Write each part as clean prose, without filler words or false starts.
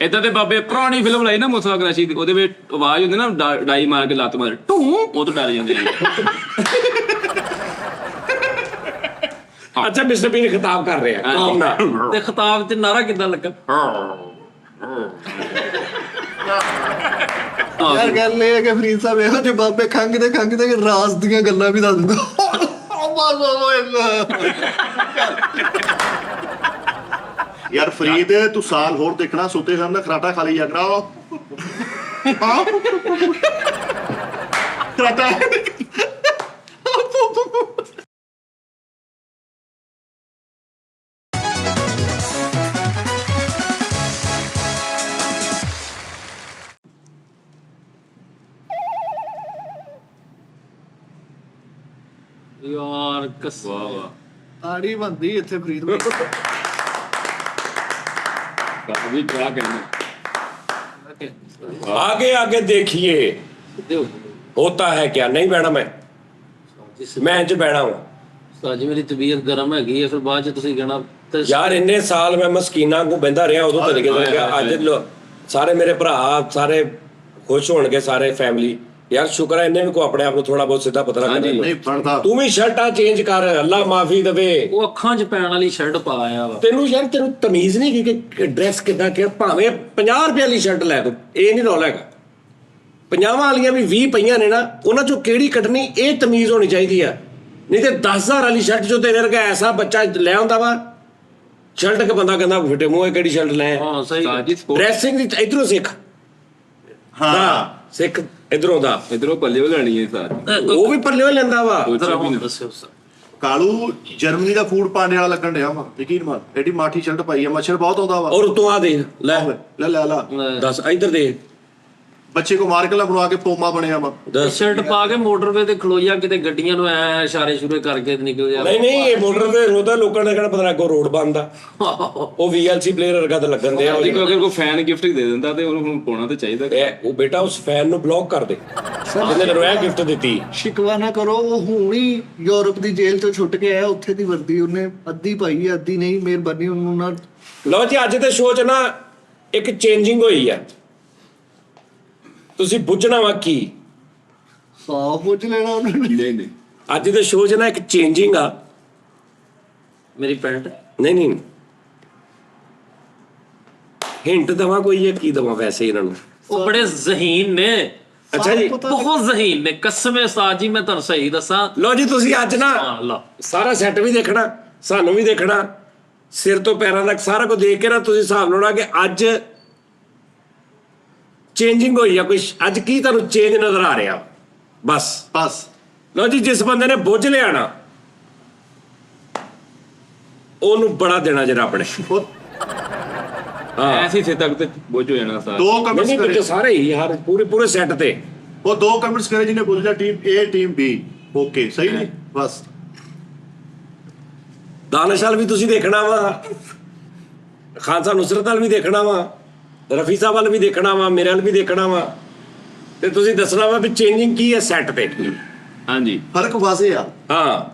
ਏਦਾਂ ਤੇ ਬਾਬੇ ਪੁਰਾਣੀ ਫਿਲਮ ਲਾਈ ਨਾ ਮੁਸਤਫਾ ਕੁਰੈਸ਼ੀ ਦੀ, ਉਹਦੇ ਵਿੱਚ ਆਵਾਜ਼ ਹੁੰਦੀ ਨਾ ਡਾਈ ਮਾਰ ਕੇ ਲੱਤ ਮਾਰ ਟੂ, ਉਹ ਤੋਂ ਡਰ ਜਾਂਦੇ ਨੇ। ਅੱਛਾ ਮਿਸਟਰ ਬੀਨ ਖਿਤਾਬ ਕਰ ਰਿਹਾ ਕਾਮ ਨਾਲ, ਤੇ ਖਿਤਾਬ 'ਚ ਨਾਰਾ ਕਿੱਦਾਂ ਲੱਗਾ? ਯਾਰ ਗੱਲ ਇਹ ਹੈ ਕਿ ਫਰੀਦ ਸਾਹਿਬ ਇਹੋ ਜਿਹੇ ਬਾਬੇ ਖੰਘਦੇ ਰਾਜ਼ ਦੀਆਂ ਗੱਲਾਂ ਵੀ ਦੱਸ ਦਿੰਦੇ। ਯਾਰ ਫਰੀਦ ਤੂੰ ਸਾਲ ਹੋਰ ਦੇਖਣਾ, ਸੁੱਤੇ ਸਾਹਮਣੇ ਖਰਾਟਾ ਖਾ ਲਈ ਜਾ ਕਰਾ। ਖਰਾਟਾ ਯਾਰ ਵਾਹ ਵਾਹ, ਤਾੜੀ ਬੰਦੀ ਇੱਥੇ ਫਰੀਦ ਭਾਈ। ਕਾਫੀ ਟਰਾ ਕਹਿੰਦੇ आगे आगे देखिए होता है क्या। नहीं बैठा मैं च बैठा हूँ ਸਾਜੀ ਮੇਰੀ ਤਬੀਅਤ ਗਰਮ ਹੈਗੀ ਹੈ, ਫਿਰ ਬਾਅਦ 'ਚ ਤੁਸੀਂ ਕਹਿਣਾ ਤੇ यार इन्ने साल मैं मस्कीना को बहता रहा उदों तरीके से अज सारे मेरे भरा सारे खुश होणगे सारे फैमिली। यार शुक्र है इन्हें भी को अपने आप को थोड़ा बहुत सीधा पता नहीं लग पढ़ता। तू भी शर्टा चेंज कर, अल्लाह माफी दवे। ਉਹ ਅੱਖਾਂ 'ਚ ਪੈਣ ਵਾਲੀ ਸ਼ਰਟ ਪਾ ਆਇਆ ਵਾ। ਤੈਨੂੰ ਯਾਰ ਤੈਨੂੰ ਤਮੀਜ਼ ਨਹੀਂ ਕਿ ਡਰੈਸ ਕਿੱਦਾਂ ਕਿ ਭਾਵੇਂ 50 ਰੁਪਏ ਵਾਲੀ ਸ਼ਰਟ ਲੈ ਤੂੰ, ਇਹ ਨਹੀਂ ਰੌਲਾ ਹੈਗਾ। 50 ਵਾਲੀਆਂ ਵੀ 20 ਪਈਆਂ ਨੇ ਨਾ, ਉਹਨਾਂ ਚੋਂ ਕਿਹੜੀ ਕੱਢਣੀ ਇਹ ਤਮੀਜ਼ ਹੋਣੀ ਚਾਹੀਦੀ ਆ। ਨਹੀਂ ਤੇ 10,000 ਵਾਲੀ ਸ਼ਰਟ ਜੋ ਤੇਰੇ ਵਰਗਾ ਐਸਾ ਬੱਚਾ ਲੈ ਆਉਂਦਾ ਵਾ, ਸ਼ਰਟ ਕੇ ਬੰਦਾ ਕਹਿੰਦਾ ਫਿੱਟੇ ਮੂੰਹ ਕਿਹੜੀ ਸ਼ਰਟ ਲੈ। ਹਾਂ ਸਹੀ ਸਾਜੀ ਸਪੋਰਟ ਡਰੈਸਿੰਗ ਦੀ ਇਧਰੋਂ ਸਿੱਖ, ਹਾਂ ਸਿੱਖ ਇਧਰੋਂ ਦਾ। ਇਧਰੋਂ ਪੱਲੇ ਹੋ ਲੈਣੀ ਹੈ ਸਾਰੀ, ਉਹ ਵੀ ਪੱਲੇ ਲੈਂਦਾ ਵਾ। ਦੱਸਿਓ ਕਾਲੂ ਜਰਮਨੀ ਦਾ ਫੂਡ ਪਾਣੇ ਵਾਲਾ ਲੱਗਣ ਡਿਆ ਵਾ, ਯਕੀਨ ਮੰਨ। ਐਡੀ ਮਾਠੀ ਸ਼ਰਟ ਪਾਈ ਆ, ਮੱਛਰ ਬਹੁਤ ਆਉਂਦਾ ਵਾ। ਔਰ ਤੂੰ ਆ ਦੇ ਲੈ ਲੈ ਲੈ ਲਾ, ਦੱਸ ਇਧਰ ਦੇ ਬੱਚੇ ਕੋ ਮਾਰ ਕੇ ਲਾ ਬਣਵਾ ਕੇ ਪੋਮਾ ਬਣਿਆ ਵਾ। ਸ਼ਰਟ ਪਾ ਕੇ ਮੋਟਰਵੇ ਤੇ ਖਲੋਈਆ, ਕਿਤੇ ਗੱਡੀਆਂ ਨੂੰ ਐ ਇਸ਼ਾਰੇ ਸ਼ੁਰੇ ਕਰਕੇ ਨਿਕਲ ਜਾ। ਨਹੀਂ ਨਹੀਂ, ਇਹ ਮੋਟਰ ਤੇ ਰੋਦਾ ਲੋਕਾਂ ਨੇ ਕਹਿਣਾ ਪਤਾ ਨਾ ਕੋ ਰੋਡ ਬੰਦ ਆ। ਉਹ VLC ਪਲੇਅਰ ਵਰਗਾ ਤਾਂ ਲੱਗਣ ਦਿਆ। ਅਗਰ ਕੋਈ ਫੈਨ ਗਿਫਟ ਦੇ ਦਿੰਦਾ ਤੇ ਉਹਨੂੰ ਹੁਣ ਪਾਉਣਾ ਤੇ ਚਾਹੀਦਾ। ਉਹ ਬੇਟਾ ਉਸ ਫੈਨ ਨੂੰ ਬਲੌਕ ਕਰ ਦੇ ਜਿਹਨੇ ਤੈਨੂੰ ਇਹ ਗਿਫਟ ਦਿੱਤੀ। ਸ਼ਿਕਵਾ ਨਾ ਕਰੋ, ਉਹ ਹੁਣ ਹੀ ਯੂਰਪ ਦੀ ਜੇਲ੍ਹ ਤੋਂ ਛੁੱਟ ਕੇ ਆਇਆ, ਉੱਥੇ ਦੀ ਵਰਦੀ ਉਹਨੇ ਅੱਧੀ ਪਾਈ ਹੈ, ਅੱਧੀ ਨਹੀਂ। ਮਿਹਰਬਾਨੀ ਉਹਨੂੰ ਨਾ। ਲਓ ਜੀ, ਅੱਜ ਦੇ ਸ਼ੋਅ 'ਚ ਨਾ ਇੱਕ ਚੇਂਜਿੰਗ ਹੋਈ ਆ, ਤੁਸੀਂ ਪੁੱਛਣਾ ਵਾ ਕੀ ਸਾਫ ਪੁੱਛ ਲੈਣਾ ਉਹਨੇ। ਨਹੀਂ ਨਹੀਂ, ਅੱਜ ਦੇ ਸ਼ੋਅ 'ਚ ਨਾ ਇੱਕ ਚੇਂਜਿੰਗ ਆ। ਮੇਰੀ ਪੈਂਟ ਨਹੀਂ ਨਹੀਂ, ਹਿੰਟ ਦਵਾਂ ਕੋਈ ਜਾਂ ਕੀ ਦਵਾਂ ਵੈਸੇ ਇਹਨਾਂ ਨੂੰ? ਉਹ ਬੜੇ ਜ਼ਹੀਨ ਨੇ। ਅੱਛਾ ਜੀ, ਬਹੁਤ ਜ਼ਹੀਨ ਨੇ ਕਸਮੇ ਉਸਤਾਦ ਜੀ, ਮੈਂ ਤੁਹਾਨੂੰ ਸਹੀ ਦੱਸਾਂ। ਲਓ ਜੀ, ਤੁਸੀਂ ਅੱਜ ਨਾ ਅੱਲਾ ਸਾਰਾ ਸੈੱਟ ਵੀ ਦੇਖਣਾ, ਸਾਨੂੰ ਵੀ ਦੇਖਣਾ, ਸਿਰ ਤੋਂ ਪੈਰਾਂ ਤੱਕ ਸਾਰਾ ਕੁਝ ਦੇਖ ਕੇ ਨਾ ਤੁਸੀਂ ਹਿਸਾਬ ਲਾਉਣਾ ਕਿ ਅੱਜ ਚੇਂਜਿੰਗ ਹੋਈ ਆ ਕੁਝ। ਅੱਜ ਕੀ ਤੁਹਾਨੂੰ ਚੇਂਜ ਨਜ਼ਰ ਆ ਰਿਹਾ ਬਸ। ਲਓ ਜੀ, ਜਿਸ ਬੰਦੇ ਨੇ ਬੁੱਝ ਲਿਆ ਨਾ ਉਹਨੂੰ ਬੜਾ ਦੇਣਾ ਜੇ ਰੱਬ ਨੇ। ਐਸੀ ਸੇ ਤੱਕ ਤੇ ਬੋਝ ਹੋ ਜਾਣਾ ਸਾਰਾ। ਦੋ ਕਮੈਂਟਸ ਨਹੀਂ ਕਰੇ, ਵਿੱਚ ਸਾਰੇ ਹੀ ਹਰ ਪੂਰੇ ਸੈੱਟ ਤੇ ਉਹ ਦੋ ਕਮੈਂਟਸ ਕਰੇ ਜਿਹਨੇ ਬੋਲਿਆ team A team B। Okay ਸਹੀ ਨਹੀਂ ਬਸ। ਦਾਨਿਸ਼ ਵੀ ਤੁਸੀਂ ਦੇਖਣਾ ਵਾ, ਖਾਨ ਸਾਹਿਬ ਨੁਸਰਤ ਨਾਲ ਵੀ ਦੇਖਣਾ ਵਾ, ਰਫੀ ਸਾਹਿਬ ਵੱਲ ਵੀ ਦੇਖਣਾ ਵਾ, ਮੇਰੇ ਵੱਲ ਵੀ ਦੇਖਣਾ ਵਾ, ਤੇ ਤੁਸੀਂ ਦੱਸਣਾ ਵਾ ਵੀ ਚੇਂਜਿੰਗ ਕੀ ਹੈ ਸੈੱਟ ਤੇ। ਹਾਂਜੀ, ਫਰਕ ਵਾਜ਼ੇ ਆ। ਹਾਂ,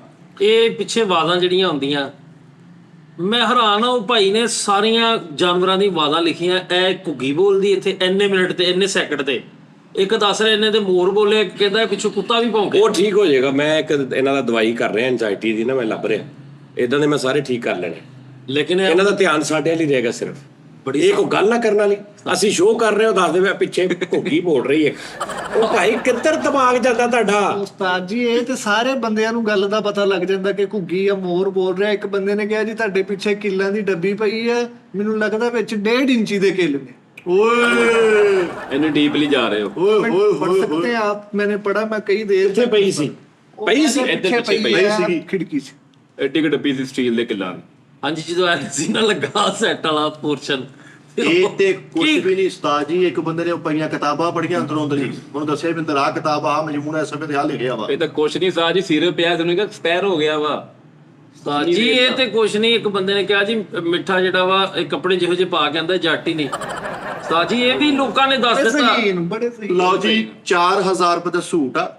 ਇਹ ਪਿੱਛੇ ਆਵਾਜ਼ਾਂ ਜਿਹੜੀਆਂ ਹੁੰਦੀਆਂ, ਮੈਂ ਹੈਰਾਨ ਆ। ਉਹ ਭਾਈ ਨੇ ਸਾਰੀਆਂ ਜਾਨਵਰਾਂ ਦੀ ਆਵਾਜ਼ਾਂ ਲਿਖੀਆਂ। ਇਹ ਘੁੱਗੀ ਬੋਲਦੀ ਇੱਥੇ ਇੰਨੇ ਮਿੰਟ ਤੇ ਇੰਨੇ ਸੈਕਿੰਡ ਤੇ, ਇੱਕ ਦੱਸ ਰਿਹਾ ਇਹਨੇ ਤੇ ਮੋਰ ਬੋਲੇ, ਕਹਿੰਦਾ ਪਿੱਛੋਂ ਕੁੱਤਾ ਵੀ ਭੌਂਕੇ। ਉਹ ਠੀਕ ਹੋ ਜਾਏਗਾ। ਮੈਂ ਇੱਕ ਇਹਨਾਂ ਦਾ ਦਵਾਈ ਕਰ ਰਿਹਾ ਐਂਜ਼ਾਈਟੀ ਦੀ ਨਾ, ਮੈਂ ਲੱਭ ਰਿਹਾ ਇਦਾਂ ਦੇ, ਮੈਂ ਸਾਰੇ ਠੀਕ ਕਰ ਲੈਣੇ। ਲੇਕਿਨ ਇਹਨਾਂ ਦਾ ਧਿਆਨ ਸਾਡੇ ਲਈ ਰਹੇਗਾ ਸਿਰਫ। ਇਹ ਕੋਈ ਗੱਲ ਨਾ ਕਰਨ ਵਾਲੀ, ਅਸੀਂ ਸ਼ੋਅ ਕਰ ਰਹੇ ਹੋ, ਦੱਸ ਦੇ ਪਿੱਛੇ ਘੁੱਗੀ ਬੋਲ ਰਹੀ ਹੈ। ਉਹ ਭਾਈ ਕਿੱਧਰ ਦਿਮਾਗ ਜਾਂਦਾ ਤੁਹਾਡਾ? ਉਸਤਾਦ ਜੀ, ਇਹ ਤੇ ਸਾਰੇ ਬੰਦਿਆਂ ਨੂੰ ਗੱਲ ਦਾ ਪਤਾ ਲੱਗ ਜਾਂਦਾ ਕਿ ਘੁੱਗੀ ਜਾਂ ਮੋਰ ਬੋਲ ਰਿਹਾ। ਇੱਕ ਬੰਦੇ ਨੇ ਕਿਹਾ ਜੀ ਤੁਹਾਡੇ ਪਿੱਛੇ ਕਿੱਲਾਂ ਦੀ ਡੱਬੀ ਪਈ ਹੈ, ਮੈਨੂੰ ਲੱਗਦਾ ਵਿੱਚ 1.5 ਇੰਚੀ ਦੇ ਕਿੱਲ ਨੇ। ਓਏ ਇਹਨੂੰ ਡੀਪਲੀ ਜਾ ਰਹੇ ਹੋ। ਓਏ ਓਏ पढ़ सकते हैं आप? मैंने पढ़ा, मैं कई देर ਕਿੱਥੇ ਪਈ ਸੀ? ਪਈ ਸੀ ਇੱਧਰ ਪਿੱਛੇ ਪਈ ਸੀਗੀ। खिड़की से। ਐਡੀ ਕੁ ਡੱਬੀ ਸੀ ਸਟੀਲ ਦੇ ਕਿੱਲਾਂ ਦੀ। ਹਾਂਜੀ, ਜਦੋਂ ਐ ਸੀ ਨਾ ਲੱਗਾ ਸੈੱਟ ਵਾਲਾ ਪੋਰਸ਼ਨ, ਇਹ ਤੇ ਕੁਝ ਵੀ ਨਹੀਂ ਉਸਤਾਦ ਜੀ। ਇੱਕ ਬੰਦੇ ਨੇ ਪਈਆਂ ਕਿਤਾਬਾਂ ਪੜ੍ਹੀਆਂ ਅੰਦਰੋਂ ਅੰਦਰ ਹੀ, ਉਹਨੂੰ ਦੱਸਿਆ ਵੀ ਅੰਦਰ ਆ ਕਿਤਾਬ ਆ ਮਜਮੂਨ ਇਸ ਸਮੇਂ ਤੇ ਆ ਲਿਖਿਆ ਵਾ। ਇਹ ਤਾਂ ਕੁਛ ਨਹੀਂ ਸਾਜੀ, ਸਿਰ ਪਿਆ ਤੈਨੂੰ ਕਿਹਾ ਸਪੈਰ ਹੋ ਗਿਆ ਵਾ। ਉਸਤਾਦ ਜੀ ਇਹ ਤੇ ਕੁਛ ਨਹੀਂ। ਇੱਕ ਬੰਦੇ ਨੇ ਕਿਹਾ ਜੀ ਮਿੱਠਾ ਜਿਹੜਾ ਵਾ ਇਹ ਕੱਪੜੇ ਜਿਹੋ ਜਿਹੇ ਪਾ ਕੇ ਆਂਦਾ ਜੱਟ ਹੀ ਨਹੀਂ। ਉਸਤਾਦ ਜੀ ਇਹ ਵੀ ਲੋਕਾਂ ਨੇ ਦੱਸ ਦਿੱਤਾ। बड़े सही। ਲਓ ਜੀ, 4000 ਰੁਪਏ ਦਾ ਸੂਟ ਆ।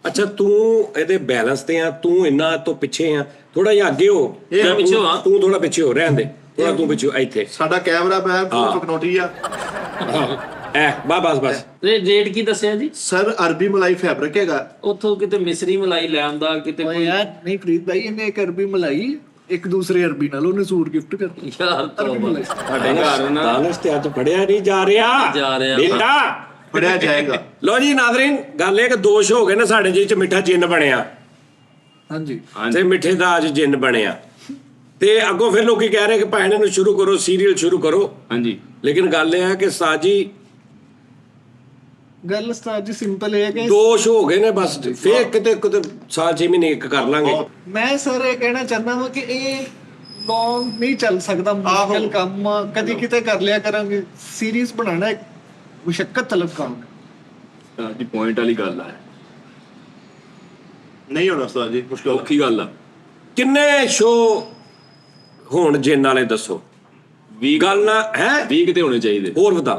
ਅੱਛਾ, ਤੂੰ ਇਹਦੇ ਬੈਲੈਂਸ ਤੇ ਆ, ਤੂੰ ਇੰਨਾ ਤੋਂ ਪਿੱਛੇ ਆ, ਥੋੜਾ ਜਿਹਾ ਅੱਗੇ ਹੋ। ਮੈਂ ਪਿੱਛੇ ਹਾਂ। ਤੂੰ ਥੋੜਾ ਪਿੱਛੇ ਹੋ, ਰਹਿਣ ਦੇ। ਥੋੜਾ ਤੂੰ ਪਿੱਛੇ ਇੱਥੇ ਸਾਡਾ ਕੈਮਰਾ ਮੈਨ ਫੁੱਲ ਫਕਨੋਟੀ ਆ ਐ ਬਸ ਤੇ ਰੇਟ ਕੀ ਦੱਸਿਆ ਜੀ? ਸਰ ਅਰਬੀ ਮਲਾਈ ਫੈਬਰਿਕ ਹੈਗਾ। ਉੱਥੋਂ ਕਿਤੇ ਮਿਸਰੀ ਮਲਾਈ ਲੈ ਆਉਂਦਾ, ਕਿਤੇ ਓਏ ਕੋਈ ਯਾਰ ਨਹੀਂ ਫਰੀਦ ਭਾਈ, ਇਹਨੇ ਇੱਕ ਅਰਬੀ ਮਲਾਈ ਇੱਕ ਦੂਸਰੇ ਅਰਬੀ ਨਾਲ ਉਹਨੇ ਸੂਟ ਗਿਫਟ ਕਰ ਦਿੱਤਾ। ਯਾਰ ਅਰਬੀ ਮਲਾਈ ਸਾਡੇ ਘਰ ਨਾ ਦਾਨਸ਼ ਤੇ ਅੱਜ ਫੜਿਆ ਨਹੀਂ ਜਾ ਰਿਹਾ ਬੇਟਾ। ਫੜਿਆ ਜਾਏਗਾ। ਲੋ ਜੀ ਨਾਜ਼ਰੀਨ, ਗੱਲ ਇਹ ਕਿ ਦੋਸ਼ ਹੋ ਗਏ ਨੇ ਸਾਡੇ ਜੀ ਚ ਮਿੱਠਾ ਜਿੰਨ ਬਣਿਆ ਹਾਂਜੀ ਤੇ ਮਿੱਠੇ ਦਾ ਅੱਜ ਜਿੰਨ ਬਣਿਆ ਤੇ ਅੱਗੋਂ ਫਿਰ ਲੋਕੀ ਕਹਿ ਰਹੇ ਕਿ ਭੈਣ ਨੂੰ ਸ਼ੁਰੂ ਕਰੋ, ਸੀਰੀਅਲ ਸ਼ੁਰੂ ਕਰੋ। ਹਾਂਜੀ ਲੇਕਿਨ ਗੱਲ ਇਹ ਹੈ ਕਿ ਸਾਜੀ ਗੱਲ ਉਸਤਾਦ ਜੀ ਸਿੰਪਲ ਹੈ ਕਿ ਦੋਸ਼ ਹੋ ਗਏ ਨੇ ਬਸ, ਫੇਰ ਕਿਤੇ ਸਾਲ 6 ਮਹੀਨੇ ਇੱਕ ਕਰ ਲਾਂਗੇ। ਮੈਂ ਸਰ ਇਹ ਕਹਿਣਾ ਚਾਹੁੰਦਾ ਹਾਂ ਕਿ ਇਹ ਲੌਂਗ ਨਹੀਂ ਚੱਲ ਸਕਦਾ, ਮੁਸ਼ਕਲ ਕੰਮ ਆ, ਕਦੀ ਕਿਤੇ ਕਰ ਲਿਆ ਕਰਾਂਗੇ। ਸੀਰੀਜ਼ ਬਣਾਉਣਾ ਇੱਕ ਮੁਸ਼ਕਲ ਤਲਬ ਕੰਮ ਹੈ। ਜੀ ਪੁਆਇੰਟ ਵਾਲੀ ਗੱਲ ਆ, ਨਹੀਂ ਹੋਣਾ ਉਸਤਾਦ ਜੀ, ਮੁਸ਼ਕਲ ਔਖੀ ਗੱਲ ਆ। ਕਿੰਨੇ ਸ਼ੋਅ ਹੋਣ ਜਿੰਨ ਵਾਲੇ ਦੱਸੋ? ਵੀ ਗੱਲ ਨਾ ਹੈ, 20 ਕਿਤੇ ਹੋਣੇ ਚਾਹੀਦੇ ਹੋਰ ਬਤਾ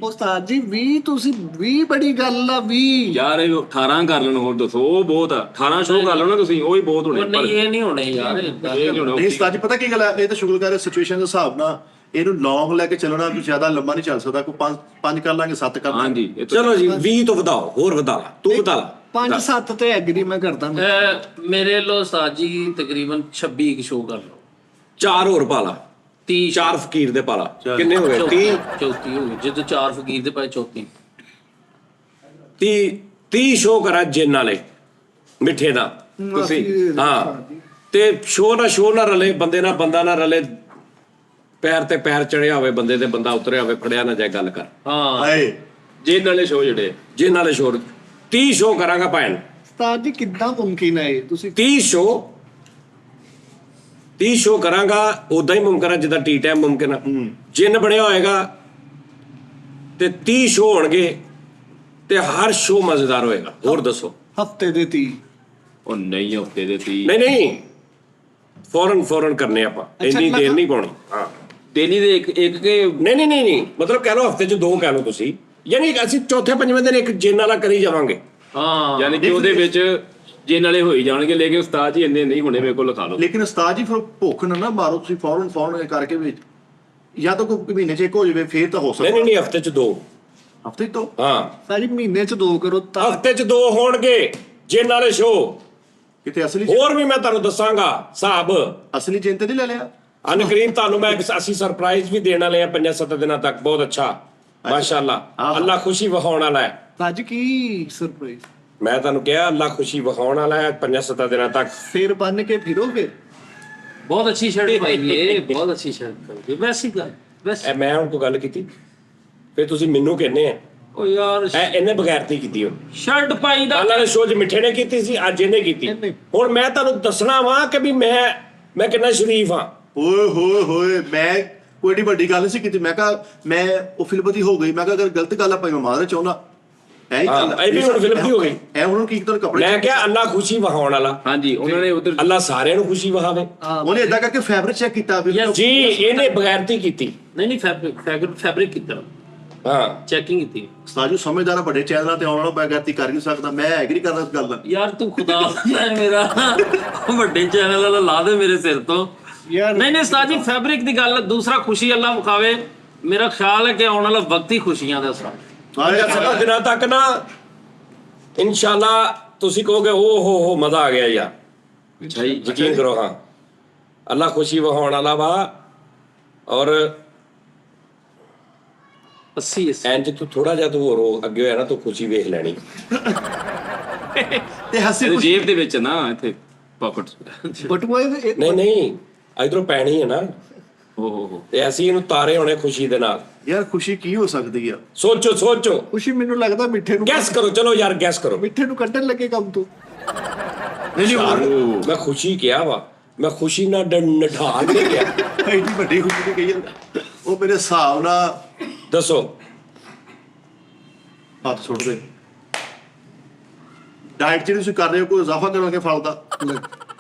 ਉਸਤਾਦ ਜੀ 20 ਤੁਸੀਂ 20 ਬੜੀ ਗੱਲ ਆ 20 ਯਾਰ। ਇਹ 18 ਕਰ ਲੈਣ, ਹੋਰ ਦੱਸੋ ਉਹ ਬਹੁਤ ਆ। 18 ਸ਼ੋਅ ਕਰ ਲਓ ਨਾ ਤੁਸੀਂ, ਉਹ ਹੀ ਬਹੁਤ ਹੋਣੇ। ਉਹ ਨਹੀਂ, ਇਹ ਨਹੀਂ ਹੋਣੇ ਯਾਰ। ਇਹ ਨਹੀਂ ਹੋਣੇ। ਨਹੀਂ ਉਸਤਾਦ ਜੀ ਪਤਾ ਕੀ ਗੱਲ ਹੈ, ਇਹ ਤਾਂ ਸ਼ੁਗਲ ਕਰ ਸਿਚੁਏਸ਼ਨ ਦੇ ਹਿਸਾਬ ਨਾਲ ਇਹਨੂੰ ਲੌਂਗ ਲੈ ਕੇ ਚੱਲਣਾ ਵੀ ਜ਼ਿਆਦਾ ਲੰਮਾ ਨਹੀਂ ਚੱਲ ਸਕਦਾ। ਕੋਈ 5 ਕਰ ਲਾਂਗੇ, 7 ਕਰ ਲਾਂਗੇ। ਹਾਂਜੀ ਇਹ ਤਾਂ- ਚਲੋ ਜੀ 20 ਤੋਂ ਵਧਾਓ, ਹੋਰ ਵਧਾ ਲਾ, ਤੂੰ ਵਧਾ ਲਾ। 5-7 ਤੇ ਐਗਰੀ ਮੈਂ ਕਰਦਾ। ਮੇਰੇ ਲੋ ਉਸਤਾਦ ਜੀ ਤਕਰੀਬਨ 26 ਸ਼ੋਅ ਕਰ ਲਓ। 4 ਹੋਰ ਪਾ ਲਾ, 30 4 ਫਕੀਰ ਦੇ ਪਾ ਲਾ। ਕਿੰਨੇ ਹੋ ਗਏ? 30 34 ਹੋ ਗਏ। ਜਦੋਂ 4 ਫਕੀਰ ਦੇ ਪਾਏ 34। 30 ਸ਼ੋਅ ਕਰਾ ਜਿੰਨ ਵਾਲੇ ਮਿੱਠੇ ਦਾ ਤੁਸੀਂ। ਹਾਂ ਤੇ ਸ਼ੋਅ ਨਾ ਰਲੇ, ਬੰਦੇ ਨਾਲ ਬੰਦਾ ਨਾ ਰਲੇ, ਪੈਰ ਤੇ ਪੈਰ ਚੜਿਆ ਹੋਵੇ, ਬੰਦੇ ਤੇ ਬੰਦਾ ਉਤਰਿਆ ਹੋਵੇ, ਫੜਿਆ ਨਾ ਜਾਏ। ਗੱਲ ਕਰ ਹਾਂ ਹਾਏ ਜੇ ਨਾਲੇ ਸ਼ੋਅ ਜਿਹੜੇ ਜਿੰਨ ਵਾਲੇ ਸ਼ੋਅ 30 ਸ਼ੋਅ ਕਰਾਂਗਾ ਭੈਣ। ਉਸਤਾਦ ਜੀ ਕਿੱਦਾਂ ਮੁਮਕਿਨ ਹੈ ਇਹ? ਤੁਸੀਂ 30 ਸ਼ੋਅ ਕਰਾਂਗਾ, ਉਦਾਂ ਹੀ ਮੁਮਕਿਨ ਹੈ ਜਿੱਦਾਂ ਟੀ ਟਾਈਮ ਮੁਮਕਿਨ ਹੈ। ਜਿੰਨ ਬਣਿਆ ਹੋਏਗਾ ਤੇ 30 ਸ਼ੋਅ ਹੋਣਗੇ ਤੇ ਹਰ ਸ਼ੋਅ ਮਜ਼ੇਦਾਰ ਹੋਏਗਾ। ਹੋਰ ਦੱਸੋ? ਹਫਤੇ ਦੇ 30 ਉਹ ਨਹੀਂ, ਹਫਤੇ ਦੇ 30 ਨਹੀਂ ਫੌਰਨ ਕਰਨੇ ਆਪਾਂ, ਇੰਨੀ ਦੇਰ ਨਹੀਂ ਪਾਉਣੀ। ਹਾਂ ਡੇਲੀ ਦੇ ਇੱਕ ਕੇ ਨਹੀਂ ਮਤਲਬ ਕਹਿ ਲਓ ਹਫਤੇ 'ਚ 2 ਕਹਿ ਲਓ ਤੁਸੀਂ, ਯਾਨੀ ਅਸੀਂ ਚੌਥੇ ਪੰਜਵੇਂ ਦਿਨ ਇੱਕ ਜਿੰਨ ਵਾਲਾ ਕਰੀ ਜਾਵਾਂਗੇ। ਹਾਂ ਯਾਨੀ ਕਿ ਉਹਦੇ ਵਿੱਚ ਜੇ ਨਾਲੇ ਹੋਈ ਜਾਣਗੇ, ਲੇਕਿਨ ਉਸਤਾਦ ਜੀ ਇੰਨੇ ਨਹੀਂ ਹੋਣੇ। ਮੇਰੇ ਕੋਲ ਲਿਖਾ ਲਓ। ਲੇਕਿਨ ਉਸਤਾਦ ਜੀ ਫਿਰ ਭੁੱਖ ਨਾ ਮਾਰੋ ਤੁਸੀਂ, ਫੌਰਨ ਕਰਕੇ ਵਿੱਚ ਜਾਂ ਤਾਂ ਕੋਈ ਮਹੀਨੇ 'ਚ ਇੱਕ ਹੋ ਜਾਵੇ ਫੇਰ ਤਾਂ ਹੋ ਸਕਦਾ। ਨਹੀਂ ਹਫਤੇ 'ਚ 2। ਹਫਤੇ ਤੋਂ ਹਾਂ ਸਾਰੀ ਮਹੀਨੇ ਚ 2 ਕਰੋ ਤਾਂ ਹਫਤੇ 'ਚ 2 ਹੋਣਗੇ ਜਿੰਨ ਵਾਲੇ ਸ਼ੋਅ। ਕਿਤੇ ਅਸਲੀ ਹੋਰ ਵੀ ਮੈਂ ਤੁਹਾਨੂੰ ਦੱਸਾਂਗਾ ਹਿਸਾਬ। ਅਸਲੀ ਜਿੰਨ ਤੇ ਨਹੀਂ ਲੈ ਲਿਆ। ਅਨਕਰੀਮ ਤੁਹਾਨੂੰ ਮੈਂ ਅਸੀਂ ਸਰਪ੍ਰਾਈਜ਼ ਵੀ ਦੇਣ ਵਾਲੇ ਆ 5-7 ਦਿਨਾਂ ਤੱਕ। ਬਹੁਤ ਅੱਛਾ, ਮਾਸ਼ਾਅੱਲਾ। ਅੱਲਾ ਖੁਸ਼ੀ ਵਿਖਾਉਣ ਵਾਲਾ ਹੈ। ਅੱਜ ਕੀ ਸਰਪ੍ਰਾਈਜ਼? ਮੈਂ ਤੁਹਾਨੂੰ ਕਿਹਾ ਅੱਲਾ ਖੁਸ਼ੀ ਵਿਖਾਉਣ ਵਾਲਾ ਹੈ 5-7 ਦਿਨਾਂ ਤੱਕ। ਫੇਰ ਬੰਨ ਕੇ ਫਿਰੋਗੇ। ਬਹੁਤ ਅੱਛੀ ਸ਼ਰਟ ਪਾਈ ਹੈ, ਬਹੁਤ ਅੱਛੀ ਸ਼ਰਟ ਪਾਈ ਹੈ। ਵੈਸੀ ਗੱਲ ਵੈਸੇ ਮੈਂ ਹੁਣ ਕੋਈ ਗੱਲ ਕੀਤੀ ਫੇਰ ਤੁਸੀਂ ਮੈਨੂੰ ਕਹਿੰਦੇ ਆ ਉਹ ਯਾਰ ਇਹਨੇ ਬਗੈਰਤੀ ਕੀਤੀ ਉਹ। ਸ਼ਰਟ ਪਾਈ ਦਾ ਕੱਲ੍ਹ ਵਾਲੇ ਸ਼ੋਅ 'ਚ ਮਿੱਠੇ ਨੇ ਕੀਤੀ ਸੀ, ਅੱਜ ਇਹਨੇ ਕੀਤੀ। ਹੁਣ ਮੈਂ ਤੁਹਾਨੂੰ ਦੱਸਣਾ ਵਾ ਕਿ ਵੀ ਮੈਂ ਕਿੰਨਾ ਸ਼ਰੀਫ ਹਾਂ। ਓਏ ਮੈਂ ਕੋਈ ਏਡੀ ਵੱਡੀ ਗੱਲ ਨਹੀਂ ਸੀ ਕੀਤੀ। ਮੈਂ ਕਿਹਾ ਮੈਂ ਉਹ ਫਿਲਮ ਦੀ ਹੋ ਗਈ। ਮੈਂ ਕਿਹਾ ਅਗਰ ਗਲਤ ਗੱਲ ਆ ਭਾਈ ਮੈਂ ਮਾਰ ਚਾਹੁੰਦਾ ਹੈ ਹੀ ਗੱਲ। ਇਹ ਵੀ ਹੁਣ ਫਿਲਮ ਦੀ ਹੋ ਗਈ। ਐ ਹੁਣ ਕੀ ਤੁਹਾਨੂੰ ਕੱਪੜੇ ਮੈਂ ਕਿਹਾ ਅੱਲਾ ਖੁਸ਼ੀ ਵਿਖਾਉਣ ਵਾਲਾ। ਹਾਂਜੀ ਉਹਨਾਂ ਨੇ ਉਧਰ ਅੱਲਾ ਸਾਰਿਆਂ ਨੂੰ ਖੁਸ਼ੀ ਵਿਖਾਵੇ। ਉਹਨੇ ਇਦਾਂ ਕਰਕੇ ਫੈਬਰਿਕ ਚੈੱਕ ਕੀਤਾ ਵੀ ਜੀ ਇਹਨੇ ਬਗੈਰਤੀ ਕੀਤੀ। ਨਹੀਂ ਫੈਬਰਿਕ ਕੀਤਾ, ਹਾਂ ਚੈਕਿੰਗ ਕੀਤੀ। ਸਾਜੂ ਸਮਝਦਾਰ ਆ, ਵੱਡੇ ਚੈਨਲਾਂ ਤੇ ਆਉਣ ਵਾਲਾ ਬਗੈਰਤੀ ਕਰ ਨਹੀਂ ਸਕਦਾ। ਮੈਂ ਐਗਰੀ ਕਰਦਾ ਇਸ ਗੱਲ ਦਾ। ਯਾਰ ਤੂੰ ਖੁਦਾ ਮੇਰਾ ਵੱਡੇ ਚੈਨਲ ਵਾਲਾ ਲਾ ਦੇ ਮੇਰੇ ਸਿਰ ਤੋਂ। ਯਾਰ ਨਹੀਂ ਉਸਤਾਦ ਜੀ ਫੈਬਰਿਕ ਦੀ ਗੱਲ। ਦੂਸਰਾ ਖੁਸ਼ੀ ਅੱਲਾ ਵਿਖਾਵੇ। ਮੇਰਾ ਖਿਆਲ ਹੈ ਕਿ ਆਉਣ ਵਾਲਾ ਵਕਤ ਹੀ ਖੁਸ਼ੀਆਂ ਦਾ ਉਸਤਾਦ। 5 ਦਿਨਾਂ ਤੱਕ ਨਾ ਇਨਸ਼ਾਅੱਲਾ ਤੁਸੀਂ ਕਹੋਗੇ ਓ ਹੋ ਮਜ਼ਾ ਆ ਗਿਆ ਯਾਰ। ਅੱਛਾ ਜੀ। ਯਕੀਨ ਕਰੋ। ਹਾਂ ਅੱਲਾ ਖੁਸ਼ੀ ਵਿਖਾਉਣ ਵਾਲਾ ਵਾ। ਔਰ 80 ਇੰਜ ਤੂੰ ਥੋੜਾ ਜਿਹਾ ਤੂੰ ਹੋਰ ਅੱਗੇ ਹੋਇਆ ਨਾ ਤੂੰ ਖੁਸ਼ੀ ਵੇਖ ਲੈਣੀ। ਤੇ ਹੱਸੀ ਇਹਦੀ ਜੇਬ ਦੇ ਵਿੱਚ ਨਾ, ਇੱਥੇ ਪਾਕਟ। ਬਟੂਆ ਨਹੀਂ ਇਧਰੋਂ ਪੈਣੀ ਹੈ ਨਾ। ਓਹ ਤੇ ਅਸੀਂ ਇਹਨੂੰ ਤਾਰੇ ਹੋਣੇ ਖੁਸ਼ੀ ਦੇ ਨਾਲ। ਯਾਰ ਖੁਸ਼ੀ ਕੀ ਹੋ ਸਕਦੀ ਆ? ਸੋਚੋ ਖੁਸ਼ੀ ਮੈਨੂੰ ਲੱਗਦਾ ਮਿੱਠੇ ਨੂੰ ਗੈਸ ਕਰੋ। ਚਲੋ ਯਾਰ ਗੈਸ ਕਰੋ। ਮਿੱਠੇ ਨੂੰ ਕੱਢਣ ਲੱਗੇ ਕੰਮ ਤੋਂ। ਨਹੀਂ ਮੈਂ ਖੁਸ਼ੀ ਕਿਹਾ ਵਾ, ਮੈਂ ਖੁਸ਼ੀ ਨਾਲ ਨਠਾ ਕੇ ਗਿਆ। ਐਡੀ ਵੱਡੀ ਖੁਸ਼ੀ ਨਹੀਂ ਕਹੀ ਜਾਂਦਾ। ਉਹ ਮੇਰੇ ਹਿਸਾਬ ਨਾਲ ਦੱਸੋ ਹੱਥ ਸੁੱਟ ਦੇ। ਡਾਈਟ ਜਿਹੜੀ ਤੁਸੀਂ ਕਰ ਰਹੇ ਹੋ ਕੋਈ ਇਜ਼ਾਫਾ ਕਰੋਗੇ ਫਲ ਦਾ?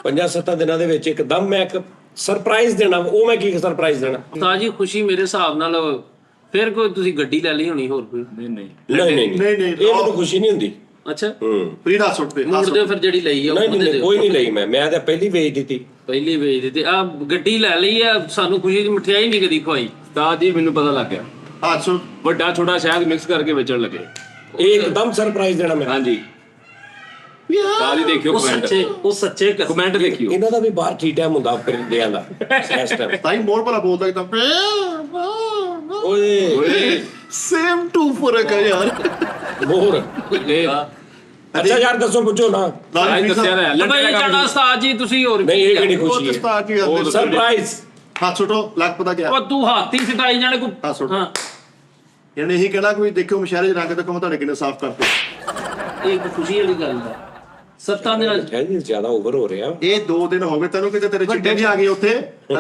5-7 ਦਿਨਾਂ ਦੇ ਵਿੱਚ ਇੱਕਦਮ ਮੈਂ ਇੱਕ ਸਰਪ੍ਰਾਈਜ਼ ਦੇਣਾ। ਉਹ ਮੈਂ ਕੀ ਸਰਪ੍ਰਾਈਜ਼ ਦੇਣਾ? ਉਸਤਾਦ ਜੀ ਖੁਸ਼ੀ ਮੇਰੇ ਹਿਸਾਬ ਨਾਲ ਫਿਰ ਕੋਈ ਤੁਸੀਂ ਗੱਡੀ ਲੈ ਲਈ ਹੋਣੀ ਹੋਰ ਕੋਈ। ਨਹੀਂ ਨਹੀਂ ਇਹ ਮੈਨੂੰ ਖੁਸ਼ੀ ਨਹੀਂ ਹੁੰਦੀ। ਅੱਛਾ ਫਰੀਦ ਹੱਥ ਸੁੱਟ ਦੇ। ਮੋੜ ਦਿਓ ਫਿਰ ਜਿਹੜੀ ਲਈ ਆ ਨਹੀਂ ਕੋਈ ਨਹੀਂ ਲਈ। ਮੈਂ ਤਾਂ ਪਹਿਲੀ ਵੇਚ ਦਿੱਤੀ। ਪਹਿਲੀ ਵੇਚ ਦਿੱਤੀ ਆ ਗੱਡੀ ਲੈ ਲਈ ਆ ਸਾਨੂੰ ਖੁਸ਼ੀ ਦੀ ਮਠਿਆਈ ਨਹੀਂ ਕਦੀ ਖਵਾਈ ਉਸਤਾਦ ਜੀ ਮੈਨੂੰ ਪਤਾ ਲੱਗ ਗਿਆ ਹਾਸੋ ਵੱਡਾ ਛੋਟਾ ਸ਼ਾਇਦ ਮਿਕਸ ਕਰਕੇ ਵੇਚਣ ਲੱਗੇ ਇਹ ਇੱਕਦਮ ਸਰਪ੍ਰਾਈਜ਼ ਦੇਣਾ ਮੈਂ। ਹਾਂਜੀ ਉਸਤਾਦ ਜੀ ਦੇਖਿਓ ਉਹ ਸੱਚੇ ਕਮੈਂਟ ਦੇਖਿਓ। ਇਹਨਾਂ ਦਾ ਵੀ ਬਾਹਰ ਠੀਕ ਟਾਈਮ ਹੁੰਦਾ ਫਿਰਦਿਆਂ ਦਾ ਇਸ ਟਾਈਮ। ਤਾਂ ਹੀ ਮੋੜ ਭਲਾ ਬੋਲਦਾ ਇੱਕਦਮ ਓਏ ਸੇਮ ਟੂ ਫਰਕ ਹੈ ਯਾਰ। ਮੋਹਰ। ਅੱਛਾ ਯਾਰ ਦੱਸੋ ਪੁੱਛੋ ਨਾ। ਅੱਜ ਦੱਸਿਆ ਤਾਂ ਭਾਈ ਤੁਹਾਡਾ ਉਸਤਾਦ ਜੀ ਤੁਸੀਂ ਹੋਰ ਨਹੀਂ ਇਹ ਕਿਹੜੀ ਉਹ ਖੁਸ਼ੀ ਹੈ? ਉਸਤਾਦ ਜੀ ਆਂਦੇ ਸਰਪ੍ਰਾਈਜ਼। ਹੱਥ ਸੁੱਟੋ ਲੱਗ ਪਤਾ ਗਿਆ ਉਹ ਤੂੰ ਹੱਥ ਹੀ ਸਟਾਈ ਜਾਣੇ ਕੋ ਹੱਥ ਸੁੱਟੋ। ਹਾਂ ਇਹਨੇ ਇਹੀ ਕਹਿਣਾ ਕੋਈ ਦੇਖਿਓ ਮਸ਼ਹਰੇ ਦੇ ਰੰਗ ਤੇ ਕਮ ਤੁਹਾਡੇ ਕਿੰਨੇ ਸਾਫ਼ ਕਰਤੇ। ਇਹ ਇੱਕ ਖੁਸ਼ੀ ਵਾਲੀ ਗੱਲ ਹੈ ਸੱਤਾਂ ਦੇ ਨਾਲ ਜੀ ਜ਼ਿਆਦਾ ਓਵਰ ਹੋ ਰਿਹਾ। ਇਹ 2 ਦਿਨ ਹੋ ਗਏ ਤੈਨੂੰ ਕਿਤੇ ਤੇਰੇ ਚਿੱਟੇ ਨਹੀਂ ਆ ਗਏ ਉੱਥੇ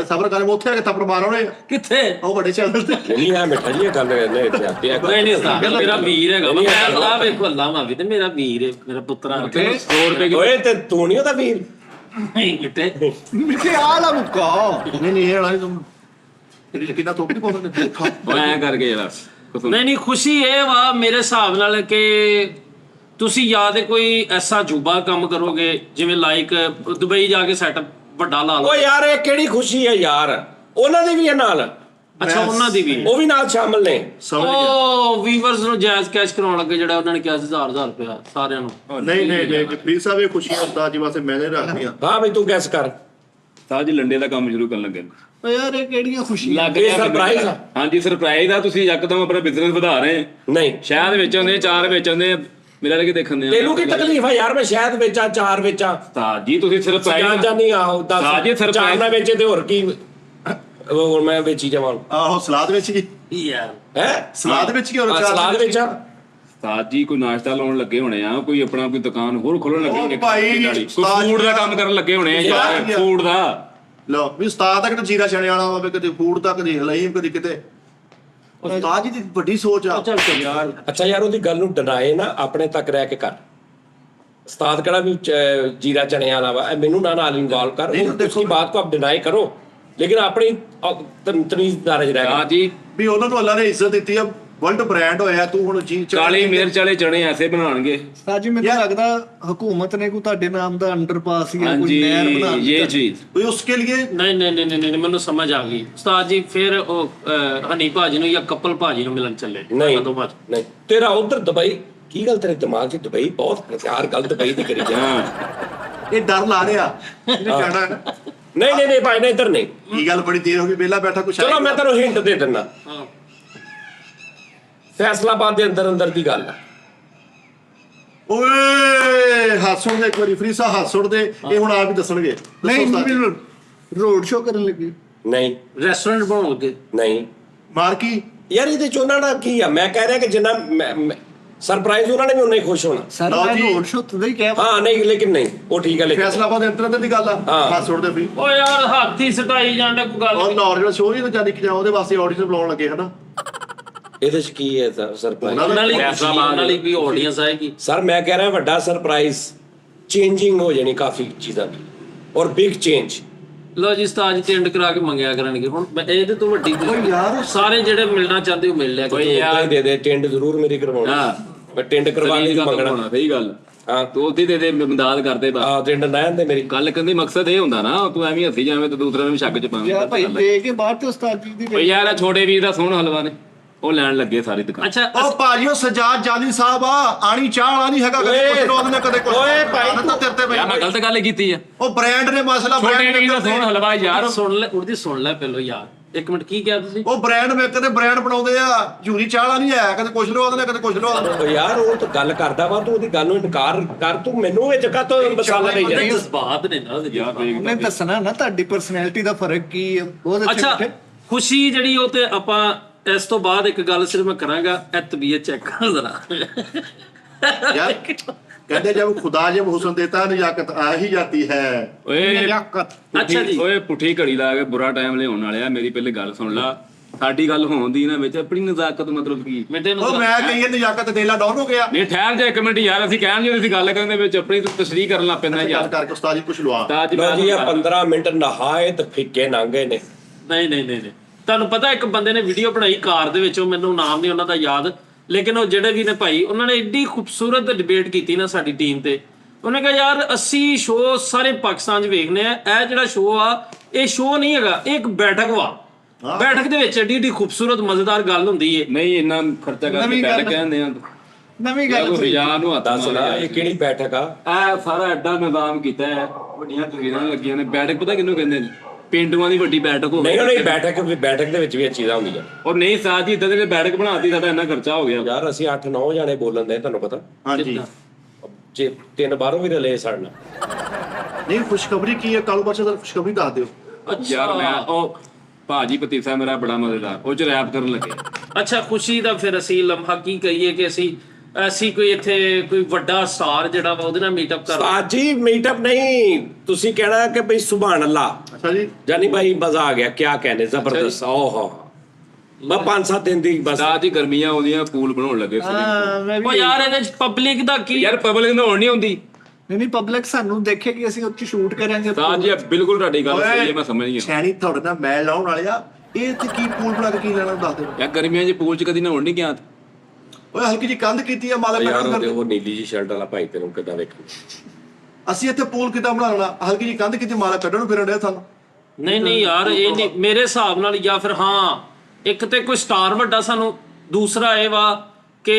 ਸਬਰ ਕਰ ਮੈਂ ਉੱਥੇ ਆ ਕੇ ਥੱਪੜ ਮਾਰਉਣੇ ਕਿੱਥੇ ਉਹ ਵੱਡੇ ਚੈਨਲ ਤੇ ਨਹੀਂ ਹੈ ਮਿੱਠਾ ਜੀ ਇਹ ਗੱਲ ਨੇ ਇੱਥੇ ਆਤੀ ਹੈ। ਨਹੀਂ ਨਹੀਂ ਉਸਤਾਦ ਮੇਰਾ ਵੀਰ ਹੈਗਾ ਮੈਂ ਆ ਵੇਖੋ ਅੱਲਾ ਮਾਵੀ ਤੇ ਮੇਰਾ ਵੀਰ ਹੈ ਮੇਰਾ ਪੁੱਤਰਾ 100 ਰੁਪਏ ਕੀ ਓਏ ਤੇ ਤੂੰ ਨਹੀਂ ਉਹਦਾ ਵੀਰ। ਨਹੀਂ ਕਿਤੇ ਮਿੱਠੇ ਆਲਾ ਮੁੱਕਾ ਨਹੀਂ ਇਹ ਵਾਲਾ ਤੁਮ ਤੇਰੀ ਕਿੰਨਾ ਤੋਪ ਨਹੀਂ ਪਾਉਂਦੇ ਐ ਕਰਕੇ ਜਰਾ ਨਹੀਂ ਖੁਸ਼ੀ ਇਹ ਵਾ ਮੇਰੇ ਹਿਸਾਬ ਨਾਲ ਕਿ ਤੁਸੀਂ ਜਾਂ ਤੇ ਕੋਈ ਐਸਾ ਜੁਬਾ ਕੰਮ ਕਰੋਗੇ ਜਿਵੇਂ ਲਾਈਕ ਦੁਬਈ ਜਾ ਕੇ ਸੈਟਅਪ ਵੱਡਾ ਲਾ ਲਓ ਓ ਯਾਰ ਇਹ ਕਿਹੜੀ ਖੁਸ਼ੀ ਹੈ ਯਾਰ? ਉਹਨਾਂ ਦੀ ਵੀ ਹੈ ਨਾਲ। ਅੱਛਾ ਉਹਨਾਂ ਦੀ ਵੀ ਉਹ ਵੀ ਨਾਲ ਸ਼ਾਮਲ ਨੇ। ਸਮਝ ਗਿਆ ਉਹ ਵੀਵਰਸ ਨੂੰ ਜਾਇਜ਼ ਕੈਸ਼ ਕਰਾਉਣ ਲੱਗੇ ਜਿਹੜਾ ਉਹਨਾਂ ਨੇ ਕਿਹਾ ਸੀ 1000 ਰੁਪਇਆ ਸਾਰਿਆਂ ਨੂੰ ਨਹੀਂ ਨਹੀਂ ਫਰੀਦ ਸਾਹਿਬ ਇਹ ਖੁਸ਼ੀਆਂ ਉਸਤਾਦ ਜੀ ਵਾਸਤੇ ਮੈਨੇ ਰੱਖਦੀਆਂ ਹਾਂ ਬਈ ਤੂੰ ਗੈਸ ਕਰ। ਉਸਤਾਦ ਜੀ ਲੰਡੇ ਦਾ ਕੰਮ ਸ਼ੁਰੂ ਕਰਨ ਲੱਗੇ ਓ ਯਾਰ ਇਹ ਕਿਹੜੀਆਂ ਖੁਸ਼ੀਆਂ ਲੱਗ ਇਹ ਗਿਆ ਸਰਪ੍ਰਾਈਜ਼ ਆ। ਹਾਂਜੀ ਸਰਪ੍ਰਾਈਜ਼ ਆ ਤੁਸੀਂ ਯਕਦਮ ਆਪਣਾ ਬਿਜ਼ਨਸ ਵਧਾ ਰਹੇ ਨਹੀਂ ਸ਼ਾਇਦ ਵਿੱਚ ਆਉਂਦੇ 4 ਵਿੱਚ ਆਉਂਦੇ ਮੇਰਾ ਲੱਗੇ ਦੇਖਣ ਦੇ ਤੈਨੂੰ ਕੀ ਤਕਲੀਫ ਆ ਯਾਰ? ਮੈਂ ਸ਼ਾਇਦ ਵੇਚਾਂ 4 ਵੇਚਾਂ ਉਸਤਾਦ ਜੀ ਤੁਸੀਂ ਸਰਪ੍ਰਾਈਜ਼ ਜਾਂ ਨਹੀਂ ਆਹੋ ਹਾਂ ਜੀ, 10 surprise। 4 ਨਾ ਵੇਚੇ ਤੇ ਹੋਰ ਕੀ ਹੋਰ ਮੈਂ ਵੇਚੀ ਜਾਵਾਂ ਆਹੋ ਸਲਾਦ ਵਿੱਚ ਕੀ ਯਾਰ ਹੈ? ਸਲਾਦ ਵਿੱਚ ਕੀ ਹੋਰ ਸਲਾਦ ਵੇਚਾਂ। ਉਸਤਾਦ ਜੀ ਕੋਈ ਨਾਸ਼ਤਾ ਲਾਉਣ ਲੱਗੇ ਹੋਣੇ ਆ ਕੋਈ ਆਪਣਾ ਕੋਈ ਦੁਕਾਨ ਹੋਰ ਖੋਲਣ ਲੱਗੇ ਹੋਣੇ ਭਾਈ, ਕੋਈ ਉਸਤਾਦ ਫੂਡ ਦਾ ਜੀ ਕੰਮ ਕਰਨ ਲੱਗੇ ਹੋਣੇ ਆ ਯਾਰ ਉਸਤਾਦ ਜੀ। ਫੂਡ ਦਾ ਲਓ ਵੀ ਉਸਤਾਦ ਤੱਕ ਜੀਰਾ ਛਣੇ ਵਾਲਾ ਹੋਵੇ ਕਦੇ ਫੂਡ ਤੱਕ ਕਦੇ ਹਲਾਈਮ ਕਦੇ ਕਿਤੇ ਉਸਤਾਦ ਜੀ ਦੀ ਵੱਡੀ ਸੋਚ ਆ ਚੱਲ ਯਾਰ ਅੱਛਾ ਯਾਰ ਉਹਦੀ ਗੱਲ ਨੂੰ ਡਨਾਏ ਨਾ ਆਪਣੇ ਤੱਕ ਰਹਿ ਕੇ ਕਰ। ਉਸਤਾਦ ਕਿਹੜਾ ਵੀ जीरा चने वाला वा मैनू ना नाल इन्वॉल्व कर। नहीं, उसकी देखो- बात को आप डिनाई करो लेकिन अपनी तमीज़दार च रह ਹਾਂ के। ਜੀ ਵੀ ਉਹਨਾਂ ਨੂੰ ਅੱਲਾ ਨੇ ਇੱਜ਼ਤ ਦਿੱਤੀ ਆ ਵਰਲਡ ਬ੍ਰਾਂਡ ਹੋਇਆ ਤੂੰ ਹੁਣ ਜੀ ਕਾਲੀ ਮਿਰਚ ਵਾਲੇ ਚਣੇ ਐਸੇ ਬਣਾਉਣਗੇ ਸਾਜੀ ਮੈਨੂੰ ਯਾਰ- ਲੱਗਦਾ ਹਕੂਮਤ ਨੇ ਕੋਈ ਤੁਹਾਡੇ ਨਾਮ ਦਾ ਅੰਡਰਪਾਸ ਜਾਂ ਹਾਂਜੀ ਕੋਈ ਨਹਿਰ ਬਣਾ ਦਿੱਤੀ ਇਹ ਚੀਜ਼ ਵੀ ਉਸਕੇ ਲਈ ਨਹੀਂ ਨਹੀਂ ਨਹੀਂ ਨਹੀਂ ਮੈਨੂੰ ਸਮਝ ਆ ਗਈ ਉਸਤਾਦ ਜੀ ਫਿਰ ਉਹ ਹਨੀ ਭਾਜੀ ਨੂੰ ਜਾਂ ਕਪਲ ਭਾਜੀ ਨੂੰ ਮਿਲਣ ਚੱਲੇ नहीं ਕਦੋਂ ਬਾਅਦ नहीं तेरा उधर दुबई की गल तेरे दिमाग च दुबई बहुत यार गल दुबई दी करी जा। ਹਾਂ ਇਹ ਡਰ ਲਾ ਰਿਹਾ ਇਹਨੇ ਜਾਣਾ ਹੈ। नहीं नहीं भाई नहीं इधर नहीं। ਕੀ ਗੱਲ ਬੜੀ ਦੇਰ ਹੋ ਗਈ ਵਿਹਲਾ ਬੈਠਾ ਕੁਛ चलो मैं तेरे हिंट दे देना ਹਾਂ फैसलाबाद दे अंदर अंदर दी गल है। ਓਏ ਹੱਥ ਸੁਣ ਦੇ ਇੱਕ ਵਾਰੀ ਫਰੀ ਸਾਹਿਬ ਹੱਥ ਸੁਣ ਦੇ ਇਹ ਹੁਣ ਆਪ ਹੀ ਦੱਸਣਗੇ ਦੱਸੋ ਨਹੀਂ ਉਸਤਾਦ ਜੀ। ਰੋਡ ਸ਼ੋ ਕਰਨ ਲੱਗੀ नहीं ਰੈਸਟੋਰੈਂਟ ਬਣਾਉਣ ਲੱਗੇ नहीं ਮਾਰ ਕੀ यार ਇਹਦੇ ਚ ਉਹਨਾਂ ਦਾ ਕੀ ਆ? ਮੈਂ ਕਹਿ ਰਿਹਾ ਕਿ ਜਿੰਨਾ ਸਰਪ੍ਰਾਈਜ਼ ਉਹਨਾਂ ਨੇ ਵੀ ਉਨਾ ਹੀ ਖੁਸ਼ ਹੋਣਾ। ਸਰ ਲਓ ਮੈਂ ਜੀ। ਰੋਡ ਸ਼ੋ ਤਦੇ ਹੀ ਕਿਹਾ ਹਾਂ ਨਹੀਂ ਲੇਕਿਨ ਨਹੀਂ ਉਹ ਠੀਕ ਹੈ ਲੇਕਿਨ ਫੈਸਲਾਬਾਦ ਦੇ ਅੰਦਰ ਦੀ ਗੱਲ ਆ ਹਾਂ। ਹੱਥ ਸੁਣ ਦੇ ਫਰੀ ਓ ਯਾਰ ਹੱਥ ਹੀ ਸਟਾਈ ਜਾਂਦਾ ਕੋਈ ਗੱਲ ਔਰ ਲਾਹੌਰ ਜਿਹੜਾ ਸ਼ੋਅ ਨਹੀਂ ਜਾਂਦੀ ਕਿ ਉਹਦੇ ਵਾਸਤੇ ਆਡੀਸ਼ਨ ਬੁਲਾਉਣ ਲੱਗੇ ਹਨਾ ਇਹਦੇ ਚ ਕੀ ਹੈ ਸਰਪ੍ਰਾਈਜ਼? ਉਹਨਾਂ ਉਹਨਾਂ ਲਈ ਪੈਸਾ ਉਹਨਾਂ ਲਈ ਕੋਈ ਆਡੀਅנס ਆਏਗੀ ਸਰ ਮੈਂ ਕਹਿ ਰਿਹਾ ਵੱਡਾ ਸਰਪ੍ਰਾਈਜ਼ ਚੇਂਜਿੰਗ ਹੋ ਜਾਣੀ ਕਾਫੀ ਚੀਜ਼ਾਂ ਦੀ ਔਰ ਬਿਗ ਚੇਂਜ। ਲੋ ਜੀ ਉਸਤਾਦ ਜੀ ਟੈਂਡ ਕਰਾ ਕੇ ਮੰਗਿਆ ਕਰਨਗੇ ਹੁਣ ਮੈਂ ਇਹਦੇ ਤੋਂ ਵੱਡੀ ਓਏ ਯਾਰ ਸਾਰੇ ਜਿਹੜੇ ਮਿਲਣਾ ਚਾਹੁੰਦੇ ਉਹ ਮਿਲ ਲਿਆ ਓਏ ਕਿਤੇ। ਯਾਰ। ਦੇ ਦੇ ਟੈਂਡ ਜ਼ਰੂਰ ਮੇਰੀ ਕਰਵਾਉਣੀ। ਹਾਂ। ਮੈਂ ਟੈਂਡ ਕਰਵਾ ਲਈ ਮੰਗਣਾ। ਸਹੀ ਗੱਲ ਹਾਂ ਤੂੰ ਉਹਦੀ ਦੇ ਮਦਦ ਕਰਦੇ ਬਸ ਆ ਟੈਂਡ ਨਾ ਦੇ ਮੇਰੀ। ਗੱਲ ਕਰਨ ਦੀ ਮਕਸਦ ਇਹ ਹੁੰਦਾ ਨਾ ਤੂੰ ਐਵੇਂ ਹੱਸੀ ਜਾਵੇਂ ਤੇ ਦੂਸਰੇ ਨੂੰ ਸ਼ੱਕ ਚ ਪਾਵੇਂ ਯਾਰ ਭਾਈ ਦੇ ਕੇ ਬਾਹਰ ਤੇ ਉਸਤਾਦ ਜੀ ਦੀ ਓਏ ਯਾਰ ਇਹ ਛੋਟੇ ਵੀਰ ਦਾ ਸੋਹਣ ਹਲਵਾ ਨੇ ਉਹ ਲੈਣ ਲੱਗੇ ਸਾਰੀ ਦੁਕਾਨ ਅੱਛਾ ਉਹ ਭਾਜੀ ਉਹ ਸਜਾਦ ਜਾਨੀ ਸਾਹਿਬ ਆ ਆਣੀ ਚਾਹ ਵਾਲਾ ਨਹੀਂ ਹੈਗਾ ਕਦੇ ਕੁਛ ਲੋਦ ਨੇ ਕਦੇ ਕੁਛ ਓਏ ਭਾਈ ਤਾਂ ਤੇਰੇ ਤੇ ਯਾਰ ਮੈਂ ਬਈ ਗਲਤ ਗੱਲ ਕੀਤੀ ਆ ਉਹ ਬ੍ਰਾਂਡ ਨੇ ਮਸਲਾ ਛੋਟੇ brand ਵੀਰ ਦਾ maker ਨੇ। ਸੋਹਣ ਹਲਵਾ ਯਾਰ ਸੁਣ ਲੈ ਉਹਦੀ ਸੁਣ ਲੈ ਪਹਿਲੋ ਯਾਰ ਇੱਕ ਮਿੰਟ ਕੀ ਕਿਹਾ ਤੁਸੀਂ ਉਹ ਬ੍ਰਾਂਡ ਮੇਕਰ ਦੇ ਬ੍ਰਾਂਡ ਬਣਾਉਂਦੇ ਆ ਝੂਰੀ ਚਾਹ ਵਾਲਾ ਨਹੀਂ ਆਇਆ ਕਦੇ ਕੁਛ ਲੋਦ ਨੇ ਕਦੇ ਕੁਛ ਲੋਦ ਨੇ ਓ ਯਾਰ ਉਹ ਤਾਂ ਗੱਲ ਕਰਦਾ ਵਾ ਤੂੰ ਉਹਦੀ ਗੱਲ ਨੂੰ ਇਨਕਾਰ ਕਰ। ਤੂੰ ਮੈਨੂੰ ਵਿੱਚ ਕਾ ਤੋਂ ਮਸਾਲਾ ਨਹੀਂ ਉਹਦੇ ਜਾਂਦਾ। ਜਜ਼ਬਾਤ ਨੇ ਨਾ ਉਹਦੇ ਯਾਰ ਜਜ਼ਬਾਤ। ਉਹਨੇ ਦੱਸਣਾ ਨਾ ਤੁਹਾਡੀ ਪਰਸਨੈਲਿਟੀ ਦਾ ਫਰਕ ਕੀ ਹੈ ਬਹੁਤ ਅੱਛੇ ਅੱਛਾ ਬੈਠੇ ਖੁਸ਼ੀ ਜਿਹੜੀ ਉਹ ਤੇ ਆਪਾਂ ਇਸ ਤੋਂ ਬਾਅਦ ਇੱਕ ਗੱਲ ਸਿਰਫ ਮੈਂ ਕਰਾਂਗਾ ਇਹ ਤਬੀਅਤ ਚੈੱਕ ਕਰ ਜ਼ਰਾ यार कहते जब खुदा जब हुस्न देता है निजाकत आ ही जाती है ਓਏ ਲਿਆਕਤ ਅੱਛਾ ਜੀ ਓਏ ਪੁੱਠੀ ਘੜੀ ਲਾ ਕੇ ਬੁਰਾ ਟਾਈਮ ਲਿਆਉਣ ਵਾਲਿਆ ਮੇਰੀ ਪਹਿਲੇ ਗੱਲ ਸੁਣ ਲਾ ਸਾਡੀ ਗੱਲ ਹੋਣ ਦੀ ਨਾ ਵਿੱਚ ਆਪਣੀ ਨਜ਼ਾਕਤ ਮਤਲਬ ਕੀ ਬੇਟੇ ਨੂੰ ਉਹ ਮੈਂ ਕਹੀਏ ਨਿਜਾਕਤ ਦੇਲਾ ਡਾਊਨ ਹੋ ਗਿਆ ਨਹੀਂ ਠਹਿਰ ਜਾ ਇੱਕ ਮਿੰਟ ਯਾਰ ਅਸੀਂ ਕਹਿਣ ਜੇ ਅਸੀਂ ਗੱਲ ਕਰਨ ਦੇ ਵਿੱਚ ਆਪਣੀ ਤਸ਼ਰੀਹ ਕਰਨ ਲੱਗ ਪੈਂਦਾ ਗੱਲ ਯਾਰ ਕਰਕੇ ਉਸਤਾਦ ਜੀ ਕੁਛ ਲਵਾ ਤਾਂ ਜੀ ਲਓ ਜੀ ਇਹ 15 ਮਿੰਟ ਨਹਾਏ ਤੇ ਫਿੱਕੇ ਲੰਘੇ ਨੇ। ਨਹੀਂ ਨਹੀਂ ਨਹੀਂ ਨਹੀਂ ਤੁਹਾਨੂੰ ਪਤਾ ਇੱਕ ਬੰਦੇ ਨੇ ਵੀਡੀਓ ਬਣਾਈ ਕਾਰ ਦੇ ਵਿੱਚ ਉਹ ਮੈਨੂੰ ਨਾਮ ਨਹੀਂ ਉਹਨਾਂ ਦਾ ਯਾਦ ਲੇਕਿਨ ਉਹ ਜਿਹੜੇ ਵੀ ਨੇ ਭਾਈ ਉਹਨਾਂ ਨੇ ਏਡੀ ਖੂਬਸੂਰਤ ਡਿਬੇਟ ਕੀਤੀ ਨਾ ਸਾਡੀ ਟੀਮ ਤੇ ਉਹਨੇ ਕਿਹਾ ਯਾਰ ਅਸੀਂ ਸ਼ੋਅ ਸਾਰੇ ਪਾਕਿਸਤਾਨ 'ਚ ਵੇਖਨੇ ਆ, ਇਹ ਜਿਹੜਾ ਸ਼ੋਅ ਆ ਇਹ ਸ਼ੋਅ ਨਹੀਂ ਹੈਗਾ, ਇਹ ਇੱਕ ਬੈਠਕ ਵਾ। ਬੈਠਕ ਦੇ ਵਿੱਚ ਏਡੀ ਖੂਬਸੂਰਤ ਮਜ਼ੇਦਾਰ ਗੱਲ ਹੁੰਦੀ ਏ। ਨਹੀਂ ਇੰਨਾ ਖਰਚਾ ਕਰਕੇ ਨਵੀਂ ਗੱਲ ਬੈਠ ਕਹਿੰਦੇ ਆ ਨਵੀਂ ਗੱਲ ਸੀ। ਯਾਰ ਨੂੰ ਹੱਥ ਦੱਸ ਲੈ ਇਹ ਕਿਹੜੀ ਬੈਠਕ ਆ? ਇਹ ਸਾਰਾ ਐਡਾ ਨਿਜ਼ਾਮ ਕੀਤਾ ਹੈ, ਵੱਡੀਆਂ ਤਸਵੀਰਾਂ ਲੱਗੀਆਂ ਨੇ। ਬੈਠਕ ਪਤਾ ਕਿਹਨੂੰ ਕਹਿੰਦੇ ਨੇ? ਪਿੰਡੂਆਂ ਦੀ ਵੱਡੀ ਬੈਠਕ ਹੋਵੇ। ਨਹੀਂ ਨਹੀਂ, ਬੈਠਕ ਦੇ ਵਿੱਚ ਵੀ ਇਹ ਚੀਜ਼ਾਂ ਹੁੰਦੀਆਂ। ਔਰ ਨਹੀਂ ਸਾਜ ਜੀ ਇਦਾਂ ਦੇ ਬੈਠਕ ਬਣਾਤੀ, ਸਾਡਾ ਇੰਨਾ ਖਰਚਾ ਹੋ ਗਿਆ ਯਾਰ ਅਸੀਂ 8-9 ਜਾਣੇ ਬੋਲਣ ਦੇ, ਤੁਹਾਨੂੰ ਪਤਾ। ਹਾਂਜੀ ਜੇ 3 ਬਾਹਰੋਂ ਵੀ ਰਲੇ ਸਾਡਨਾ। ਨਹੀਂ ਖੁਸ਼ਖਬਰੀ ਕੀ ਹੈ? ਕੱਲ ਪਰਸੋਂ ਦਾ ਖੁਸ਼ਖਬਰੀ ਦੱਸ ਦਿਓ। ਯਾਰ ਮੈਂ ਉਹ ਭਾਜੀ ਪਤੀਸਾ ਮੇਰਾ ਬੜਾ ਮਜ਼ੇਦਾਰ, ਉਹ ਚ ਰੈਪ ਕਰਨ ਲੱਗੇ। ਅੱਛਾ, ਖੁਸ਼ੀ ਦਾ ਫਿਰ ਅਸੀਂ ਲਮਹਾ ਕੀ ਕਹੀਏ ਕਿ ਅਸੀਂ ਕੋਈ ਇੱਥੇ ਕੋਈ ਵੱਡਾ ਸਟਾਰ ਜਿਹੜਾ ਵਾ ਉਹਦੇ ਨਾਲ ਮੀਟਅਪ ਕਰ ਉਸਤਾਦ ਜੀ ਮੀਟਅਪ ਨਹੀਂ, ਤੁਸੀਂ ਕਹਿਣਾ ਕਿ ਭਈ ਸੁਭਾਨ ਅੱਲਾ। ਅੱਛਾ ਜੀ। ਜਾਨੀ ਭਾਈ ਮਜ਼ਾ ਆ ਗਿਆ, ਕੀ कहने ਜ਼ਬਰਦਸਤ। ਓਹੋ ਮੈਂ 5-7 ਦਿਨ ਦੀ ਬਸ। ਸਾਜ ਹੀ ਗਰਮੀਆਂ ਆਉਂਦੀਆਂ ਪੂਲ ਬਣਾਉਣ ਲੱਗੇ ਸੀ। ਮੈਂ ਉਹ ਵੀ ਯਾਰ ਇਹਦੇ ਚ ਪਬਲਿਕ ਦਾ ਕੀ ਯਾਰ ਪਬਲਿਕ ਨੂੰ ਹੋਣ ਨਹੀਂ ਆਉਂਦੀ। ਨਹੀਂ ਪਬਲਿਕ ਸਾਨੂੰ ਦੇਖੇਗੀ, ਅਸੀਂ ਉੱਥੇ ਸ਼ੂਟ ਕਰਾਂਗੇ। ਸਾਜ ਜੀ ਬਿਲਕੁਲ ਤੁਹਾਡੀ ਗੱਲ ਸਹੀ ਹੈ, ਮੈਂ ਸਮਝ ਗਿਆ। ਛੈਣੀ ਤੁਹਾਡੇ ਨਾਲ ਮੈਚ ਲਾਉਣ ਵਾਲੇ ਆ, ਇਹ ਤੇ ਕੀ ਪੂਲ ਬਣਾ ਕੇ ਕੀ ਲੈਣਾ ਦੱਸ ਦਿਓ। ਯਾਰ ਗਰਮੀਆਂ 'ਚ ਪੂਲ 'ਚ ਕਦੀ ਨਹਾਉਣ ਨਹੀਂ ਗਿਆ। ਓਏ ਹਲਕੀ ਜੀ ਕੰਧ ਕੀਤੀ ਆ ਮਾਲਾ ਯਾਰ ਪੈਣਾ। ਉਹ ਨੀਲੀ ਜੀ ਸ਼ਰਟ ਵਾਲਾ ਭਾਈ ਤੈਨੂੰ ਕਿੱਦਾਂ ਵੇਖੂ? ਅਸੀਂ ਇੱਥੇ ਪੂਲ ਕਿੱਦਾਂ ਬਣਾ ਲੈਣਾ? ਹਲਕੀ ਜੀ ਕੰਧ ਕੀਤੀ, ਮਾਲਾ ਕੱਢਣ ਨੂੰ ਫਿਰਨ ਡਿਆ ਸਾਨੂੰ। ਨਹੀਂ ਯਾਰ ਇਹ ਨਹੀਂ ਮੇਰੇ ਹਿਸਾਬ ਨਾਲ। ਜਾਂ ਫਿਰ ਹਾਂ ਇੱਕ ਤੇ ਕੋਈ ਸਟਾਰ ਵੱਡਾ ਸਾਨੂੰ, ਦੂਸਰਾ ਇਹ ਵਾ ਕਿ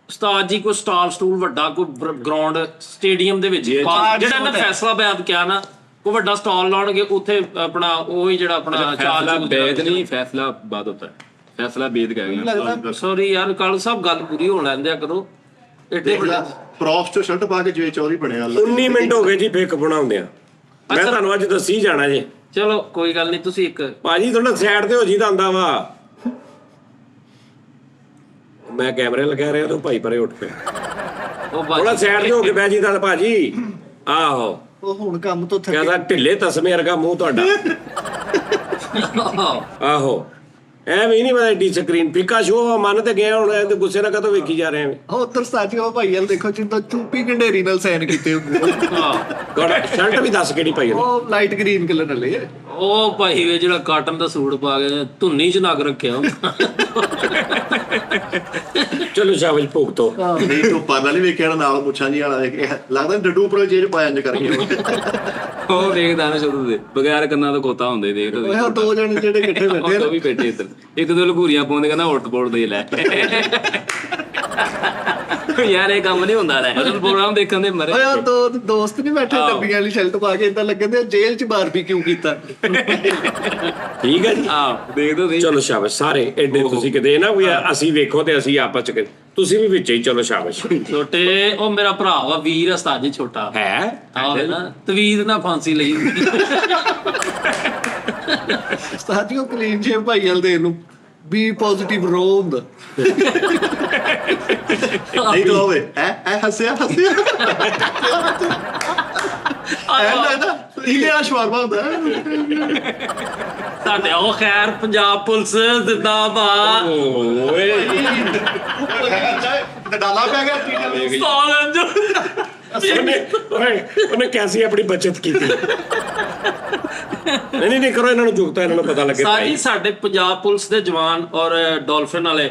ਉਸਤਾਦ ਜੀ ਕੋਈ ਸਟਾਰ ਸਟੂਲ ਵੱਡਾ, ਕੋਈ ਗਰਾਊਂਡ ਸਟੇਡੀਅਮ ਦੇ ਵਿੱਚ ਜਿਹੜਾ ਇਹਨਾਂ ਫੈਸਲਾਬਾਦ ਕਿਹਾ ਨਾ, ਕੋਈ ਵੱਡਾ ਸਟਾਲ ਲਾਉਣਗੇ ਉੱਥੇ ਆਪਣਾ ਉਹੀ ਜਿਹੜਾ ਆਪਣਾ ਫੈਸਲਾ ਬੇਦ ਨਹੀਂ, ਫੈਸਲਾ ਬਾਦ ਹੁੰਦਾ ਹੈ। ਫੈਸਲਾ ਬੇਦ ਕਹਿ ਗਿਆ। ਸੌਰੀ ਯਾਰ ਕਾਲੂ ਸਾਹਿਬ ਗੱਲ ਪੂਰੀ ਹੋਣ ਲੈਂਦਿਆ ਕਰੋ। ਏਡੇ ਵੱਡੇ ਪ੍ਰੋਫਸ ਚ ਸ਼ਰਟ ਪਾ ਕੇ ਜਿਵੇਂ ਚੌਰੀ ਬਣਿਆ। 19 ਮਿੰਟ ਹੋ ਗਏ ਜੀ ਫਿੱਕ ਬਣਾਉਂਦੇ ਆ। ਮੈਂ ਤੁਹਾਨੂੰ ਅੱਜ ਦੱਸੀ ਜਾਣਾ ਜੀ। ਚਲੋ ਕੋਈ ਗੱਲ ਨਹੀਂ, ਤੁਸੀਂ ਇੱਕ ਭਾਜੀ ਥੋੜਾ ਸਾਈਡ ਤੇ ਹੋ ਜੀ, ਤਾਂ ਆਂਦਾ ਵਾ। ਮੈਂ ਕੈਮਰੇ ਲਗਾ ਰਿਹਾ ਤਾਂ ਭਾਈ ਪਰੇ ਉੱਠ ਪਿਆ। ਉਹ ਥੋੜਾ ਸਾਈਡ ਤੇ ਹੋ ਕੇ ਬਹਿ ਜੀ ਤਾਂ ਭਾਜੀ। ਆਹੋ ਉਹ ਹੁਣ ਕੰਮ ਤੋਂ ਥੱਕੇ। ਕਹਿੰਦਾ ਢਿੱਲੇ ਤਸਮੇ ਵਰਗਾ ਮੂੰਹ ਤੁਹਾਡਾ। ਆਹੋ ਐਵੇਂ ਨਹੀਂ ਪਤਾ ਏਡੀ ਸਕਰੀਨ ਫਿੱਕਾ ਸ਼ੋਅ ਮੰਨ ਤੇ ਗਿਆ ਹੁਣ, ਤੇ ਗੁੱਸੇ ਨਾਲ ਕਦੋਂ ਵੇਖੀ ਜਾ ਰਹੇ ਐਵੇਂ। ਉੱਧਰ ਸਾਥੀਓ ਭਾਈ ਵਾਲ ਦੇਖੋ, ਜਿੱਦਾਂ ਚੂਪੀ ਗੰਡੇਰੀ ਨਾਲ ਸਾਈਨ ਕੀਤੇ ਹੁੰਦੇ। ਤੁਹਾਡਾ ਸ਼ਰਟ ਵੀ ਦੱਸ ਕਿਹੜੀ ਪਾਈ ਉਹਨੇ? ਉਹ ਲਾਈਟ ਗ੍ਰੀਨ ਕਲਰ ਵਾਲੇ। ਉਹ ਭਾਈ ਵੇ ਜਿਹੜਾ ਕਾਟਨ ਦਾ ਸੂਟ ਪਾ ਕੇ ਧੁੰਨੀ ਚ ਨਗ ਰੱਖਿਆ ਚਲੋ ਸ਼ਾਬਾਸ਼ ਭੁਗਤੋ। ਨਹੀਂ ਤੂੰ ਪਾਣਾ ਨਹੀਂ ਵੇਖਿਆ ਨਾ, ਨਾਲ ਮੁੱਛਾਂ ਜੀ ਵਾਲਾ ਵੇਖਿਆ, ਲੱਗਦਾ ਡੱਡੂ ਉੱਪਰ ਜੇਜ ਪਾਇਆ ਇੰਜ ਕਰਕੇ। ਉਹ ਵੇਖਦਾ ਨਾ ਸ਼ੁਰੂ ਦੇ ਬਗੈਰ ਕੰਨਾਂ ਤੋਂ ਕੋਤਾ ਹੁੰਦੇ ਦੇਖ ਉਹ ਯਾਰ 2 ਜਣੇ ਜਿਹੜੇ ਇਕੱਠੇ ਬੈਠੇ ਉਹ ਵੀ ਬੈਠੇ ਇੱਧਰ, ਇੱਕ ਦੋ ਲਘੂਰੀਆਂ ਪਾਉਂਦੇ, ਕਹਿੰਦਾ ਉਲਟ ਪੋੜ ਦੇ ਲੈ। ਯਾਰ ਇਹ ਕੰਮ ਨਹੀਂ ਹੁੰਦਾ ਲੈ, ਅਸਲ ਪ੍ਰੋਗਰਾਮ ਦੇਖਣ ਦੇ ਮਰੇ। ਓ ਯਾਰ ਦੋ ਦੋਸਤ ਨਹੀਂ ਬੈਠੇ ਡੱਬੀਆਂ ਵਾਲੀ ਸ਼ਰਟ ਪਾ ਕੇ, ਇਦਾਂ ਲੱਗਦੇ ਜੇਲ੍ਹ ਚ ਬਾਰਬੀਕਿਊ ਕੀਤਾ। ਠੀਕ ਹੈ ਜੀ। ਦੇਖ ਦੋ ਚਲੋ ਸ਼ਾਬਾਸ਼ ਸਾਰੇ ਐਡੇ ਤੁਸੀਂ ਕਿਤੇ ਨਾ ਕੋਈ ਅਸੀਂ ਵੇਖੋ ਤੇ ਅਸੀਂ ਆਪਸ ਚ ਤੁਸੀਂ ਵੀ ਵਿੱਚ ਹੀ। ਚਲੋ ਸ਼ਾਬਾਸ਼। ਛੋਟੇ ਉਹ ਮੇਰਾ ਭਰਾ ਵਾ ਵੀਰ ਉਸਤਾਦ ਜੀ ਛੋਟਾ ਹੈ ਆਵੇ ਨਾ ਤਵੀਦ ਨਾ ਫਾਂਸੀ ਲਈ। ਸਾਥੀਓ ਕਲੀਨ ਸ਼ੇਵ ਭਾਈ ਵਾਲ ਦੇ ਨੂੰ ਬੀ ਪੋਜ਼ਿਟਿਵ ਰੋ ਹੁੰਦਾ। ਨਹੀਂ ਤਾਂ ਹੋਵੇ ਐ ਹੱਸਿਆ ਐ ਲੱਗਦਾ ਇਹਦੇ ਆ ਸ਼ਵਾਰਮਾ ਹੁੰਦਾ। ਸਾਡੇ ਉਹ ਖੈਰ ਪੰਜਾਬ ਪੁਲਿਸ ਜ਼ਿੰਦਾਬਾਦ। ਓਏ ਡਾਲਾ ਪੈ ਗਿਆ। ਸਾਲਨ ਉਹਨੇ ਕੈਸੀ ਆਪਣੀ ਬਚਤ ਕੀਤੀ। ਨਹੀਂ ਕਰੋ ਇਹਨਾਂ ਨੂੰ ਜੁਗਤਾ, ਇਹਨਾਂ ਨੂੰ ਪਤਾ ਲੱਗੇ। ਸਾਜੀ ਸਾਡੇ ਪੰਜਾਬ ਪੁਲਿਸ ਦੇ ਜਵਾਨ ਔਰ ਡਾਲਫਿਨ ਵਾਲੇ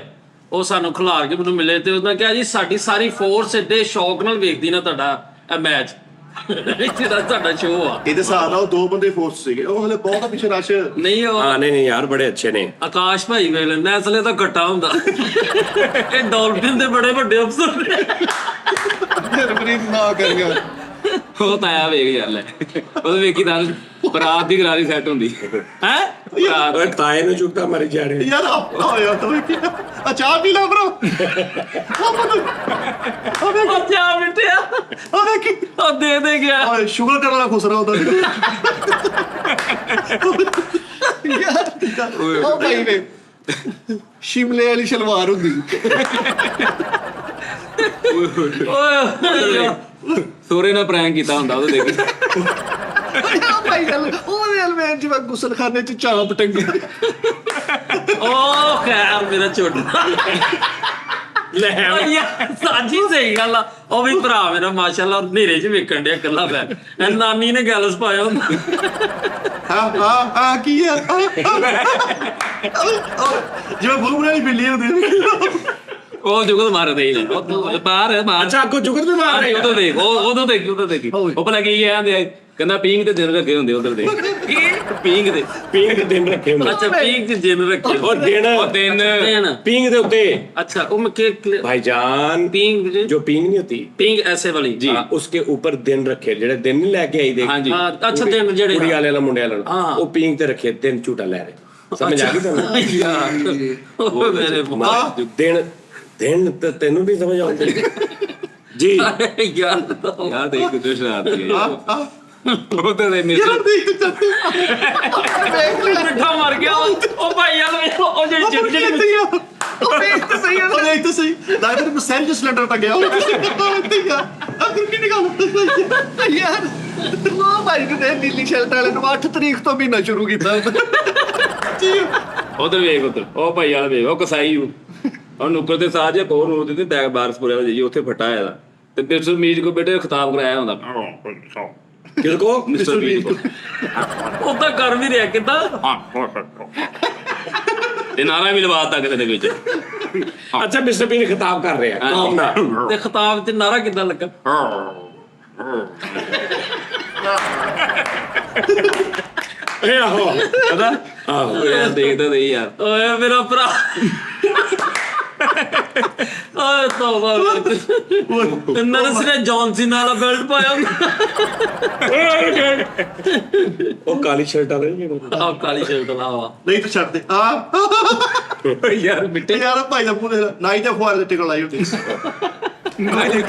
ਉਹ ਸਾਨੂੰ ਖਿਲਾਰ ਕੇ ਮੈਨੂੰ ਮਿਲੇ ਤੇ ਉਹਨਾਂ ਕਿਹਾ ਜੀ ਸਾਡੀ ਸਾਰੀ ਫੋਰਸ ਏਡੇ ਸ਼ੌਕ ਨਾਲ ਵੇਖਦੀ ਨਾ ਤੁਹਾਡਾ ਇਹ ਮੈਚ, ਜਿਹੜਾ ਤੁਹਾਡਾ ਸ਼ੋਅ ਆ। ਇਹਦੇ ਹਿਸਾਬ ਨਾਲ 2 ਬੰਦੇ ਫੋਰਸ ਸੀਗੇ, ਉਹ ਹਲੇ ਬਹੁਤ ਪਿੱਛੇ ਰਸ਼। ਨਹੀਂ ਉਹ ਹਾਂ ਨਹੀਂ ਯਾਰ ਬੜੇ ਅੱਛੇ ਨੇ। ਆਕਾਸ਼ ਭਾਈ ਵੇਖ ਲੈਂਦਾ ਅਸਲੇ ਤਾਂ ਘੱਟਾ ਹੁੰਦਾ। ਇਹ ਡਾਲਫਿਨ ਦੇ ਬੜੇ ਵੱਡੇ ਅਫਸਰ ਨੇ। ਹਰਪ੍ਰੀਤ ਨਾ ਕਰ ਗਿਆ। ਉਹ ਤਾਂ ਆਇਆ ਵੇਖ ਯਾਰ ਲੈ, ਉਹ ਵੇਖੀ ਤਾਂ ਬਰਾਤ ਦੀ ਗਰਾਰੀ ਸੈੱਟ ਹੁੰਦੀ ਹੈ। ਓਏ ਤਾਏ ਨੂੰ ਜੁਗਤਾ ਮਾਰੀ ਜਾ ਰਹੇ ਯਾਰ ਆ ਯਾਰ ਤੂੰ ਕੀ ਆ ਚਾਹ ਪੀ ਲਾ ਬ్రో। ਅੱਛਾ ਮਿੱਟਿਆ ਆ ਵੇਖੀ ਉਹ ਦੇ ਗਿਆ। ਓਏ ਸ਼ੂਗਰ ਕਰਨ ਵਾਲਾ ਖੁਸਰਾ ਹੁੰਦਾ। ਉਹ ਭਾਈ ਨੇ ਸ਼ਿਮਲੇ ਵਾਲੀ ਸ਼ਲਵਾਰ ਹੁੰਦੀ। ਓਏ ਸੋਰੇ ਨਾਲ ਪ੍ਰੈਂਕ ਕੀਤਾ ਹੁੰਦਾ ਉਹ ਦੇਖ। ਭਾਈ ਗੱਲ ਉਹਦੇ ਅਲਮੇਨ ਜਿਵੇਂ ਗੁਸਲਖਾਨੇ ਚ ਚਾਂਪ ਟੰਗੀ। ਉਹ ਖੈਰ ਮੇਰਾ ਛੋਟਾ ਲੈ ਯਾਰ ਸਾਜੀ ਸਹੀ ਗੱਲ ਆ। ਉਹ ਵੀ ਭਰਾ ਮੇਰਾ ਮਾਸ਼ਾਅੱਲਾ ਹਨੇਰੇ 'ਚ ਵੇਖਣ ਡਿਆ ਇਕੱਲਾ ਪਿਆ। ਨਾਨੀ ਨੇ ਗੈਲਸ ਪਾਇਆ ਹੁੰਦਾ। ਹਾਂ ਕੀ ਆ ਜਿਵੇਂ ਬੂਮਰੇ ਦੀ ਬਿੱਲੀ ਹੁੰਦੀ। ਉਹ ਜੁਗਤ ਮਾਰਦੇ ਹੀ ਨੇ ਉਹ ਮਾਰ ਅੱਛਾ ਅੱਗੋਂ ਜੁਗਤ ਵੀ ਮਾਰ ਰਹੇ ਉਦੋਂ ਦੇਖ ਉਦੋਂ ਦੇਖੀ ਉਹ ਭਲਾ ਕੀ ਕਹਿੰਦੇ ਕਹਿੰਦਾ ਪੀਂਗ ਤੇ ਦਿਨ ਰੱਖੇ ਹੁੰਦੇ ਉਧਰ ਦੇ ਪੀਂਗ ਦੇ ਦਿਨ ਰੱਖੇ ਹੁੰਦੇ ਅੱਛਾ ਪੀਂਗ ਚ ਜਿੰਨ ਰੱਖੇ ਉਹ ਦਿਨ ਦਿਨ ਪੀਂਗ ਦੇ ਉੱਤੇ अच्छा वो मैं भाईजान पिंग जो पिंग नहीं होती पिंग ऐसे वाली जी हाँ, उसके ऊपर दिन रखे जेड़े दिन नहीं लेके आई देख हाँ जी हाँ अच्छा दिन जेड़े कुड़ी वाले मुंडे वाले हाँ। वो पिंग ते रखे दिन झूठा ले रहे समझ आ गई तुहानू यार वो मेरे दिन दिन तो तेनू नहीं समझ आउंदी जी यार यार देख कुछ शरारत है ਉਹ ਤੇ ਮਿੱਠਾ मर गया ओ भाई यार ओ जेड़ी चिड़चिड़ी ਦੇਖ ਤਾਂ ਸਹੀ ਲਾਈਬ੍ਰੇਰੀ ਵਿੱਚ ਸੈਂਜ ਸਿਲੰਡਰ ਟੰਗਿਆ ਹੋਇਆ ਠੀਕ ਆ ਅਗਰ ਕੀ ਨਿਕਾਲ ਯਾਰ ਉਹ ਭਾਈ ਨੇ ਨੀਲੀ ਸ਼ਰਟ ਵਾਲੇ ਨੂੰ 8 ਤਰੀਕ ਤੋਂ ਮਹੀਨਾ ਸ਼ੁਰੂ ਕੀਤਾ ਉਧਰ ਵੇਖ ਉਧਰ ਉਹ ਭਾਈ ਵਾਲਾ ਵੇਖ ਉਹ ਕਸਾਈ ਉਹ ਨੁੱਕਰ ਤੇ ਸਾਜ ਹੈ ਕੋਰ ਨੂੰ ਤੇ ਬੈਗ ਬਾਰਸਪੁਰੇ ਵਾਲਾ ਜੀ ਉੱਥੇ ਫਟਾ ਆਇਆ ਤੇ ਮਿਸਟਰ ਮੀਜ ਕੋ ਬੇਟੇ ਖਿਤਾਬ ਕਰਾਇਆ ਹੁੰਦਾ किसको ਮਿਸਟਰ ਮੀਜ ਕੋ ਉਹ ਤਾਂ ਕਰ ਵੀ ਰਿਹਾ ਕਿਦਾਂ ਤੇ ਨਾਰਾ ਵੀ ਲਵਾਤਾ ਕਿਤੇ ਦੇ ਵਿੱਚ अच्छा मिस्टर पी ने खिताब कर रहे हैं कौन ना ਤੇ ਖਿਤਾਬ ਚ ਨਾਰਾ ਕਿਦਾਂ ਲੱਗਾ ए आहो ਪਤਾ आहो ਯਾਰ ਦੇਖਦਾ ਨਹੀਂ ਯਾਰ ਓਏ ਮੇਰਾ ਭਰਾ ਓਏ ਤੋਬਾ ਨਰਸ ਨੇ ਜੌਨ ਸੀਨਾ ਵਾਲਾ ਬੈਲਟ ਪਾਇਆ वो काली शर्ट वाले नहीं ਆ ਕਾਲੀ ਸ਼ਰਟ ਲਾਵਾ ਨਹੀਂ ਤਾਂ ਛੱਡ ਦੇ ਆ ਯਾਰ ਮਿੱਟੇ ਯਾਰ ਭਾਈ ਦਾ ਪੂਰੇ ਨਾਈ ਤੇ ਫੁਆਰ ਦੇ ਟਿਕਲ ਆਈ ਹੁੰਦੀ ਨਾਈ ਦੇ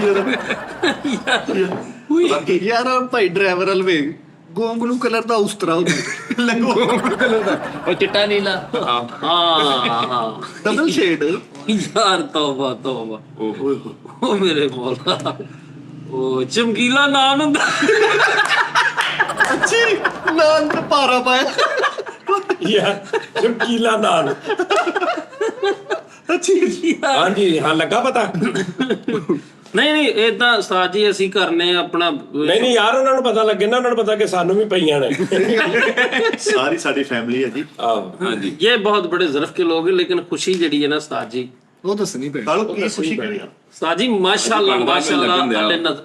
ਕੀ ਯਾਰ ਉਹ ਭਾਈ ਡਰਾਈਵਰ ਹਲਵੇ ਗੋਂਗਲੂ ਕਲਰ ਦਾ ਉਸਤਰਾ ਲੱਗੋ ਉਹ ਚਿੱਟਾ ਨੀਲਾ ਹਾਂ ਡਬਲ ਸ਼ੇਡ ਯਾਰ ਤੋਬਾ ਤੋਬਾ ਉਹ ਮੇਰੇ ਮੌਲਾ ਉਹ ਚਮਕੀਲਾ ਨਾਮ ਹੁੰਦਾ ਅੱਛੀ ਨਾਨ ਤੇ ਪਾਰਾ ਪਾਇਆ यार चमकीला नान ਅੱਛੀ हाँ जी हाँ लगा पता ਨਹੀਂ ਨਹੀਂ ਇਦਾਂ ਉਸਤਾਦ ਜੀ ਅਸੀਂ ਕਰਨੇ ਆ ਆਪਣਾ ਨਹੀਂ ਨਹੀਂ ਯਾਰ ਉਹਨਾਂ ਨੂੰ ਪਤਾ ਲੱਗੇ ਨਾ ਉਹਨਾਂ ਨੂੰ ਪਤਾ ਕਿ ਸਾਨੂੰ ਵੀ ਪਈਆਂ ਨੇ ਸਾਰੀ ਸਾਡੀ ਫੈਮਿਲੀ ਹੈ ਜੀ ਆਹੋ ਹਾਂਜੀ ये बहुत बड़े ज़र्फ के लोग हैं लेकिन खुशी जड़ी है ना उस्ताद जी ਉਹ ਦੱਸਣੀ ਪਈ ਕਾਲੋ ਕੀ ਖੁਸ਼ੀ ਕਰੀ उस्ताद जी माशाल्लाह माशाल्लाह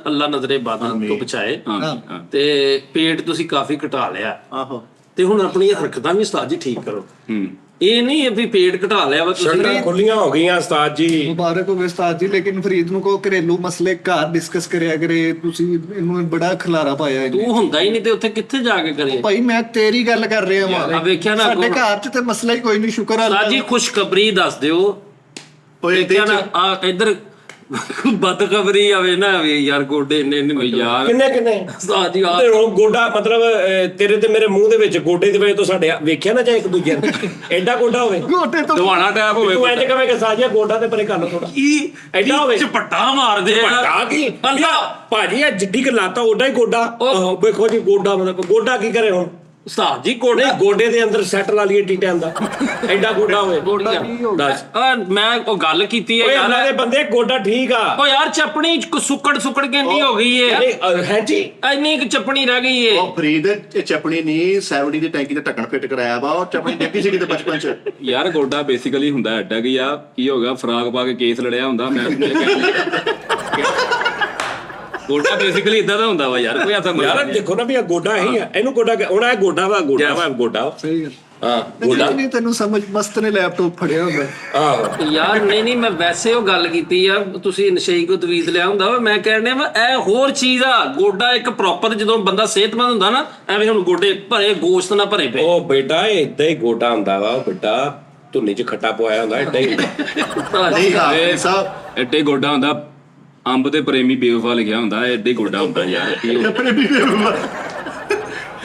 अल्लाह नजरे बादां तो बचाए ਹਾਂ ਤੇ ਪੇਟ ਤੁਸੀਂ ਕਾਫੀ ਘਟਾ ਲਿਆ ਆਹੋ ਤੇ ਹੁਣ ਆਪਣੀਆਂ ਹਰਕਤਾਂ ਵੀ ਉਸਤਾਦ ਜੀ ਠੀਕ ਕਰੋ ਹੂੰ ਇਹ ਨਹੀਂ ਹੈ ਵੀ ਪੇਟ ਘਟਾ ਲਿਆ ਵਾ ਤੁਸੀਂ ਸ਼ਰਟਾਂ ਖੁੱਲੀਆਂ ਹੋ ਗਈਆਂ ਉਸਤਾਦ ਜੀ ਮੁਬਾਰਕ ਹੋਵੇ ਉਸਤਾਦ ਜੀ ਲੇਕਿਨ ਫਰੀਦ ਨੂੰ ਕੋ ਘਰੇਲੂ ਮਸਲੇ ਘਰ ਡਿਸਕਸ ਕਰਿਆ ਕਰੇ ਤੁਸੀਂ ਇਹਨੂੰ ਬੜਾ ਖਲਾਰਾ ਪਾਇਆ ਇਹਨੇ ਤੂੰ ਹੁੰਦਾ ਹੀ ਨਹੀਂ ਤੇ ਉੱਥੇ ਕਿੱਥੇ ਜਾ ਕੇ ਕਰੇ ਭਾਈ ਮੈਂ ਤੇਰੀ ਗੱਲ ਕਰ ਰਿਹਾ ਆ ਵਾਂ ਵੇਖਿਆ ਨਾ ਸਾਡੇ ਘਰ 'ਚ ਤੇ ਮਸਲਾ ਹੀ ਕੋਈ ਨਹੀਂ ਸ਼ੁਕਰ ਉਸਤਾਦ ਜੀ ਖੁਸ਼ਖਬਰੀ ਦੱਸ ਦਿਓ ਓਏ ਵੇਖਿਆ ਨਾ ਆ ਇੱਧਰ ਬਦਖਬਰੀ ਆਵੇ ਨਾ ਆਵੇ ਯਾਰ ਗੋਡੇ ਇੰਨੇ ਯਾਰ ਕਿੰਨੇ ਉਸਤਾਦ ਜੀ ਆ ਤੇ ਹੁਣ ਗੋਡਾ ਮਤਲਬ ਤੇਰੇ ਤੇ ਮੇਰੇ ਮੂੰਹ ਦੇ ਵਿੱਚ ਗੋਡੇ ਦੀ ਵਜ੍ਹਾ ਤੋਂ ਸਾਡੇ ਵੇਖਿਆ ਨਾ ਚਾਹੇ ਇੱਕ ਦੂਜੇ ਨੂੰ ਐਡਾ ਗੋਡਾ ਹੋਵੇ ਗੋਟੇ ਤੋਂ ਦਵਾਣਾ ਟੈਪ ਹੋਵੇ ਤੂੰ ਇੰਜ ਕਵੇਂ ਕਿ ਸਾਜਿਆ ਗੋਡਾ ਤੇ ਪਰੇ ਕਰ ਲੋ ਥੋੜਾ ਕੀ ਐਡਾ ਹੋਵੇ ਝਪੱਟਾ ਮਾਰਦੇ ਆ ਵੱਡਾ ਕੀ ਅੱਲਾ ਭਾਜੀ ਇਹ ਜਿੱਡੀ ਕਿ ਲਾਤਾ ਓਡਾ ਹੀ ਗੋਡਾ ਵੇਖੋ ਜੀ ਗੋਡਾ ਮਤਲਬ ਗੋਡਾ ਕੀ ਕਰੇ ਹੁਣ ਉਸਤਾਦ ਜੀ ਕੋੜੇ ਗੋਡੇ ਦੇ ਅੰਦਰ ਸੈੱਟ ਲਾ ਲਈਏ ਟੀ ਟਾਈਮ ਦਾ ਐਡਾ ਗੋਡਾ ਹੋਵੇ ਦੱਸ ਮੈਂ ਉਹ ਗੱਲ ਕੀਤੀ ਹੈ ਓਏ ਯਾਰ ਉਹਨਾਂ ਦੇ ਬੰਦੇ ਗੋਡਾ ਠੀਕ ਆ ਉਹ ਯਾਰ ਚਪਣੀ ਸੁੱਕੜ ਕਹਿੰਦੀ ਹੋ ਗਈ ਏ ਹੈ ਜੀ ਇੰਨੀ ਕਿ ਚਪਣੀ ਰਹਿ ਗਈ ਏ ਉਹ ਫਰੀਦ ਇਹ ਚਪਣੀ ਨਹੀਂ 70 ਦੀ ਟੈਂਕੀ ਤੇ ਢੱਕਣ ਫਿੱਟ ਕਰਾਇਆ ਵਾ ਉਹ ਚਪਣੀ ਡਿੱਗੀ ਸੀ ਕਿਤੇ ਬਚਪਨ ਚ ਯਾਰ ਗੋਡਾ ਬੇਸਿਕਲੀ ਹੁੰਦਾ ਐਡਾ ਕੀ ਆ ਕੀ ਹੋ ਗਿਆ ਫਰਾਕ ਪਾ ਕੇ ਕੇਸ ਲੜਿਆ ਹੁੰਦਾ ਮੈਂ ਗੋਡਾ ਬੇਸਿਕਲੀ ਇਦਾਂ ਦਾ ਹੁੰਦਾ ਵਾ ਯਾਰ ਕੋਈ ਐਸਾ ਯਾਰ ਦੇਖੋ ਨਾ ਵੀ ਇਹ ਗੋਡਾ ਹੀ ਆ ਇਹਨੂੰ ਗੋਡਾ ਹੁਣ ਇਹ ਗੋਡਾ ਵਾ ਗੋਡਾ ਸਹੀ ਗੱਲ ਹਾਂ ਗੋਡਾ ਨਹੀਂ ਤੈਨੂੰ ਸਮਝ ਮਸਤ ਨੇ ਲੈਪਟਾਪ ਫੜਿਆ ਹੁੰਦਾ ਆਹੋ ਯਾਰ ਨਹੀਂ ਮੈਂ ਵੈਸੇ ਉਹ ਗੱਲ ਕੀਤੀ ਆ ਤੁਸੀਂ ਨਸ਼ਈ ਕੋ ਤਵੀਜ਼ ਲਿਆ ਹੁੰਦਾ ਵਾ ਮੈਂ ਕਹਿੰਦਾ ਵਾ ਇਹ ਹੋਰ ਚੀਜ਼ ਆ ਗੋਡਾ ਇੱਕ ਪ੍ਰੋਪਰ ਜਦੋਂ ਬੰਦਾ ਸਿਹਤਮੰਦ ਹੁੰਦਾ ਨਾ ਐਵੇਂ ਹੁਣ ਗੋਡੇ ਭਰੇ ਗੋਸ਼ਤ ਨਾ ਭਰੇ ਪਏ ਉਹ ਬੇਟਾ ਇਦਾਂ ਹੀ ਗੋਡਾ ਹੁੰਦਾ ਵਾ ਉਹ ਬੇਟਾ ਧੁੰਨੀ ਚ ਖੱਟਾ ਪਵਾਇਆ ਹੁੰਦਾ ਇਦਾਂ ਹੀ ਨਹੀਂ ਹਾਂ ਸਾਹਿਬ ਐਡੇ ਗੋਡਾ ਹੁੰਦਾ ਅੰਬ ਤੇ ਪ੍ਰੇਮੀ ਬੇਵਫਾ ਲਿਖਿਆ ਹੁੰਦਾ ਐਡੇ ਗੋਡਾ ਹੁੰਦਾ ਯਾਰ ਕੀ ਹੋ- ਆਪਣੇ ਵੀ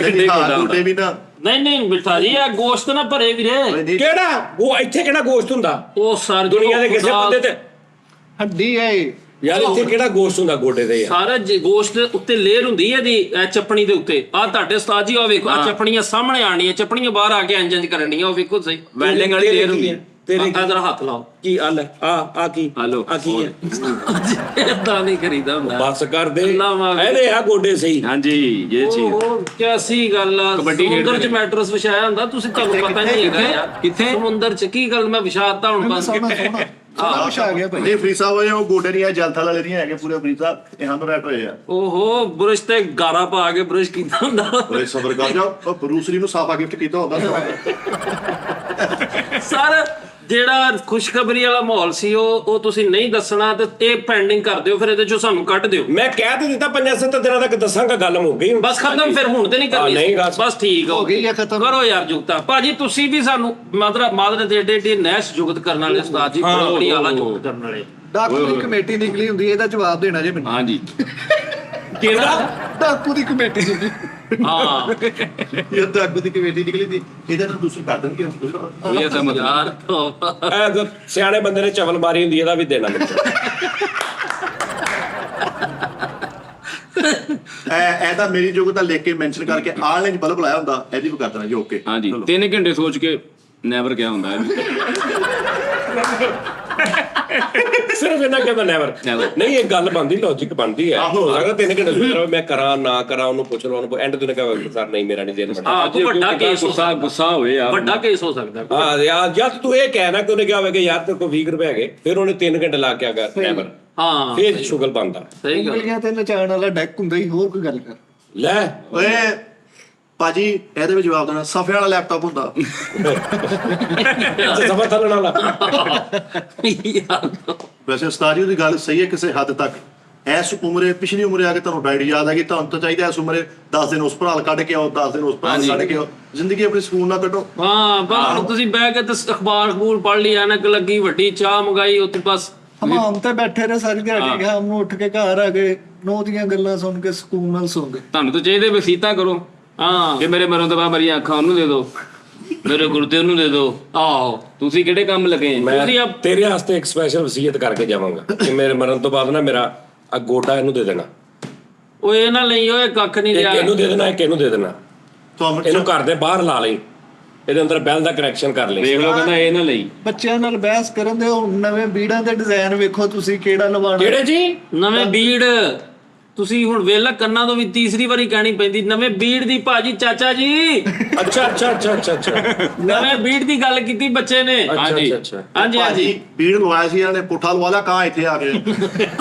ਐਡੇ ਹਾਂ ਗੋਡਾ ਟੁੱਟੇ ਵੀ ਨਾ ਨਹੀਂ ਬਿਠਾ ਜੀ ਇਹ ਗੋਸ਼ਤ ਨਾ ਭਰੇ ਵੀਰੇ ਕਿਹੜਾ ਉਹ ਇੱਥੇ ਕਿਹੜਾ ਗੋਸ਼ਤ ਹੁੰਦਾ ਉਹ ਸਰ ਦੁਨੀਆ ਦੇ ਕਿਸੇ ਬੰਦੇ ਤੇ ਹੱਡੀ ਹੈ ਇਹ। ਯਾਰ ਇੱਥੇ ਕਿਹੜਾ ਗੋਸ਼ਤ ਹੁੰਦਾ ਗੋਡੇ ਤੇ ਯਾਰ ਸਾਰਾ ਗੋਸ਼ਤ ਦੇ ਉੱਤੇ ਲੇਅਰ ਹੁੰਦੀ ਹੈ ਦੀ ਇਹ ਚਪਣੀ ਦੇ ਉੱਤੇ ਆ ਤੁਹਾਡੇ ਉਸਤਾਦ ਜੀ ਆ ਵੇਖੋ ਆ ਚਪਣੀਆਂ ਸਾਹਮਣੇ ਆਣੀਆਂ ਚਪਣੀਆਂ ਬਾਹਰ ਆ ਕੇ ਇੰਜ ਕਰਨੀਆਂ ਉਹ ਵੇਖੋ ਸਹੀ ਵੈਲਡਿੰਗ ਵਾਲੀ ਲੇਅਰ ਹੁੰਦੀ ਹੈ ਤੇਰੇ ਇਧਰ ਹੱਥ ਲਾਓ ਕੀ ਹੱਲ ਹੈ ਆ ਕੀ ਹਲੋ ਆ ਕੀ ਹੈ ਇਦਾਂ ਨਹੀਂ ਕਰੀਦਾ ਹੁੰਦਾ ਬਸ ਕਰ ਦੇ ਅੱਲਾ ਮਾਫ਼। ਇਹਦੇ ਆ ਗੋਡੇ ਸਹੀ ਹਾਂਜੀ ਇਹ ਚੀਜ਼ ਉਹ ਕਿਆਸੀ ਗੱਲ ਆ ਕਬੱਡੀ ਖੇਡਦੇ ਸਮੁੰਦਰ ਚ ਨੇ। ਮੈਟਰਸ ਵਿਛਾਇਆ ਹੁੰਦਾ ਤੁਸੀਂ ਤੁਹਾਨੂੰ ਪਤਾ ਨਹੀਂ ਹੈਗਾ ਯਾਰ ਕਿੱਥੇ? ਸਮੁੰਦਰ ਚ ਕੀ ਗੱਲ ਮੈਂ ਵਿਛਾਤਾ ਹੁਣ ਬਸ ਸੋਹਣਾ ਸਾਰਾ ਕੁਛ ਆ ਗਿਆ ਭਾਈ। ਇਹ ਫਰੀਦ ਸਾਹਿਬ ਉਹ ਗੋਡੇ ਨਹੀਂ ਆ ਜਲਥਲ ਵਾਲੇ ਨਹੀਂ ਹੈਗੇ ਪੂਰੇ ਫਰੀਦ ਸਾਹਿਬ, ਇਹ ਸਾਨੂੰ ਰੈਟ ਹੋਏ ਆ। ਓਹੋ ਬੁਰਸ਼ ਤੇ ਗਾਰਾ ਪਾ ਕੇ ਬੁਰਸ਼ ਕੀਤਾ ਹੁੰਦਾ। ਓਏ ਸਬਰ ਕਰ ਜਾ, ਉਹ ਬਰੂਸ ਲੀ ਨੂੰ ਸਾਫਾ ਗਿਫਟ ਕੀਤਾ ਹੁੰਦਾ ਸਰ ਜਿਹੜਾ ਖੁਸ਼ਖਬਰੀ ਵਾਲਾ ਮਾਹੌਲ ਸੀ ਉਹ ਤੁਸੀਂ ਨਹੀਂ ਦੱਸਣਾ ਤੇ ਇਹ ਪੈਂਡਿੰਗ ਕਰ ਦਿਓ, ਫਿਰ ਇਹਦੇ ਚੋਂ ਸਾਨੂੰ ਕੱਢ ਦਿਓ। ਮੈਂ ਕਹਿ ਤੇ ਦਿੱਤਾ 5-7 ਦਿਨਾਂ ਤੱਕ ਦੱਸਾਂਗਾ, ਗੱਲ ਮੁੱਕ ਗਈ। ਬਸ ਖਤਮ, ਫਿਰ ਹੁਣ ਤੇ ਨਹੀਂ ਕਰਨੀ। ਨਹੀਂ ਬਸ ਠੀਕ ਹੋ ਗਈ ਹੈ ਖਤਮ। ਕਰੋ ਯਾਰ ਜੁਗਤਾ ਭਾਜੀ, ਤੁਸੀਂ ਵੀ ਸਾਨੂੰ ਮਾਦਰਾ ਦੇ ਏਡੇ ਨੈਸ ਜੁਗਤ ਕਰਨ ਵਾਲੇ ਉਸਤਾਦ ਜੀ, ਬੜੀ ਆਲਾ ਜੁਗਤ ਕਰਨ ਵਾਲੇ। ਡਾਕੂ ਦੀ ਕਮੇਟੀ ਨਿਕਲੀ ਹੁੰਦੀ, ਇਹਦਾ ਜਵਾਬ ਦੇਣਾ ਜੇ ਮੈਨੂੰ। ਹਾਂਜੀ ਕਿਹੜਾ ਡਾਕੂ ਦੀ ਕਮੇਟੀ ਸੀ। ਹਾਂ ਇਹ ਡਾਕੂ ਦੀ ਕਮੇਟੀ ਨਿਕਲੀ ਸੀ, ਇਹਦਾ ਤਾਂ ਦੂਸਰੀ ਕਰ ਦੇਣਗੇ। ਇਹ ਸਮਝ ਯਾਰ ਐ ਤਾਂ ਸਿਆਣੇ ਬੰਦੇ ਨੇ ਚਵਲ ਮਾਰੀ ਹੁੰਦੀ, ਇਹਦਾ ਵੀ ਦੇਣਾ ਮੈਨੂੰ। ਇਹ ਤਾਂ ਮੇਰੀ ਯੋਗਤਾ ਲਿਖ ਕੇ ਮੈਂਸ਼ਨ ਕਰਕੇ ਆਨਲਾਈਨ ਬਲਬ ਲਾਇਆ ਹੁੰਦਾ, ਇਹਦੀ ਵੀ ਕਰ ਦੇਣਾ ਜੋ ਓਕੇ। ਹਾਂਜੀ 3 ਘੰਟੇ ਸੋਚ ਕੇ ਨੈਵਰ ਕਿਹਾ ਹੁੰਦਾ ਹੈ। ਸਿਰਫ ਇਹਨਾਂ ਕਹਿੰਦਾ ਨੈਵਰ ਨਹੀਂ, ਇਹ ਗੱਲ ਬਣਦੀ, ਲੌਜੀਕ ਬਣਦੀ ਹੈ। ਹੋ ਸਕਦਾ 3 ਘੰਟੇ ਸੋਚ ਰਿਹਾ ਮੈਂ ਕਰਾਂ ਨਾ ਕਰਾਂ, ਉਹਨੂੰ ਪੁੱਛ ਲਓ, ਉਹਨੂੰ ਐਂਡ ਤੇ ਕਹਾਂ ਸਰ ਨਹੀਂ ਮੇਰਾ ਨਹੀਂ ਦਿਲ ਬਣਦਾ। ਹਾਂ ਕੋਈ ਵੱਡਾ ਕੇਸ ਗੁੱਸਾ ਹੋਵੇ ਯਾਰ, ਵੱਡਾ ਕੇਸ ਹੋ ਸਕਦਾ। ਹਾਂ ਯਾਰ ਜਦ ਤੂੰ ਇਹ ਕਹਿਣਾ ਕਿ ਉਹਨੇ ਕਿਹਾ ਹੋਵੇਗਾ ਯਾਰ ਤੇਰੇ ਕੋਲ 20 ਰੁਪਏ ਹੈਗੇ, ਫਿਰ ਉਹਨੇ 3 ਘੰਟੇ ਲਾ ਕੇ ਆ ਗਿਆ ਨੈਵਰ, ਹਾਂ ਫਿਰ ਸ਼ੁਗਲ ਬਣਦਾ। ਸਹੀ ਗੱਲ। ਉਂਗਲੀਆਂ ਤੇ ਨਚਾਉਣ ਵਾਲਾ ਡੈਕ ਹੁੰਦਾ ਹੀ, ਹੋਰ ਕੋਈ ਗੱਲ ਕਰ। ਲੈ ਓਏ ਭਾਜੀ ਇਹਦੇ ਵਿੱਚ ਜਵਾਬ ਦੇਣਾ, ਸਫੇ ਵਾਲਾ ਲੈਪਟਾਪ ਹੁੰਦਾ। ਸਫਾ ਥੱਲਣ ਵਾਲਾ। ਵੈਸੇ ਉਸਤਾਦ ਜੀ ਦੀ ਗੱਲ ਸਹੀ ਹੈ ਕਿਸੇ ਹੱਦ ਤੱਕ। ਇਸ ਉਮਰੇ ਪਿਛਲੀ ਉਮਰੇ ਆ ਕੇ ਤੁਹਾਨੂੰ ਡਾਇਰੀ ਯਾਦ ਆ ਗਈ, ਤੁਹਾਨੂੰ ਤਾਂ ਚਾਹੀਦਾ ਇਸ ਉਮਰੇ 10 ਦਿਨ ਉਸ ਭਰਾਲ ਕੱਢ ਕੇ ਆਓ, 10 ਦਿਨ ਉਸ ਭਰਾਲ ਕੱਢ ਕੇ ਆਓ, ਜ਼ਿੰਦਗੀ ਆਪਣੀ ਸਕੂਨ ਨਾਲ ਕੱਢੋ। ਹਾਂ ਬਸ ਤੁਸੀਂ ਬਹਿ ਕੇ ਤੇ ਅਖਬਾਰ ਪੜ੍ਹ ਲਈ, ਐਨਕ ਲੱਗੀ, ਵੱਡੀ ਚਾਹ ਮੰਗਾਈ, ਉੱਥੇ ਬਸ ਹਮਾਮ ਤੇ ਬੈਠੇ ਰਹੇ ਸਾਰੀ ਦਿਹਾੜੀ, ਸ਼ਾਮ ਨੂੰ ਉੱਠ ਕੇ ਘਰ ਆ ਗਏ, ਨੌ ਦੀਆਂ ਗੱਲਾਂ ਸੁਣ ਕੇ ਸਕੂਨ ਨਾਲ ਸੌਂ ਗਏ। ਤੁਹਾਨੂੰ ਤਾਂ ਚਾਹੀਦੇ ਵਸੀਤਾ ਕਰੋ ਹਾਂ ਕਿ ਮੇਰੇ ਮਰਨ ਤੋਂ ਬਾਅਦ ਮੇਰੀਆਂ ਅੱਖਾਂ ਉਹਨੂੰ ਦੇ ਦਿਓ, ਮੇਰੇ ਗੁਰਦੇ ਉਹਨੂੰ ਦੇ ਦਿਓ। ਆਹੋ ਤੁਸੀਂ ਕਿਹੜੇ ਕੰਮ ਲੱਗੇ? ਮੈਂ ਤੇਰੇ ਵਾਸਤੇ ਇੱਕ ਸਪੈਸ਼ਲ ਵਸੀਅਤ ਕਰਕੇ ਜਾਵਾਂਗਾ ਕਿ ਮੇਰੇ ਮਰਨ ਤੋਂ ਬਾਅਦ ਨਾ ਮੇਰਾ ਆ ਗੋਡਾ ਇਹਨੂੰ ਦੇ ਦੇਣਾ, ਉਹ ਇਹ ਨਾ ਲਈ ਓਏ ਕੱਖ ਨਹੀਂ ਇੱਕ ਲਿਆ। ਇਹਨੂੰ ਦੇ ਦੇਣਾ, ਇੱਕ ਇਹਨੂੰ ਦੇ ਦੇਣਾ, ਤੁਹਾਨੂੰ ਇਹਨੂੰ ਘਰ ਦੇ ਬਾਹਰ ਲਾ ਲਈ, ਇਹਦੇ ਅੰਦਰ ਬੈਲ ਦਾ ਕਨੈਕਸ਼ਨ ਕਰ ਲਈ। ਦੇਖ ਲਓ ਕਹਿੰਦਾ ਇਹ ਨਾ ਲਈ। ਬੱਚਿਆਂ ਨਾਲ ਬਹਿਸ ਕਰਨ ਦੇ, ਹੁਣ ਨਵੇਂ ਬੀੜਾਂ ਦੇ ਡਿਜ਼ਾਈਨ ਵੇਖੋ ਤੁਸੀਂ, ਕਿਹੜਾ ਲਵਾਉਣਾ। ਕਿਹੜੇ ਜੀ? ਨਵੇਂ ਬੀੜ ਤੁਸੀਂ ਹੁਣ ਵੇਲਾ ਕੰਨਾਂ ਤੋਂ ਵੀ ਤੀਸਰੀ ਵਾਰੀ ਕਹਿਣੀ ਪੈਂਦੀ, ਨਵੇਂ ਬੀੜ ਦੀ ਭਾਜੀ ਚਾਚਾ ਜੀ। ਅੱਛਾ ਅੱਛਾ ਅੱਛਾ ਅੱਛਾ ਅੱਛਾ ਨਵੇਂ ਬੀੜ ਦੀ ਗੱਲ ਕੀਤੀ ਬੱਚੇ ਨੇ। ਹਾਂਜੀ ਅੱਛਾ ਹਾਂਜੀ ਹਾਂਜੀ ਬੀੜ ਲਵਾਇਆ ਸੀ ਇਹਨਾਂ ਨੇ, ਪੁੱਠਾ ਲਵਾ ਲਿਆ, ਕਾਂ ਇੱਥੇ ਆ ਗਏ।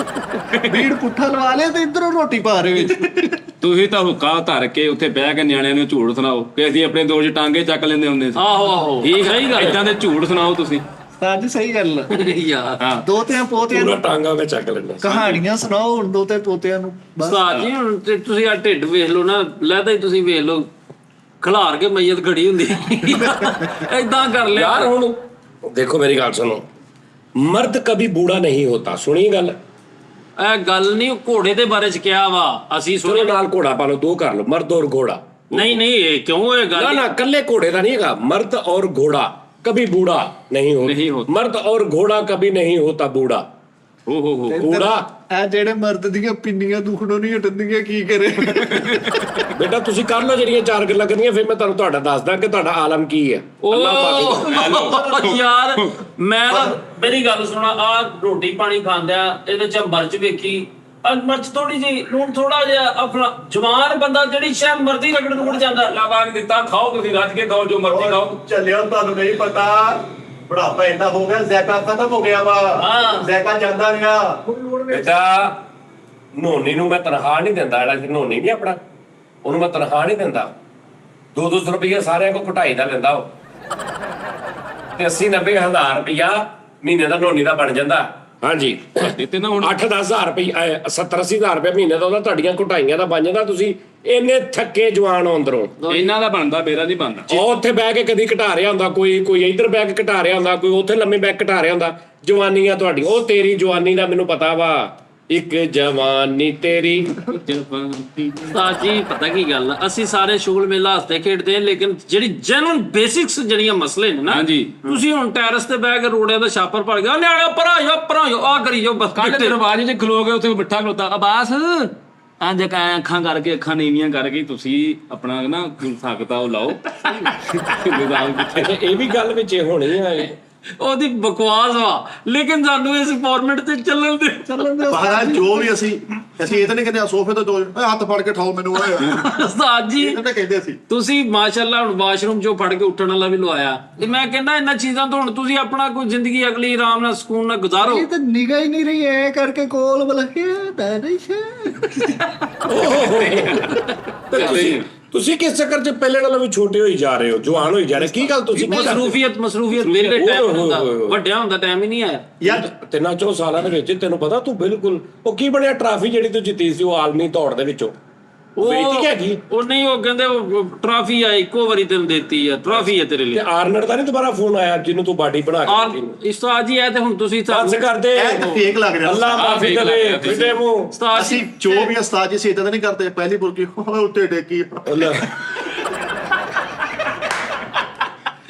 ਬੀੜ ਪੁੱਠਾ ਲਵਾ ਲਿਆ ਤੇ ਇਧਰੋਂ ਰੋਟੀ ਪਾ ਰਹੇ ਵਿੱਚ। ਤੁਸੀਂ ਤਾਂ ਹੁੱਕਾ ਧਰ ਕੇ ਉੱਥੇ ਬਹਿ ਕੇ ਨਿਆਣਿਆਂ ਨੂੰ ਝੂਠ ਸੁਣਾਓ ਕਿ ਅਸੀਂ ਆਪਣੇ ਦੋ ਟਾਂਗੇ ਚੱਕ ਲੈਂਦੇ ਹੁੰਦੇ ਸੀ। ਆਹੋ ਆਹੋ ਠੀਕ ਸਹੀ ਗੱਲ ਇਦਾਂ ਦੇ ਝੂਠ ਸੁਣਾਓ ਤੁਸੀਂ। ਸਾਡੀ ਸਹੀ ਗੱਲ ਆ। ਯਾਰ ਹਾਂ ਦੋਤਿਆਂ ਪੋਤਿਆਂ ਪੂਰਾ ਨੂੰ ਟਾਂਗਾ ਮੈਂ ਚੱਕ ਲੈਣਾ। ਕਹਾਣੀਆਂ ਸੁਣਾਓ ਹੁਣ ਦੋਤੇ ਪੋਤਿਆਂ ਨੂੰ। ਬਸ ਉਸਤਾਦ ਜੀ ਹੁਣ ਤੇ ਤੁਸੀਂ ਆ ਢਿੱਡ ਵੇਖ ਲਓ ਨਾ, ਲੈਦਾ ਹੀ ਤੁਸੀਂ ਵੇਖ ਲਓ, ਖਿਲਾਰ ਕੇ ਮਈਤ ਖੜੀ ਹੁੰਦੀ ਏਦਾਂ ਕਰ ਲਿਆ। ਯਾਰ ਹੁਣ ਦੇਖੋ ਮੇਰੀ ਗੱਲ ਸੁਣੋ, ਮਰਦ ਕभी बूढ़ा नहीं होता, ਸੁਣੀ ਗੱਲ? ਇਹ ਗੱਲ ਨਹੀਂ ਘੋੜੇ ਦੇ ਬਾਰੇ ਚ ਕਿਹਾ ਵਾ, ਅਸੀਂ ਸੁਣੋ ਸੁਣੀ। ਨਾਲ ਘੋੜਾ ਪਾ ਲਓ, ਦੋ ਕਰ ਲਓ, ਮਰਦ ਔਰ ਘੋੜਾ। ਨਹੀਂ ਨਹੀਂ ਇਹ ਕਿਉਂ ਇਹ ਨਾ ਗੱਲ? ना कल्ले घोड़े का नहीं है, मर्द और घोड़ा कभी बूढ़ा नहीं नहीं होता, होता। मर्द और घोड़ा कभी नहीं होता बूढ़ा। ਹੋ घोड़ा ਇਹ ਜਿਹੜੇ ਮਰਦ ਦੀਆਂ ਪਿੰਨੀਆਂ ਦੁਖਣੋਂ ਨਹੀਂ ਹਟਣਦੀਆਂ, ਕੀ ਕਰੇ। ਬੇਟਾ ਤੁਸੀਂ ਕਰ ਲਓ ਜਿਹੜੀਆਂ ਚਾਰ ਗੱਲਾਂ ਕਰਨੀਆਂ, ਫਿਰ ਮੈਂ ਤੁਹਾਨੂੰ ਤੁਹਾਡਾ ਦੱਸਦਾ ਕਿ ਤੁਹਾਡਾ ਆਲਮ ਕੀ ਹੈ। ਅੱਲਾਹ ਪਾਕ ਯਾਰ ਮੈਂ ਤਾਂ ਮੇਰੀ ਗੱਲ ਸੁਣਾ, ਆ ਰੋਟੀ ਪਾਣੀ ਖਾਂਦਿਆ ਇਹਦੇ ਚ ਮਰਚ ਵੇਖੀ, ਮਰਚ ਥੋੜੀ ਜਿਹੀ, ਲੂਣ ਥੋੜਾ ਜਿਹਾ, ਆਪਣਾ ਜਵਾਨ ਬੰਦਾ ਜਿਹੜੀ ਸ਼ਾਇਦ ਮਰਜ਼ੀ ਰਗੜ ਰੁੜ ਜਾਂਦਾ। ਲਗਾ ਕੇ ਦਿੱਤਾ, ਖਾਓ ਤੁਸੀਂ ਰੱਜ ਕੇ ਖਾਓ, ਜੋ ਮਰਜ਼ੀ ਖਾਓ। ਚੱਲਿਓ, ਤੁਹਾਨੂੰ ਨਹੀਂ ਪਤਾ ਬੁਢਾਪਾ ਇੰਨਾ ਹੋ ਗਿਆ, ਜ਼ੈਕਾ ਖਤਮ ਹੋ ਗਿਆ ਵਾ। ਹਾਂ। ਜ਼ੈਕਾ ਜਾਂਦਾ ਨਹੀਂਗਾ। ਬੇਟਾ ਨੋਨੀ ਨੂੰ ਮੈਂ ਤਨਖਾਹ ਨਹੀਂ ਦਿੰਦਾ, ਜਿਹੜਾ ਨੋਨੀ ਨਹੀਂ ਆਪਣਾ, ਉਹਨੂੰ ਮੈਂ ਤਨਖਾਹ ਨਹੀਂ ਦਿੰਦਾ। 200 ਰੁਪਏ ਸਾਰਿਆਂ ਕੋ ਘਟਾਈ ਦਾ ਲੈਂਦਾ ਉਹ, ਤੇ 80-90 ਹਜ਼ਾਰ ਰੁਪਇਆ ਮਹੀਨੇ ਦਾ ਨੋਨੀ ਦਾ ਬਣ ਜਾਂਦਾ। ਹਾਂਜੀ ਦਿੱਤੇ ਨਾ ਹੁਣ 8-10 ਹਜ਼ਾਰ ਰੁਪਏ 70-80 ਹਜ਼ਾਰ ਰੁਪਏ ਮਹੀਨੇ ਦਾ ਉਹਦਾ ਤੁਹਾਡੀਆਂ ਘਟਾਈਆਂ ਦਾ ਬਣ ਜਾਂਦਾ। ਤੁਸੀਂ ਇੰਨੇ ਥੱਕੇ ਜਵਾਨ ਹੋ ਅੰਦਰੋਂ, ਇਹਨਾਂ ਦਾ ਬਣਦਾ, ਮੇਰਾ ਨਹੀਂ ਬਣਦਾ। ਉਹ ਉੱਥੇ ਬਹਿ ਕੇ ਕਦੀ ਘਟਾ ਰਿਹਾ ਹੁੰਦਾ, ਕੋਈ ਇੱਧਰ ਬਹਿ ਕੇ ਘਟਾ ਰਿਹਾ ਹੁੰਦਾ, ਕੋਈ ਉੱਥੇ ਲੰਮੇ ਬਹਿ ਕੇ ਘਟਾ ਰਿਹਾ ਹੁੰਦਾ। ਜਵਾਨੀਆਂ ਤੁਹਾਡੀ, ਉਹ ਤੇਰੀ ਜਵਾਨੀ ਦਾ ਮੈਨੂੰ ਪਤਾ ਵਾ, ਇੱਕ ਜਵਾਨੀ ਤੇਰੀ। ਸਾਜੀ ਪਤਾ ਕੀ ਗੱਲ ਆ, ਅਸੀਂ ਸਾਰੇ ਸ਼ੁਗਲ ਮੇਲਾ ਹੱਸਦੇ ਖੇਡਦੇ ਆ, ਲੇਕਿਨ ਜਿਹੜੀ ਜੈਨੂਇਨ ਬੇਸਿਕਸ ਜਿਹੜੀਆਂ ਮਸਲੇ ਨੇ ਨਾ, ਹਾਂਜੀ। ਤੁਸੀਂ ਹੁਣ ਟੈਰਸ ਤੇ ਬਹਿ ਕੇ ਰੋੜਿਆਂ ਦਾ ਛਾਪਰ ਭਰ ਗਿਆ, ਨਿਆਣਿਓ ਭਰਾਇਓ ਆ ਕਰੀ ਜਾਓ ਬਸ। ਕੱਲ ਦਰਵਾਜ਼ੇ 'ਚ ਖਲੋ ਗਏ, ਉੱਥੇ ਮਿੱਠਾ ਖਲੋਤਾ, ਅਬਾਸ ਅੰਜ ਅੱਖਾਂ ਕਰਕੇ, ਅੱਖਾਂ ਨੀਵੀਆਂ ਕਰਕੇ ਤੁਸੀਂ ਆਪਣਾ ਨਾ ਸਕਦਾ ਉਹ ਲਾਓ। ਇਹ ਵੀ ਗੱਲ ਵਿੱਚ ਹੋਣੀ ਆ। ਉਹਦੀ ਬਕਵਾਸ ਵਾ, ਲੇਕਿਨ ਸਾਨੂੰ ਇਸ ਫਾਰਮੈਟ ਤੇ ਚੱਲਣ ਦੇ। ਮਹਾਰਾਜ ਜੋ ਵੀ ਅਸੀਂ ਅਸੀਂ ਇਹ ਤਾਂ ਨਹੀਂ ਕਹਿੰਦੇ ਸੋਫੇ ਤੋਂ ਦੋ ਹੱਥ ਫੜ ਕੇ ਠਾਓ ਮੈਨੂੰ ਓਏ ਉਸਤਾਦ ਜੀ ਇਹ ਤਾਂ ਕਹਿੰਦੇ ਸੀ। ਤੁਸੀਂ ਮਾਸ਼ਾਅੱਲਾ ਹੁਣ ਵਾਸ਼ਰੂਮ ਚੋਂ ਫੜ ਕੇ ਉੱਠਣ ਵਾਲਾ ਵੀ ਲਵਾਇਆ ਤੇ ਮੈਂ ਕਹਿੰਦਾ ਇਹਨਾਂ ਚੀਜ਼ਾਂ ਤੋਂ ਹੁਣ ਤੁਸੀਂ ਆਪਣਾ ਕੋਈ ਜ਼ਿੰਦਗੀ ਅਗਲੀ ਆਰਾਮ ਨਾਲ ਸਕੂਨ ਨਾਲ ਗੁਜ਼ਾਰੋ। ਇਹ ਤਾਂ ਨਿਗਾਹ ਹੀ ਨਹੀਂ ਰਹੀ ਐ ਕਰਕੇ ਕੋਲ ਬਲਕਿਆ ਦਾਨਿਸ਼ ਤੁਸੀਂ ਕਿਸ ਚੱਕਰ 'ਚ ਪਹਿਲੇ ਨਾਲੋਂ ਵੀ ਛੋਟੇ ਹੋਈ ਜਾ ਰਹੇ ਹੋ, ਜਵਾਨ ਹੋਈ ਜਾ ਰਹੇ, ਕੀ ਗੱਲ ਤੁਸੀਂ ਕੀ ਕਰਦੇ? ਮਸਰੂਫੀਅਤ ਵੇਲੇ ਟਾਈਮ ਹੁੰਦਾ, ਵੱਡਿਆ ਹੁੰਦਾ ਟਾਈਮ ਹੀ ਨਹੀਂ ਆਇਆ ਯਾਰ 3-4 ਸਾਲਾਂ ਦੇ ਵਿੱਚ ਤੈਨੂੰ ਪਤਾ ਤੂੰ ਬਿਲਕੁਲ ਉਹ ਕੀ ਬਣਿਆ ਟਰਾਫੀ ਜਿਹੜੀ ਤੂੰ ਜਿੱਤੀ ਸੀ ਉਹ ਆਲਮੀ ਦੌੜ ਦੇ ਵਿੱਚੋਂ ਵੇਚੀ ਕਿ ਹੈਗੀ ਉਹ ਨਹੀਂ ਉਹ ਕਹਿੰਦੇ ਉਹ ਟਰਾਫੀ ਆ ਇੱਕੋ ਵਾਰੀ ਤੈਨੂੰ ਦਿੱਤੀ ਆ ਟਰਾਫੀ ਹੈ ਤੇਰੇ ਲਈ। ਤੇ ਆਰਨਰ ਦਾ ਨਹੀਂ ਦੁਬਾਰਾ ਫੋਨ ਆਇਆ ਜਿਹਨੂੰ ਤੂੰ ਬਾਡੀ ਬਣਾ ਕੇ ਦਿੱਤੀ? ਉਸਤਾਦ ਜੀ ਇਹ ਤੇ ਹੁਣ ਤੁਸੀਂ ਬਸ ਕਰਦੇ ਇਹ ਤਾਂ ਫੇਕ ਲੱਗ ਰਿਹਾ। ਅੱਲਾ ਮਾਫੀ ਕਰੇ ਫਿੱਟੇ ਮੂੰਹ। ਉਸਤਾਦ ਅਸੀਂ ਜੀ ਜੋ ਵੀ ਉਸਤਾਦ ਜੀ ਸੀ ਇਦਾਂ ਨਹੀਂ ਕਰਦੇ ਪਹਿਲੀ ਬੁਰਕੀ ਉੱਤੇ ਡੇਕੀ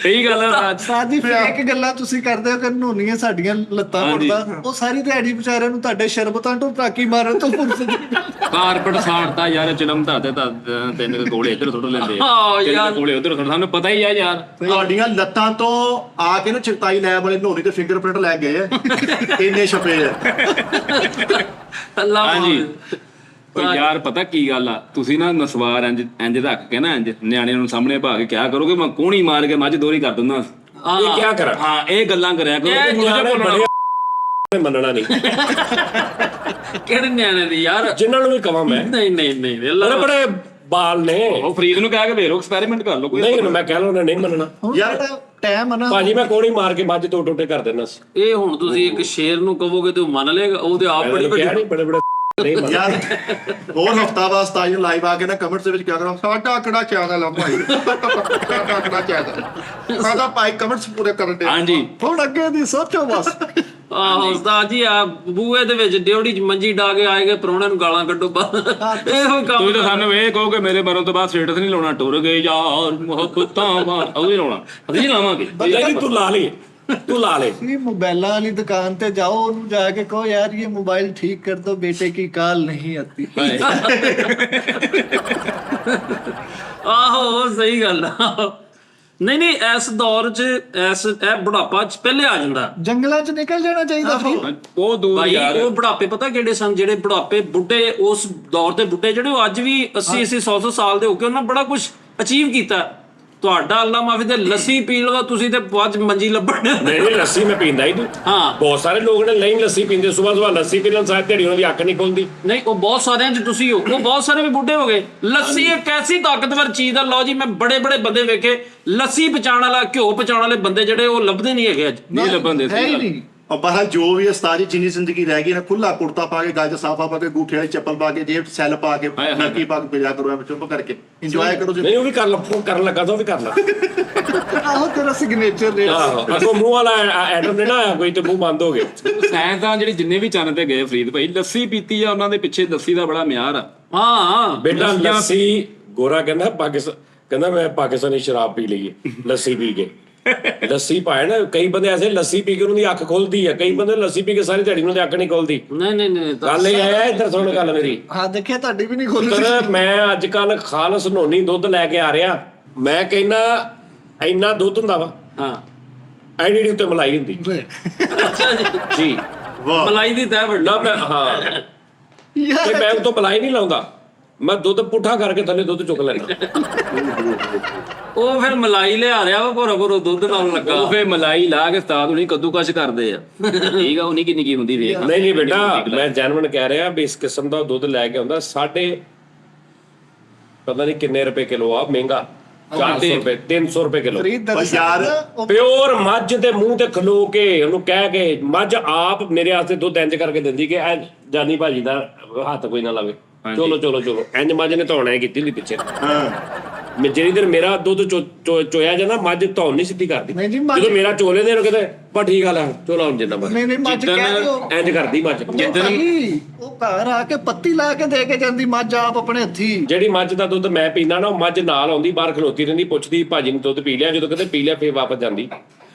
ਸਹੀ ਗੱਲ ਹੈ। ਸਾਡੀ ਫੇਕ ਗੱਲਾਂ ਤੁਸੀਂ ਕਰਦੇ ਹੋ ਕਿ ਨੋਨੀਆਂ ਸਾਡੀਆਂ ਲੱਤਾਂ ਘੁੱਟਦਾ ਉਹ ਸਾਰੀ ਦਿਹਾੜੀ ਵਿਚਾਰਿਆਂ ਨੂੰ ਤੁਹਾਡੇ ਸ਼ਰਬਤਾਂ ਤੋਂ ਟਾਕੀ ਮਾਰਨ ਤੋਂ ਫੁਰਸਤ ਕਾਰਪਟ ਸਾੜਤਾ ਯਾਰ ਚਲਮ ਧਾਤੇ ਤਾਂ ਤਿੰਨ ਕੋਲੇ ਇੱਧਰ ਥੋੜਾ ਲੈਂਦੇ ਹਾਂ ਤਿੰਨ ਯਾਰ। ਕੋਲੇ ਉੱਧਰ ਥੋੜਾ ਸਾਨੂੰ ਪਤਾ ਹੀ ਆ ਯਾਰ। ਤੁਹਾਡੀਆਂ ਲੱਤਾਂ ਤੋਂ ਆ ਕੇ ਨਾ ਚਿਤਾਈ ਲੈਬ ਵਾਲੇ ਨੋਨੀ ਤੇ ਫਿੰਗਰਪ੍ਰਿੰਟ ਲੈ ਗਏ ਆ ਇੰਨੇ ਛਪੇ ਆ। ਅੱਲਾ ਹਾਂਜੀ ਪਰ ਯਾਰ ਪਤਾ ਕੀ ਗੱਲ ਆ, ਤੁਸੀਂ ਨਾ ਨਸਵਾਰ ਇੰਜ ਰੱਖ ਕੇ ਨਾ ਇੰਜ ਨਿਆਣਿਆਂ ਨੂੰ ਸਾਹਮਣੇ ਭਾ ਕੇ ਕਿਹਾ ਕਰੋ ਕਿ ਮੈਂ ਕੋਹਣੀ ਮਾਰ ਕੇ ਮੱਝ ਦੋਰੀ ਕਰ ਦਿੰਦਾ। ਇਹ ਕੀ ਕਰਾਂ? ਹਾਂ ਇਹ ਗੱਲਾਂ ਕਰਿਆ ਕਰੋ ਕਿ ਨਿਆਣੇ ਬੜੇ ਮੰਨਣਾ ਨਹੀਂ ਕਿਹੜੇ ਨਿਆਣੇ ਦੀ ਯਾਰ ਜਿਨ੍ਹਾਂ ਨੂੰ ਵੀ ਕਵਾਂ ਮੈਂ ਨਹੀਂ ਬੜੇ ਬੜੇ ਬਾਲ ਨੇ। ਉਹ ਫਰੀਦ ਨੂੰ ਕਹਿ ਕੇ ਵੇਖੋ ਐਕਸਪੈਰੀਮੈਂਟ ਕਰ ਲਓ ਕੋਈ। ਨਹੀਂ ਮੈਂ ਕਹਿ ਲਓ ਨਹੀਂ ਮੰਨਣਾ ਯਾਰ ਟਾਈਮ ਆ ਨਾ ਭਾਜੀ ਮੈਂ ਕੋਹਣੀ ਮਾਰ ਕੇ ਮੱਝ ਦੋ ਟੋਟੇ ਕਰ ਦੇਣਾ ਸੀ। ਇਹ ਹੁਣ ਤੁਸੀਂ ਇੱਕ ਸ਼ੇਰ ਨੂੰ ਕਹੋਗੇ ਤੇ ਉਹ ਮੰਨ ਲਏਗਾ, ਉਹ ਤੇ ਆਪ ਬੜੀ ਕਿਹਾ ਨਹੀਂ ਬੜੇ ਨਹੀਂ ਮੰਨਣਾ। ਯਾਰ ਹੋਰ ਹਫਤਾ ਬਾਅਦ ਉਸਤਾਦ ਜੀ ਲਾਈਵ ਆ ਕੇ ਨਾ ਕਮੈਂਟਸ ਦੇ ਵਿੱਚ ਕਿਆ ਕਰਾਂ ਸਾਡਾ ਕਿਹੜਾ ਚੈਨਲ ਆ ਭਾਈ ਸਾਡਾ ਕਿਹੜਾ ਚੈਨਲ ਸਾਡਾ ਭਾਈ ਕਮੈਂਟਸ ਪੂਰੇ ਕਰਨ ਦੇ। ਹਾਂਜੀ ਹੁਣ ਅੱਗੇ ਦੀ ਸੋਚੋ ਬਸ। ਆਹੋ ਉਸਤਾਦ ਜੀ ਆ ਬੂਏ ਦੇ ਵਿੱਚ ਡਿਉੜੀ ਚ ਮੰਜੀ ਡਾ ਕੇ ਆਏਗੇ ਪ੍ਰਾਹੁਣੇ ਨੂੰ ਗਾਲਾਂ ਕੱਢੋ ਬਸ ਇਹੋ ਹੀ ਕੰਮ। ਤੁਸੀਂ ਤਾਂ ਸਾਨੂੰ ਇਹ ਕਹੋ ਕਿ ਮੇਰੇ ਮਰਨ ਤੋਂ ਬਾਅਦ ਸਟੇਟਸ ਨਹੀਂ ਲਾਉਣਾ, ਟੁਰ ਗਏ ਯਾਰ ਮੁਹੱਬਤਾਂ ਮਾਰ ਉਹ ਹੀ ਲਾਉਣਾ, ਅਸੀਂ ਲਾਵਾਂਗੇ। ਨਹੀਂ ਤੂੰ ਲਾ ਲਈ ਤੂੰ ਲਾ ਲੈ। ये मोबाइल वाली दुकान पे जाओ उन्हें जाके कहो यार ये मोबाइल ठीक कर दो बेटे की कॉल नहीं आती। ਆਹੋ ਸਹੀ ਗੱਲ ਆ। ਨਹੀਂ ਇਸ ਦੌਰ 'ਚ ਇਹ ਬੁਢਾਪਾ 'ਚ ਪਹਿਲੇ ਆ ਜਾਂਦਾ जंगलों च निकल जाना चाहिए फिर। ਉਹ ਦੂਰ ਭਾਈ। ਯਾਰ ਉਹ ਬੁਢਾਪੇ ਪਤਾ ਕਿਹੜੇ ਸਨ, ਜਿਹੜੇ ਬੁਢਾਪੇ ਬੁੱਢੇ ਉਸ ਦੌਰ ਦੇ ਬੁੱਢੇ ਜਿਹੜੇ ਉਹ ਅੱਜ ਵੀ 80 100 ਸਾਲ ਦੇ ਹੋ ਕੇ ਉਹਨਾਂ ਬੜਾ ਕੁਝ ਅਚੀਵ ਕੀਤਾ। ਤੁਹਾਡਾ ਅੱਲਾ ਮਾਫੀ ਤੇ ਲੱਸੀ ਪੀ ਲਵਾ ਤੁਸੀਂ ਤੇ ਅੱਜ ਮੰਜੀ ਲੱਭਣ। ਨਹੀਂ ਲੱਸੀ ਮੈਂ ਪੀਂਦਾ ਹੀ ਨਹੀਂ। ਹਾਂ ਬਹੁਤ ਸਾਰੇ ਲੋਕ ਨੇ ਨਹੀਂ ਲੱਸੀ ਪੀਂਦੇ, ਸਵੇਰ ਲੱਸੀ ਪੀ ਲੈਣ ਸਾਰੀ ਦਿਹਾੜੀ ਉਹਨਾਂ ਦੀ ਅੱਖ ਨਹੀਂ ਖੁੱਲਦੀ। ਨਹੀਂ ਉਹ ਬਹੁਤ ਸਾਰਿਆਂ 'ਚ ਤੁਸੀਂ ਹੋ, ਉਹ ਬਹੁਤ ਸਾਰੇ ਵੀ ਬੁੱਢੇ ਹੋ ਗਏ। ਲੱਸੀ ਇੱਕ ਐਸੀ ਤਾਕਤਵਰ ਚੀਜ਼ ਆ। ਲਓ ਜੀ ਮੈਂ ਬੜੇ ਬੜੇ ਵੇਖੇ ਲੱਸੀ ਪਚਾਉਣ ਵਾਲਾ ਘਿਓ ਪਚਾਉਣ ਵਾਲੇ ਬੰਦੇ ਜਿਹੜੇ ਉਹ ਲੱਭਦੇ ਨਹੀਂ ਹੈਗੇ ਅੱਜ। ਨਹੀਂ ਲੱਭਣ ਦੇ है ही नहीं। और बहरहाल जो भी उस्ताद जी जिन्नी जिंदगी रह गई ना खुला कुर्ता पा के गल च साफा पा के गूठे वाली चप्पल पा के जेब सैल पा के हाय, हाय, नलकी पा के भेजा करो ऐਵੇਂ चुप करके इंजॉय करो जी। ਨਹੀਂ ਉਹ ਵੀ ਕਰ ਲਾ, ਫੋਨ ਕਰਨ ਲੱਗਾ ਤਾਂ ਉਹ ਵੀ ਕਰ ਲਾ। आहो तेरा सिग्नेचर ले। ਆਹੋ ਅੱਗੋਂ ਮੂੰਹ ਵਾਲਾ ਐਡਮ ਨੇ ਨਾ ਆਇਆ ਕੋਈ ਤੇ ਮੂੰਹ ਬੰਦ ਹੋ ਗਏ। ਸਾਇੰਸਦਾਨ ਜਿਹੜੇ ਜਿੰਨੇ ਵੀ ਚੰਨ ਤੇ ਗਏ ਫਰੀਦ ਭਾਈ ਲੱਸੀ ਪੀਤੀ ਆ, ਉਹਨਾਂ ਦੇ ਪਿੱਛੇ ਲੱਸੀ ਦਾ ਬੜਾ ਮਿਆਰ ਆ। ਹਾਂ ਬੇਟਾ ਲੱਸੀ ਗੋਰਾ ਕਹਿੰਦਾ ਪਾਕਿਸਤਾਨ ਕਹਿੰਦਾ ਮੈਂ ਪਾਕਿਸਤਾਨੀ ਸ਼ਰਾਬ ਪੀ ਲਈ ਹੈ ਲੱਸੀ ਪੀ ਕੇ। ਲੱਸੀ ਪਾਏ ਨਾ ਕਈ ਬੰਦੇ ਐਸੇ ਲੱਸੀ ਪੀ ਕੇ ਉਹਨਾਂ ਦੀ ਅੱਖ ਖੁੱਲਦੀ ਹੈ, ਕਈ ਬੰਦੇ ਲੱਸੀ ਪੀ ਕੇ ਸਾਰੀ ਦਿਹਾੜੀ ਉਹਨਾਂ ਦੀ ਅੱਖ ਨਹੀਂ ਖੁੱਲਦੀ। ਨਹੀਂ ਗੱਲ ਇਹ ਹੈ ਇੱਧਰ ਸੁਣ ਗੱਲ ਮੇਰੀ। हाँ देखिए ताड़ी भी नहीं खोल ਪੁੱਤਰ ਮੈਂ ਅੱਜ ਕੱਲ ਖਾਲਸ ਨੋਨੀ ਦੁੱਧ ਲੈ ਕੇ ਆ ਰਿਹਾ। ਮੈਂ ਕਹਿੰਦਾ ਇੰਨਾ ਦੁੱਧ ਹੁੰਦਾ ਵਾ ਹਾਂ ਐਡੀ ਉੱਤੇ ਮਲਾਈ ਹੁੰਦੀ ਅੱਛਾ ਜੀ ਜੀ। वाह ਮਲਾਈ ਦੀ ਤਹਿ ਵੱਡੀ। ਨਾ ਮੈਂ ਹਾਂ ਤੇ ਮੈਂ ਉਹ ਤੋਂ ਮਲਾਈ ਨਹੀਂ ਲਾਉਂਦਾ, ਮੈਂ ਦੁੱਧ ਪੁੱਠਾ ਕਰਕੇ ਥੱਲੇ ਦੁੱਧ ਚੁੱਕ ਲੈਣਾ। ਉਹ ਫਿਰ ਮਲਾਈ ਲਿਆ ਰਿਹਾ ਵਾ ਭੋਰਾ ਦੁੱਧ ਨਾਲ ਲੱਗਾ। ਉਹ ਫੇ ਮਲਾਈ ਲਾ ਕੇ ਉਸਤਾਦ ਹੁਣੀ ਕੱਦੂਕਸ਼ ਕਰਦੇ ਆ। ਠੀਕ ਆ ਉਹ ਨਿੱਕੀ ਨਿੱਕੀ ਹੁੰਦੀ ਵੇਖ। ਨਹੀਂ ਬੇਟਾ ਮੈਂ ਜੈਨੂਇਨ ਕਹਿ ਰਿਹਾ ਵੀ ਇਸ ਕਿਸਮ ਦਾ ਦੁੱਧ ਲੈ ਕੇ ਆਉਂਦਾ ਪਤਾ ਨਹੀਂ ਕਿੰਨੇ ਰੁਪਏ ਕਿਲੋ ਆ, ਮਹਿੰਗਾ 400 ਰੁਪਏ 300 ਰੁਪਏ ਕਿਲੋ। बस यार ਪਿਓਰ ਮੱਝ ਦੇ ਮੂੰਹ ਤੇ ਖਲੋ ਕੇ ਉਹਨੂੰ ਕਹਿ ਕੇ ਮੱਝ ਆਪ ਮੇਰੇ ਵਾਸਤੇ ਦੁੱਧ ਇੰਜ ਕਰਕੇ ਦਿੰਦੀ ਕਿ ਐ ਜਾਨੀ ਭਾਜੀ ਦਾ ਹੱਥ ਕੋਈ ਨਾ ਲਾਵੇ। ਚਲੋ ਇੰਜ ਮੱਝ ਨੇ ਧੌਣਾ ਕੀਤੀ ਹੁੰਦੀ ਪਿੱਛੇ। हाँ ਮੈਂ ਜਿਹੜੀ ਦਿਨ ਮੇਰਾ ਦੁੱਧ ਚੋਇਆ ਜਾਂਦਾ ਮੱਝ ਧੌਣ ਨਹੀਂ ਸਿੱਧੀ ਕਰਦੀ। ਨਹੀਂ ਜੀ, ਮੱਝ- ਜਦੋਂ ਮੇਰਾ ਚੋਲੇ ਦੇ ਨੂੰ ਕਿਤੇ ਬਾ ਠੀਕ ਗੱਲ ਹੈ ਚਲੋ ਹੁਣ ਜਿੰਨਾ नहीं नहीं मज कह दो ਇੰਜ ਕਰਦੀ ਮੱਝ। ਉਹ ਘਰ ਆ ਕੇ ਪੱਤੀ ਲਾ ਕੇ ਦੇ ਕੇ ਜਾਂਦੀ ਮੱਝ ਆਪ ਆਪਣੇ ਹੱਥੀ। ਜਿਹੜੀ ਮੱਝ ਦਾ ਦੁੱਧ ਮੈਂ ਪੀਂਦਾ ਨਾ ਉਹ ਮੱਝ ਨਾਲ ਆਉਂਦੀ ਬਾਹਰ ਖਲੋਤੀ ਰਹਿੰਦੀ ਪੁੱਛਦੀ ਭਾਜੀ ਨੇ ਦੁੱਧ ਪੀ ਲਿਆ, ਜਦੋਂ ਕਹਿੰਦੇ ਪੀ ਲਿਆ ਫੇਰ ਵਾਪਸ ਜਾਂਦੀ।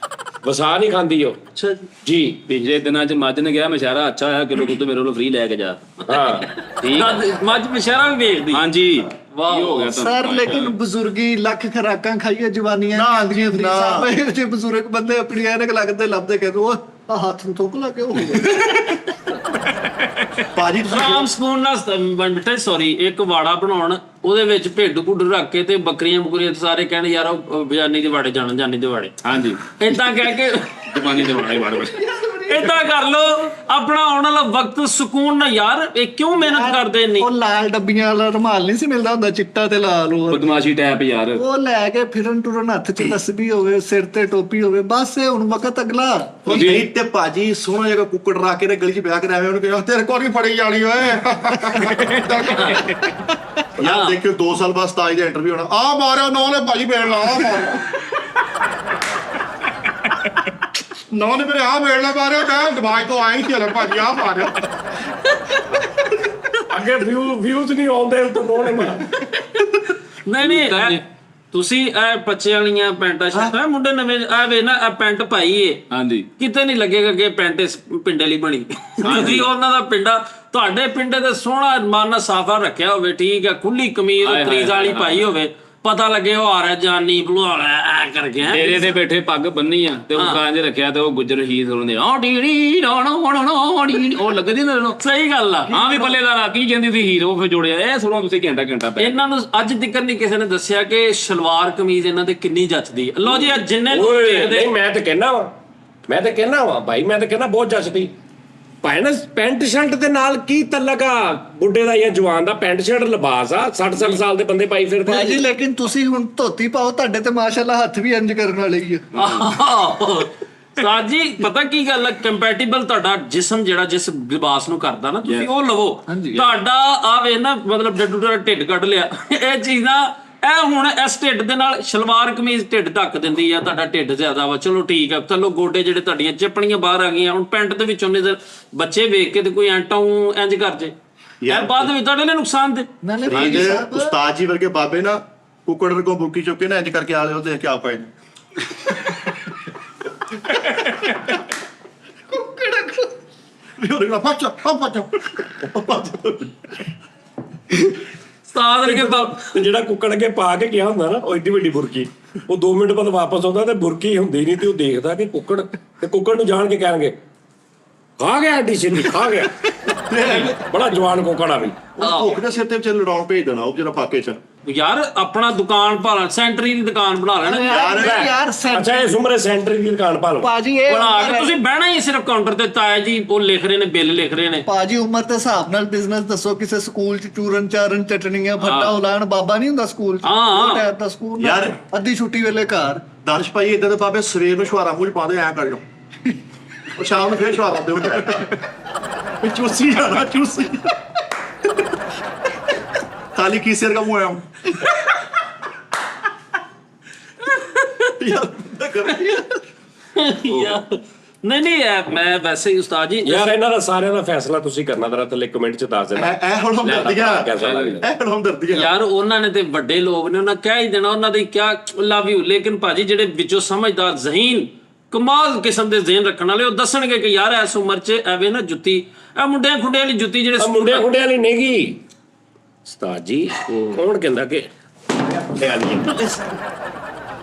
ਵਸਾ ਨਹੀਂ ਖਾਂਦੀ ਉਹ ਅੱਛਾ ਜੀ। ਪਿਛਲੇ ਦਿਨਾਂ ਚ ਮੱਝ ਨੇ ਕਿਹਾ ਮਸ਼ਾਰਾ ਅੱਛਾ ਹੋਇਆ ਕਿਲੋ ਦੁੱਧ ਮੇਰੇ ਕੋਲੋਂ ਫ੍ਰੀ ਲੈ ਕੇ ਜਾ। ਹਾਂ ਠੀਕ ਆ? ਮੱਝ ਮਸ਼ਾਰਾ ਵੀ ਵੇਚਦੀ। ਹਾਂਜੀ ਵਾਹ ਕੀ ਹੋ ਗਿਆ ਸਰ लेकिन बुजुर्गी लख खराकां खाइए जवानियां ना, आंदियां फ्री ना। साहब जे बुजुर्ग बंदे अपनी ऐनक लगदे लभदे कहदे ओ हाथ ਨੂੰ ਥੁੱਕ ਲਾ ਕੇ ਹੋ ਗਿਆ। ਭਾਜੀ ਤੁਸੀਂ ਆਰਾਮ ਸਕੂਨ ਨਾਲ ਬੇਟਾ ਸੌਰੀ ਇੱਕ ਵਾੜਾ ਬਣਾਉਣ ਉਹਦੇ ਵਿੱਚ ਭੇਡੂ ਭੁੱਡੂ ਰੱਖ ਕੇ ਤੇ ਬੱਕਰੀਆਂ ਬੁਕਰੀਆਂ ਸਾਰੇ ਕਹਿਣ ਯਾਰ ਉਹ ਬਿਆਨੀ ਦੇ ਵਾੜੇ ਜਾਣ ਜਾਨੀ ਦੇ ਵਾੜੇ ਹਾਂਜੀ ਏਦਾਂ ਕਹਿ ਕੇ ਜਵਾਨੀ ਦੇ ਵਾਲੇ ਵਾੜੇ ਏਦਾਂ ਕਰ ਲੋ ਆਪਣਾ ਆਉਣ ਵਾਲਾ ਵਕਤ ਸਕੂਨ ਨਾਲ ਯਾਰ ਇਹ ਕਿਉਂ ਮਿਹਨਤ ਕਰਦੇ ਨਹੀਂ ਉਹ ਲਾਲ ਡੱਬੀਆਂ ਵਾਲਾ ਰੁਮਾਲ ਨਹੀਂ ਸੀ ਮਿਲਦਾ ਹੁੰਦਾ ਚਿੱਟਾ ਤੇ ਲਾਲ ਉਹ ਬਦਮਾਸ਼ੀ ਟੈਪ ਯਾਰ ਉਹ ਲੈ ਕੇ ਫਿਰਨ ਟੁਰਨ ਹੱਥ 'ਚ ਤਸਬੀਹ ਹੋਵੇ ਸਿਰ ਤੇ ਟੋਪੀ ਹੋਵੇ ਬਸ ਇਹ ਹੁਣ ਵਕਤ ਅਗਲਾ ਉਹ ਨਹੀਂ ਤੇ ਭਾਜੀ ਸੋਹਣਾ ਜਿਹਾ ਕੁੱਕੜ ਰੱਖ ਕੇ ਤੇ ਗਲੀ 'ਚ ਵਿਆਹ ਕਰਾਵੇ ਉਹਨੂੰ ਕਿਹਾ ਤੇਰੇ ਕੋਲ ਨਹੀਂ ਫੜੀ ਜਾਣੀ ਓਏ ਯਾਰ ਦੇਖਿਓ 2 ਸਾਲ ਬਾਅਦ ਸਤਾਜ ਦਾ ਇੰਟਰਵਿਊ ਹੋਣਾ ਆ ਮਾਰਿਆ ਨੌ ਨੇ ਭਾਜੀ ਬੇੜ ਲਾ ਆ ਮਾਰਿਆ ਨੌ ਨੇ ਮੇਰੇ ਆ ਬੇੜ ਲਾ ਮਾਰਿਆ ਮੈਂ ਦਿਮਾਗ ਤੋਂ ਆਈ ਸੀ ਹਲੇ ਭਾਜੀ ਆ ਮਾਰਿਆ ਅੱਗੇ ਵਿਊਜ਼ ਨਹੀਂ ਆਉਂਦੇ ਤਾਂ ਕੋਣੇ ਮਾਰ ਨਹੀਂ ਤੁਸੀਂ ਇਹ ਬੱਚੇ ਵਾਲੀਆਂ ਪੈਂਟਾਂ ਸ਼ਰਟਾਂ ਮੁੰਡੇ ਨਵੇਂ ਆ ਵੇ ਨਾ ਇਹ ਪੈਂਟ ਪਾਈ ਏ ਹਾਂਜੀ ਕਿਤੇ ਨਹੀਂ ਲੱਗੇਗਾ ਕਿ ਪੈਂਟ ਇਸ ਪਿੰਡੇ ਲਈ ਬਣੀ ਤੁਸੀਂ ਉਹਨਾਂ ਦਾ ਪਿੰਡਾ ਤੁਹਾਡੇ ਪਿੰਡੇ ਤੇ ਸੋਹਣਾ ਮਾਨਾ ਸਾਫਾ ਰੱਖਿਆ ਹੋਵੇ ਠੀਕ ਹੈ ਖੁੱਲੀ ਕਮੀਜ਼ ਤਰੀਜ਼ ਵਾਲੀ ਪਾਈ ਹੋਵੇ ਪਤਾ ਲੱਗੇ ਉਹ ਆ ਰਿਹਾ ਜਾਨੀ ਬਲੂਆ ਐ ਕਰਕੇ ਤੇਰੇ ਤੇ ਬੈਠੇ ਪੱਗ ਬੰਨੀ ਆ ਤੇ ਉਹ ਕਾਂਜ ਰੱਖਿਆ ਤੇ ਉਹ ਗੁੱਜਰ ਹੀਰ ਹੁੰਦੇ ਆ ਡੀੜੀ ਉਹ ਲੱਗਦੀ ਨਾ ਸਹੀ ਗੱਲ ਆ ਹਾਂ ਵੀ ਬੱਲੇ ਦਾ ਕੀ ਕਹਿੰਦੀ ਸੀ ਹੀਰੋ ਫਿਰ ਜੋੜਿਆ ਇਹ ਸੁਣੋ ਤੁਸੀਂ ਘੰਟਾ ਪੈ ਇਹਨਾਂ ਨੂੰ ਅੱਜ ਤੱਕ ਨਹੀਂ ਕਿਸੇ ਨੇ ਦੱਸਿਆ ਕਿ ਸਲਵਾਰ ਕਮੀਜ਼ ਇਹਨਾਂ ਤੇ ਕਿੰਨੀ ਜੱਚਦੀ ਹੈ ਲਓ ਜੀ ਜਿੰਨੇ ਲੋਕ ਦੇਖਦੇ ਨਹੀਂ ਮੈਂ ਤਾਂ ਕਹਿਣਾ ਵਾ ਭਾਈ ਮੈਂ ਤਾਂ ਕਹਿਣਾ ਬਹੁਤ ਜੱਚਦੀ ਭਾਈ ਨਾ ਪੈਂਟ ਸ਼ਰਟ ਦੇ ਨਾਲ ਕੀ ਤਲਕ ਆ ਬੁੱਢੇ ਦਾ ਜਾਂ ਜਵਾਨ ਦਾ ਪੈਂਟ ਸ਼ਰਟ ਲਿਬਾਸ ਆ 60 ਸਾਲ ਦੇ ਬੰਦੇ ਪਾਈ ਫਿਰਦੇ ਭਾਜੀ ਲੇਕਿਨ ਤੁਸੀਂ ਹੁਣ ਧੋਤੀ ਪਾਓ ਤੁਹਾਡੇ ਤੇ ਮਾਸ਼ਾਅੱਲਾ ਹੱਥ ਵੀ ਇੰਜ ਕਰਨ ਵਾਲੇ ਹੀ ਆ ਸਾਜੀ ਪਤਾ ਕੀ ਗੱਲ ਹੈ ਕੰਪੈਟੀਬਲ ਤੁਹਾਡਾ ਜਿਸਮ ਜਿਹੜਾ ਜਿਸ ਲਿਬਾਸ ਨੂੰ ਕਰਦਾ ਨਾ ਤੁਸੀਂ ਉਹ ਲਵੋ ਤੁਹਾਡਾ ਆਵੇ ਨਾ ਮਤਲਬ ਡੱਡੂ ਦਾ ਢਿੱਡ ਕੱਢ ਲਿਆ ਇਹ ਚੀਜ਼ ਨਾ ਇਹ ਹੁਣ ਇਸ ਢਿੱਡ ਦੇ ਨਾਲ ਸਲਵਾਰ ਕਮੀਜ਼ ਢਿੱਡ ਢੱਕ ਦਿੰਦੀ ਆ ਤੁਹਾਡਾ ਢਿੱਡ ਜ਼ਿਆਦਾ ਵਾ ਚਲੋ ਠੀਕ ਆ ਚਲੋ ਗੋਡੇ ਜਿਹੜੇ ਤੁਹਾਡੀਆਂ ਚੱਪਣੀਆਂ ਬਾਹਰ ਆ ਗਈਆਂ ਹੁਣ ਪੈਂਟ ਦੇ ਵਿੱਚੋਂ ਨੇ ਬੱਚੇ ਵੇਖ ਕੇ ਤੇ ਕੋਈ ਐਂਟਾਂ ਇੰਜ ਕਰ ਜੇ ਇਹ ਬਾਅਦ ਵਿੱਚ ਤੁਹਾਡੇ ਲਈ ਨੁਕਸਾਨ ਦੇ ਨਾਲੇ ਭਾਜੀ ਉਸਤਾਦ ਜੀ ਵਰਗੇ ਬਾਬੇ ਨਾ ਕੁੱਕੜ ਰਕੋ ਬੁਰਕੀ ਚੁੱਕ ਕੇ ਨਾ ਇੰਜ ਕਰਕੇ ਆਲੇ ਉਹ ਦੇਖ ਕੇ ਆ ਪਏ ਨੇ ਉਸਤਾਦ ਵਰਗੇ ਤੇ ਜਿਹੜਾ ਕੁੱਕੜ ਅੱਗੇ ਪਾ ਕੇ ਗਿਆ ਹੁੰਦਾ ਨਾ ਉਹ ਏਡੀ ਵੱਡੀ ਬੁਰਕੀ ਉਹ 2 ਮਿੰਟ ਬਾਅਦ ਵਾਪਸ ਆਉਂਦਾ ਤੇ ਬੁਰਕੀ ਹੁੰਦੀ ਨਹੀਂ ਤੇ ਉਹ ਦੇਖਦਾ ਕਿ ਕੁੱਕੜ ਨੂੰ ਜਾਣ ਕੇ ਕਹਿਣਗੇ ਖਾ ਗਿਆ ਐਡੀ ਛੇਤੀ ਖਾ ਗਿਆ ਬੜਾ ਜਵਾਨ ਕੁੱਕੜ ਆ ਵੀ ਭੁੱਖ ਦੇ ਸਿਰ ਤੇ ਵਿਚਾਰੇ ਲੜਾਉਣ ਭੇਜ ਦੇਣਾ ਉਹ ਜਿਹੜਾ ਫਾਕੇ ਚ ਯਾਰ ਆਪਣਾ ਦੁਕਾਨ ਭਾਲਾਂ ਸੈਂਟਰੀ ਦੀ ਦੁਕਾਨ ਬਣਾ ਲੈਣਾ ਯਾਰ ਅੱਛਾ ਇਸ ਉਮਰੇ ਸੈਂਟਰ ਦੀ ਦੁਕਾਨ ਪਾ ਲਓ ਭਾਜੀ ਇਹ ਬਣਾ ਕੇ ਤੁਸੀਂ ਬਹਿਣਾ ਹੀ ਸਿਰਫ ਕਾਊਂਟਰ ਤੇ ਤਾਇਆ ਜੀ ਉਹ ਲਿਖ ਰਹੇ ਨੇ ਬਿੱਲ ਲਿਖ ਰਹੇ ਨੇ ਭਾਜੀ ਉਮਰ ਦੇ ਹਿਸਾਬ ਨਾਲ ਬਿਜ਼ਨਸ ਦੱਸੋ ਕਿਸੇ ਸਕੂਲ ਚ ਚੂਰਨ ਚਾਰਨ ਚਟਣੀਆਂ ਫੱਟਾ ਉਲਾਣ ਬਾਬਾ ਨਹੀਂ ਹੁੰਦਾ ਸਕੂਲ ਚ ਉਹ ਟਾਈਪ ਦਾ ਸਕੂਲ ਯਾਰ ਅੱਧੀ ਛੁੱਟੀ ਵੇਲੇ ਘਰ ਦਾਨਿਸ਼ ਭਾਈ ਇਦਾਂ ਦੇ ਬਾਬੇ ਸਵੇਰ ਨੂੰ ਸ਼ਵਾਰਾ ਮੂੰਹ ਚ ਪਾਉਂਦੇ ਐ ਕਰ ਲਓ ਉਹ ਸ਼ਾਮ ਨੂੰ ਫੇਰ ਸ਼ਵਾਰਾ ਦਿਓ ਚੂਸੀ ਜਾਣਾ ਚੂਸੀ ਖਾਲੀ ਕੀ ਸਿਰ ਦਾ ਮੂੰਹ ਹੈ ਯਾਰ ਨਹੀਂ ਮੈਂ ਵੈਸੇ ਹੀ ਉਸਤਾਦ ਜੀ ਯਾਰ ਇਹਨਾਂ ਦਾ ਸਾਰਿਆਂ ਦਾ ਫੈਸਲਾ ਤੁਸੀਂ ਕਰਨਾ ਜਰਾ ਥੱਲੇ ਕਮੈਂਟ ਚ ਦੱਸ ਦੇਣਾ ਐ ਹੁਣ ਹਮਦਰਦੀਆਂ ਕੈਸਾ ਲੱਗਦਾ ਐ ਹੁਣ ਹਮਦਰਦੀਆਂ ਯਾਰ ਉਹਨਾਂ ਨੇ ਤੇ ਵੱਡੇ ਲੋਕ ਨੇ ਉਹਨਾਂ ਕਹਿ ਹੀ ਦੇਣਾ ਉਹਨਾਂ ਦੀ ਕਿਆ ਲਵ ਯੂ ਲੇਕਿਨ ਭਾਜੀ ਜਿਹੜੇ ਵਿੱਚੋਂ ਸਮਝਦਾਰ ਜ਼ਹੀਨ ਕਮਾਲ ਕਿਸਮ ਦੇ ਜ਼ਹਿਨ ਰੱਖਣ ਵਾਲੇ ਉਹ ਦੱਸਣਗੇ ਕਿ ਯਾਰ ਇਸ ਉਮਰ 'ਚ ਐਵੇਂ ਨਾ ਜੁੱਤੀ ਇਹ ਮੁੰਡਿਆਂ ਖੁੰਡਿਆਂ ਵਾਲੀ ਜੁੱਤੀ ਜਿਹੜੇ ਮੁੰਡਿਆਂ ਵਾਲੀ ਨਹੀਂਗੀ ਉਸਤਾਦ ਜੀ ਕੌਣ ਕਹਿੰਦਾ ਕਿ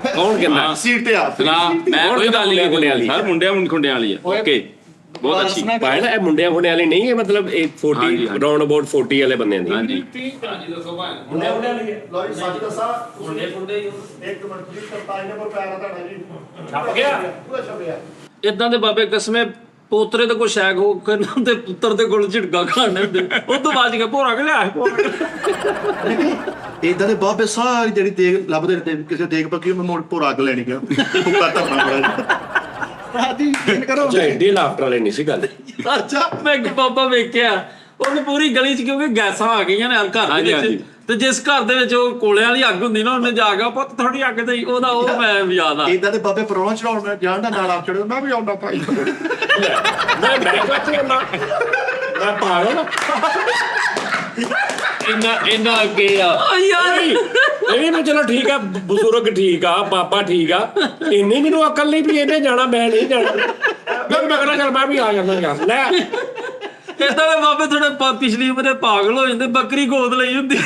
ਕੌਣ ਕਹਿੰਦਾ ਸੀਟ ਤੇ ਆ ਨਾ ਮੈਂ ਕੋਈ ਗੱਲ ਨਹੀਂ ਕੀਤੀ ਸਰ ਮੁੰਡਿਆਂ ਵਾਲੀ ਆ ਓਕੇ ਬਹੁਤ ਅੱਛੀ ਭਾਈ ਨਾ ਇਹ ਮੁੰਡਿਆਂ ਵਾਲੀ ਨਹੀਂ ਹੈ ਮਤਲਬ ਇਹ 40 ਰਾਉਂਡ ਅਬਾਊਟ 40 ਵਾਲੇ ਬੰਦਿਆਂ ਦੀ ਹਾਂਜੀ ਮੁੰਡਿਆਂ ਵਾਲੀ ਹੈ ਲੋ ਜੀ ਸੱਚ ਦੱਸਾਂ ਮੁੰਡੇ ਇੱਕ ਮਿੰਟ ਪਲੀਜ਼ ਕਰਤਾਈ ਨੰਬਰ ਪੈਰਾ ਤੁਹਾਡਾ ਜੀ ਛੱਪ ਗਿਆ ਪੂਰਾ ਛਪਿਆ ਇਦਾਂ ਦੇ ਬਾਬੇ ਕਸਮੇ ਪੋਤਰੇ ਤੇ ਕੋਈ ਸ਼ੈਕ ਹੋ ਕਰਨਾ ਤੇ ਪੁੱਤਰ ਦੇ ਕੋਲ ਝਿੜਕਾ ਖਾਣੇ ਹੁੰਦੇ ਉਹ ਤੋਂ ਬਾਅਦ ਕੇ ਭੋਰਾ ਕੇ ਲਿਆ ਇਦਾਂ ਦੇ ਬਾਬੇ ਸਾਰੀ ਜਿਹੜੀ ਦੇਗ ਲੱਭਦੇ ਨੇ ਕਿਸੇ ਦੇਗ ਪੱਕੀ ਮੈਂ ਮੋੜ ਭੋਰਾ ਅੱਗ ਲੈਣੀ ਗਿਆ ਕੁੱਕਾ ਧਰਨਾ ਬੜਾ ਭਾਜੀ ਯਕੀਨ ਕਰੋ ਝੰਡੀ ਲਾਫਟਰ ਵਾਲੇ ਨਹੀਂ ਸੀ ਗੱਲ ਅੱਛਾ ਮੈਂ ਇੱਕ ਬਾਬਾ ਵੇਖਿਆ ਉਹਨੇ ਪੂਰੀ ਗਲੀ 'ਚ ਕਿਉਂਕਿ ਗੈਸਾਂ ਆ ਗਈਆਂ ਨੇ ਘਰ ਦੇ ਵਿੱਚ ਤੇ ਜਿਸ ਘਰ ਦੇ ਵਿੱਚ ਉਹ ਕੋਲਿਆਂ ਵਾਲੀ ਅੱਗ ਹੁੰਦੀ ਨਾ ਉਹਨੇ ਜਾ ਕੇ ਪੁੱਤ ਥੋੜੀ ਅੱਗ ਤੇ ਉਹਦਾ ਉਹ ਮੈਂ ਯਾਦ ਆ ਇਦਾਂ ਦੇ ਬਾਬੇ ਪਰੌਣਾ ਚੜਾਉਣ ਮੈਂ ਜਾਣ ਦਾ ਨਾਲ ਆਪ ਚੜਿਆ ਮੈਂ ਵੀ ਆਉਂਦਾ ਭਾਈ ਮੈਂ ਕਿੱਥੇ ਹੁੰਦਾ ਮੈਂ ਪਾਗਲ ਇਹਨਾਂ ਅੱਗੇ ਆ ਯਾਰ ਇਹ ਵੀ ਚਲੋ ਠੀਕ ਆ ਬਜ਼ੁਰਗ ਠੀਕ ਆ ਬਾਬਾ ਠੀਕ ਆ ਇੰਨੀ ਮੈਨੂੰ ਅਕਲ ਨਹੀਂ ਵੀ ਇਹਨੇ ਜਾਣਾ ਮੈਂ ਨਹੀਂ ਜਾਣਾ ਮੈਂ ਕਹਿੰਦਾ ਚੱਲ ਮੈਂ ਵੀ ਆ ਜਾਂਦਾ ਲੈ ਏਦਾਂ ਦੇ ਬਾਬੇ ਥੋੜੇ ਪਿਛਲੀ ਉਮਰੇ ਪਾਗਲ ਹੋ ਜਾਂਦੇ, ਬੱਕਰੀ ਗੋਦ ਲਈ ਹੁੰਦੀ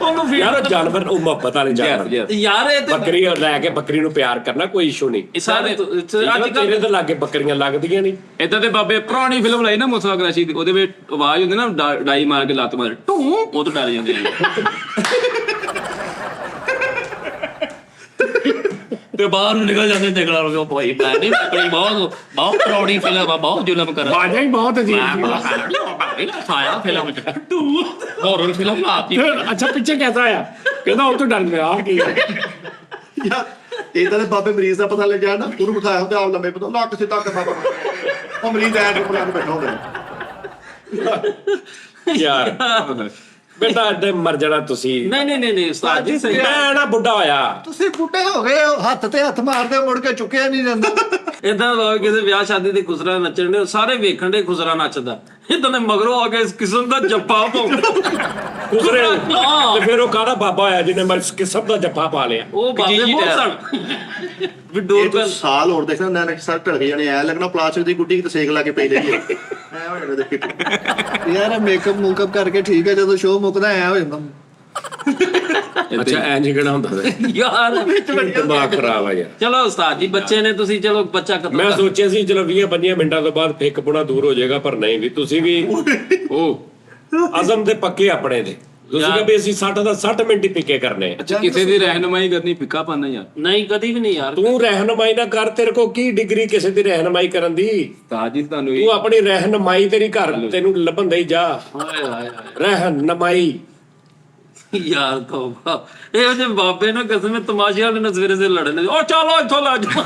ਉਹਨੂੰ ਯਾਰ ਫੀਡ। ਉਹ ਜਾਨਵਰ ਉਹ ਮੁਹੱਬਤ ਵਾਲੇ ਜਾਨਵਰ ਯਾਰ ਇਹ ਤੇ ਬੱਕਰੀ ਲੈ ਕੇ ਬੱਕਰੀ ਨੂੰ ਪਿਆਰ ਕਰਨਾ ਕੋਈ ਇਸ਼ੂ ਨਹੀਂ। ਇਹ ਸਾਰੇ ਅੱਜ ਤੇਰੇ ਤੇ ਲਾਗੇ ਬੱਕਰੀਆਂ ਲੱਗਦੀਆਂ ਨਹੀਂ। ਏਦਾਂ ਦੇ ਬਾਬੇ ਪੁਰਾਣੀ ਫਿਲਮ ਲਾਈ ਨਾ ਮੁਸਾ ਕਰਾਸ਼ੀ ਦੀ, ਉਹਦੇ ਵਿੱਚ ਆਵਾਜ਼ ਹੁੰਦੀ ਨਾ ਡਾਈ ਮਾਰ ਕੇ ਲੱਤ ਮਾਰ ਟੂ, ਉਹ ਤੋਂ ਡਰ ਜਾਂਦੇ ਆ ਤੇ ਬਾਹਰ ਨੂੰ ਨਿਕਲ ਜਾਂਦੇ ਜੰਗਲਾਂ ਨੂੰ। ਭਾਈ ਮੈਂ ਨਹੀਂ ਬੱਕਰੀ ਬਹੁਤ ਬਹੁਤ ਪੁਰਾਣੀ ਫਿਲਮ ਆ, ਬਹੁਤ ਜ਼ੁਲਮ ਕਰ ਬਾਜਾਂ ਹੀ ਬਹੁਤ ਅਜੀਬ ਸਾਇਆ ਫਿਲਮ ਚ ਹੌਰਰ ਫਿਲਮ ਆਤੀ। ਅੱਛਾ ਪਿੱਛੇ ਕਿਹਦਾ ਆ? ਕਹਿੰਦਾ ਉਹ ਤੋਂ ਡਰ ਗਿਆ ਆ ਕੀ ਯਾਰ ਇਦਾਂ ਦੇ ਬਾਬੇ ਮਰੀਜ਼ ਦਾ ਪਤਾ ਲੱਗਿਆ ਨਾ, ਉਹਨੂੰ ਬਿਠਾਇਆ ਹੁੰਦਾ ਆਪ ਲੰਮੇ ਪਤਾ ਲੱਕ ਸੇ ਤੱਕ ਬਾਬਾ, ਉਹ ਮਰੀਜ਼ ਐ ਚੁੱਪ ਲਾ ਕੇ ਬੈਠਾ ਹੁੰਦਾ। ਯਾਰ ਬੇਟਾ ਅੱਡੇ ਮਰ ਜਾਣਾ ਤੁਸੀਂ। ਨਹੀਂ ਉਸਤਾਦ ਜੀ ਸਹੀ। ਮੈਂ ਨਾ ਬੁੱਢਾ ਹੋਇਆ। ਤੁਸੀਂ ਬੁੱਢੇ ਹੋ ਗਏ ਹੋ, ਹੱਥ ਤੇ ਹੱਥ ਮਾਰਦੇ ਮੁੜ ਕੇ ਚੁੱਕਿਆ ਨਹੀਂ ਜਾਂਦਾ। ਇਦਾਂ ਦਾ ਕਿਸੇ ਵਿਆਹ ਸ਼ਾਦੀ ਦੇ ਖੁਸਰਾ ਨੱਚਣ ਦੇ ਸਾਰੇ ਵੇਖਣ ਦੇ ਖੁਸਰਾ ਨੱਚਦਾ, ਇਦਾਂ ਦੇ ਮਗਰੋਂ ਆ ਕੇ ਇਸ ਕਿਸਮ ਦਾ ਜੱਫਾ ਪਾਉਂਦਾ। ਖੁਸਰੇ ਤੇ ਫਿਰ ਉਹ ਕਾਹਦਾ ਬਾਬਾ ਹੋਇਆ ਜਿਹਨੇ ਮਰ ਕਿਸਮ ਦਾ ਜੱਫਾ ਪਾ ਲਿਆ? ਉਹ ਬਾਬੇ ਜੀ ਬਹੁਤ ਟਾਇਰ। ਸਨ ਵੀ ਇਹ ਡੋਰ ਤਾਂ ਸਾਲ ਹੋਰ ਦੇਖਣਾ ਨਾ ਸਰ ਢਲ ਕੇ ਜਾਣੇ ਐ ਲੱਗਣਾ ਪਲਾਸਟਿਕ ਦੀ ਗੁੱਡੀ ਤੇ ਸੇਕ ਲਾ ਕੇ ਪਈ ਰਹੀ ਹੈ ਐ ਹੋ ਜਾਣਾ ਦੇਖੀ। ਯਾਰ ਮੇਕਅਪ ਮੂਕਅਪ ਕਰਕੇ ਠੀਕ ਹੈ, ਜਦੋਂ ਸ਼ੋਅ ਮੁੱਕਦਾ ਐ ਹੋ ਜਾਂਦਾ। ਅੱਛਾ ਐਂ ਜਿਹੜਾ ਹੁੰਦਾ ਯਾਰ ਦਿਮਾਗ ਖਰਾਬ ਆ ਯਾਰ। ਚਲੋ ਉਸਤਾਦ ਜੀ ਬੱਚੇ ਨੇ, ਤੁਸੀਂ ਚਲੋ ਬੱਚਾ ਖਤਮ ਮੈਂ ਕਰ- ਸੋਚਿਆ ਸੀ ਚਲੋ 20-25 ਮਿੰਟਾਂ ਤੋਂ ਬਾਅਦ ਫਿੱਕ ਪੁਣਾ ਦੂਰ ਹੋ ਜਾਏਗਾ, ਪਰ ਨਹੀਂ ਵੀ ਤੁਸੀਂ ਵੀ ਉਹ ਅਜ਼ਮ ਦੇ ਪੱਕੇ ਆਪਣੇ ਦੇ। ਤੁਸੀਂ ਕਹਿੰਦੇ ਵੀ ਅਸੀਂ 60 ਦਾ 60 ਮਿੰਟ ਹੀ ਪਿੱਕੇ ਕਰਨੇ ਆ। ਅੱਛਾ ਕਿਸੇ ਦੀ ਰਹਿਨਮਾਈ ਕਰਨੀ ਫਿੱਕਾ ਪਾਣਾ ਯਾਰ। ਨਹੀਂ ਕਦੀ ਵੀ ਨਹੀਂ ਯਾਰ। ਤੂੰ ਰਹਿਨਮਾਈ ਨਾ ਕਰ, ਤੇਰੇ ਕੋ ਕੀ ਡਿਗਰੀ ਕਿਸੇ ਦੀ ਰਹਿਨਮਾਈ ਕਰਨ ਦੀ? ਤਾਜੀ ਤੁਹਾਨੂੰ ਤੂੰ ਆਪਣੀ ਰਹਿਨਮਾਈ ਤੇਰੀ ਘਰ ਤੈਨੂੰ ਲੱਭਣ ਦੇ ਜਾ। ਹਾਏ ਹਾਏ ਹਾਏ ਰਹਿਨਮਾਈ ਯਾਰ ਤੋਬਾ, ਇਹੋ ਜਿਹੇ ਬਾਬੇ ਨਾ ਕਸਮ ਤਮਾਸ਼ੇ ਵਾਲੇ ਨਾਲ ਸਵੇਰੇ ਲੜਨੇ, ਉਹ ਚਲੋ ਇੱਥੋਂ ਲੈ ਜਾ।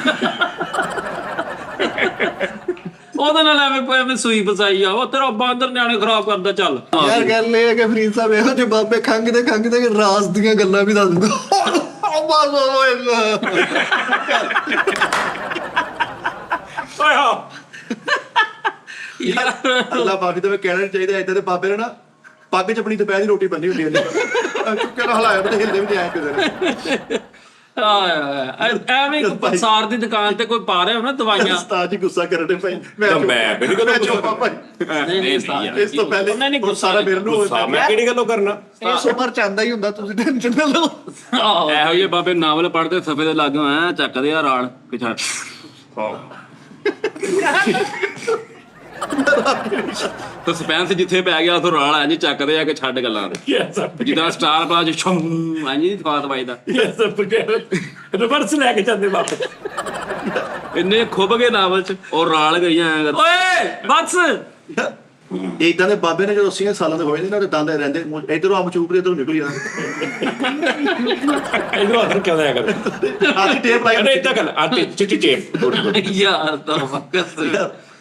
ਉਹਦੇ ਨਾਲ ਐਵੇਂ ਸੂਈ ਫਸਾਈ ਆ, ਉਹ ਤੇਰਾ ਬਾਂਦਰ ਨਿਆਣੇ ਖਰਾਬ ਕਰਦਾ। ਚੱਲ ਯਾਰ ਗੱਲ ਇਹ ਹੈ ਕਿ ਫਰੀਦ ਸਾਹਿਬ ਇਹੋ ਜਿਹੇ ਬਾਬੇ ਖੰਗਦੇ ਰਾਜ਼ ਦੀਆਂ ਗੱਲਾਂ ਵੀ ਦੱਸ ਦਿੰਦੇ। ਯਾਰ ਅੱਲਾ ਬਾਬੀ ਤਾਂ ਕਹਿਣਾ ਨੀ ਚਾਹੀਦਾ ਇਦਾਂ ਦੇ ਬਾਬੇ ਨੇ ਨਾ ਪੱਗ ਚ ਆਪਣੀ ਦੁਪਹਿਰ ਦੀ ਰੋਟੀ ਬੰਨੀ ਹੁੰਦੀ ਹੈ ਚੁੱਕੇ ਨਾਲ ਹਲਾਇਆ ਤੇ ਹਿਲਦੇ ਵੀ ਨਹੀਂ ਆਏ ਕਿਸੇ ਐਵੇਂ ਕੋਈ ਪੰਸਾਰ ਦੀ ਦੁਕਾਨ ਤੇ ਕੋਈ ਪਾ ਰਿਹਾ ਹੋ ਨਾ ਦਵਾਈਆਂ। ਉਸਤਾਦ ਜੀ ਗੁੱਸਾ ਕਰਨ ਦੇ ਭਾਈ ਮੈਂ ਕਿਹੜੀ ਗੱਲੋਂ ਚੁੱਪਾ ਭਾਈ ਨਹੀਂ ਉਸਤਾਦ, ਇਸ ਤੋਂ ਪਹਿਲੇ ਨਹੀਂ, ਗੁੱਸਾ ਸਾਰਾ ਮੇਰੇ ਨੂੰ ਗੁੱਸਾ ਮੈਂ ਕਿਹੜੀ ਗੱਲੋਂ ਕਰਨਾ? ਇਸ ਉਮਰ ਚ ਆਂਦਾ ਹੀ ਹੁੰਦਾ, ਤੁਸੀਂ ਟੈਨਸ਼ਨ ਨਾ ਲਓ। ਆਹੋ। ਇਹੋ ਜਿਹੇ ਬਾਬੇ ਨਾਵਲ ਪੜ੍ਹਦੇ ਸਫੇ ਦੇ ਲਾਗੋਂ ਐ ਚੱਕਦੇ ਆ ਰਾਲ ਪਿਛਾ। ਸਸਪੈਂਸ ਜਿੱਥੇ ਪੈ ਗਿਆ ਉਥੋਂ ਰਾਲ ਐਂ ਜੀ ਚੱਕਦੇ ਆ ਕਿ ਛੱਡ ਗੱਲਾਂ ਜਿੱਦਾਂ ਸਟਾਰ ਪਲਾਜ ਛੋਂ ਐਂ ਜੀ ਫਾਤ ਵੱਜਦਾ। ਰਿਵਰਸ ਲੈ ਕੇ ਜਾਂਦੇ ਵਾਪਸ। ਇੰਨੇ ਖੁੱਭ ਗਏ ਨਾਵਲ ਚ ਉਹ ਰਾਲ ਗਈਆਂ ਐਂ ਕਰ। ਓਏ ਬਸ ਇਦਾਂ ਦੇ ਬਾਬੇ ਨੇ ਜਦੋਂ 80 ਸਾਲਾਂ ਦੇ ਹੋਏ ਨੇ ਨਾ ਤੇ ਦੰਦ ਰਹਿੰਦੇ ਇਧਰੋਂ ਆਮ ਚੂਪ ਦੇ ਇਧਰੋਂ ਨਿਕਲ ਜਾਂਦਾ ਇਧਰੋਂ ਹੱਥ ਕਿਉਂ ਆਇਆ ਕਰ? ਆਦੀ ਟੇਪ ਲਾਈ ਅਰੇ ਇਦਾਂ ਕਰ ਆਤੇ ਚਿੱਟੀ ਟੇਪ। ਯਾਰ ਤਾਂ ਫਕਸ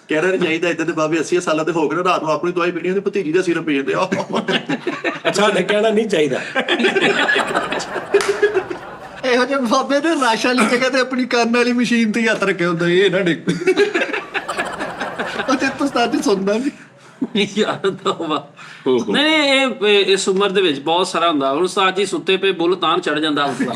ਕਹਿਣਾ ਨਹੀਂ ਚਾਹੀਦਾ ਇਦਾਂ ਦੇ ਬਾਬੇ 80 ਸਾਲਾਂ ਦੇ ਹੋ ਗਏ ਨਾ ਰਾਤ ਨੂੰ ਆਪਣੀ ਦਵਾਈ ਪੀਣੀ ਹੁੰਦੀ ਭਤੀਜੀ ਦਾ ਸਿਰ ਪੀ ਜਾਂਦੇ ਆ। ਅੱਛਾ ਨੇ ਕਹਿਣਾ ਨਹੀਂ ਚਾਹੀਦਾ। ਇਹੋ ਜਿਹੇ ਬਾਬੇ ਨੇ ਰਾਸ਼ਾ ਲਈ ਜਗ੍ਹਾ ਤੇ ਆਪਣੀ ਕੰਨ ਵਾਲੀ ਮਸ਼ੀਨ ਤੇ ਹੱਥ ਰੱਖਿਆ ਹੁੰਦਾ, ਇਹ ਨਾ ਡਿੱਗ ਉਹ ਤੇ ਉਸਤਾਦ ਜੀ ਸੁਣਦਾ ਨਹੀਂ। ਯਾਰ ਤੋਬਾ। ਨਹੀਂ ਇਹ ਇਸ ਉਮਰ ਦੇ ਵਿੱਚ ਬਹੁਤ ਸਾਰਾ ਹੁੰਦਾ। ਹੁਣ ਉਸਤਾਦ ਜੀ ਸੁੱਤੇ ਪਏ ਬੁੱਲ ਤਾਂ ਚੜ ਜਾਂਦਾ ਉਸਦਾ।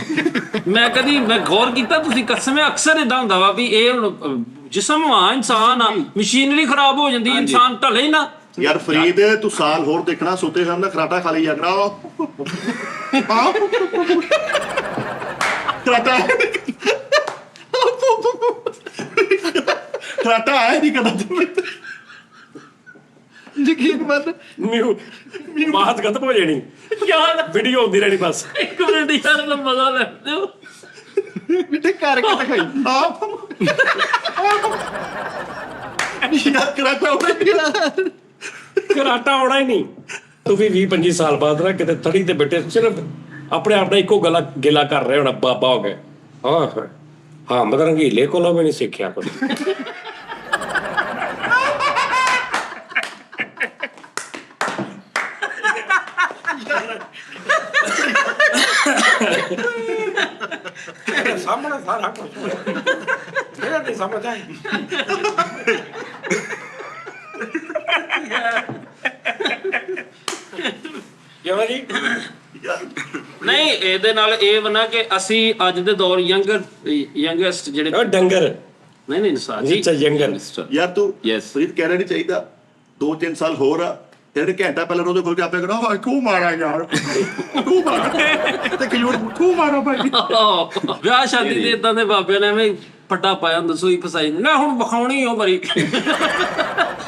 ਮੈਂ ਗੌਰ ਕੀਤਾ, ਤੁਸੀਂ ਕਸਮ ਅਕਸਰ ਇਦਾਂ ਹੁੰਦਾ ਵਾ ਵੀ ਇਹ ਹੁਣ ਜਿਸਮ ਆ, ਇਨਸਾਨ ਆ, ਮਸ਼ੀਨਰੀ ਖਰਾਬ ਹੋ ਜਾਂਦੀ, ਇਨਸਾਨ ਢਲੇ ਹੀ ਨਾ। ਯਾਰ ਫਰੀਦ ਤੂੰ ਸਾਲ ਹੋਰ ਦੇਖਣਾ ਸੁੱਤੇ ਸਾਹਮਣੇ ਖਰਾਟਾ ਖਾ ਲਈ ਜਾਗਣਾ ਖਰਾਟਾ ਖਰਾਟਾ ਆਇਆ ਨਹੀਂ ਕਰਦਾ ਯਕੀਨ ਮੰਨ ਮਿਊ ਬਾਤ ਖਤਮ ਹੋ ਜਾਣੀ ਯਾਰ ਵੀਡੀਓ ਹੁੰਦੀ ਰਹਿਣੀ ਬਸ। ਇੱਕ ਮਿੰਟ ਯਾਰ ਦਾ ਮਜ਼ਾ ਲੈ ਦਿਓ। ਮਿੱਠੇ ਕਰਕੇ ਦਿਖਾਈ। ਯਾਰ ਖਰਾਟਾ ਹੋ ਗਿਆ ਕਰਾਟਾ ਆਉਣਾ ਹੀ ਨਹੀਂ। ਤੂੰ ਵੀ 20-25 ਸਾਲ ਬਾਅਦ ਨਾ ਕਿਤੇ ਥੜੀ ਤੇ ਬੈਠੇ ਸਿਰਫ ਆਪਣੇ ਆਪ ਨਾਲ ਇੱਕੋ ਗਿਲਾ ਕਰ ਰਹੇ ਹੋਣਾ ਬਾਬਾ ਹੋ ਗਏ। ਹਾਂ ਮਦਰ ਰੰਗੀਲੇ ਕੋਲੋਂ ਵੀ ਨਹੀਂ ਸਿੱਖਿਆ ਕੁਝ। ਸਾਹਮਣੇ ਸਾਰਾ ਕੁਝ ਮੇਰਾ ਨਹੀਂ ਸਮਝ ਆਈ। ਕਿਉਂ ਜੀ? ਨਹੀਂ ਇਹਦੇ ਨਾਲ ਇਹ ਬਣਾ ਕਿ ਅਸੀਂ ਅੱਜ ਦੇ ਦੌਰ ਯੰਗੈਸਟ ਜਿਹੜੇ ਉਹ ਡੰਗਰ ਨਹੀਂ ਉਸਤਾਦ ਜੀ ਨੀਚਾ ਜੰਗਲ। ਯਾਰ ਤੂੰ Yes. ਫਰੀਦ ਕਹਿਣਾ ਨਹੀਂ ਚਾਹੀਦਾ 2-3 ਸਾਲ ਹੋਰ ਆ ਜਿਹੜੇ ਘੰਟਾ ਪਹਿਲਾਂ ਉਹਦੇ ਕੋਲ ਕੇ ਆਪੇ ਕਹਿੰਦਾ ਹਾਏ ਤੂੰ ਮਾਰਾ ਯਾਰ ਤੂੰ ਮਾਰਾ ਤੇ ਕਿਉਂ ਤੂੰ ਮਾਰਾ ਭਾਈ। ਵਿਆਹ ਸ਼ਾਦੀ ਤੇ ਇਦਾਂ ਦੇ ਬਾਬਿਆਂ ਨੇ ਐਵੇਂ ਫੱਟਾ ਪਾਇਆ ਹੁੰਦਾ, ਸੂਈ ਫਸਾਈ ਨਾ ਹੁਣ ਵਿਖਾਉਣੀ ਉਹ ਬਰੀ।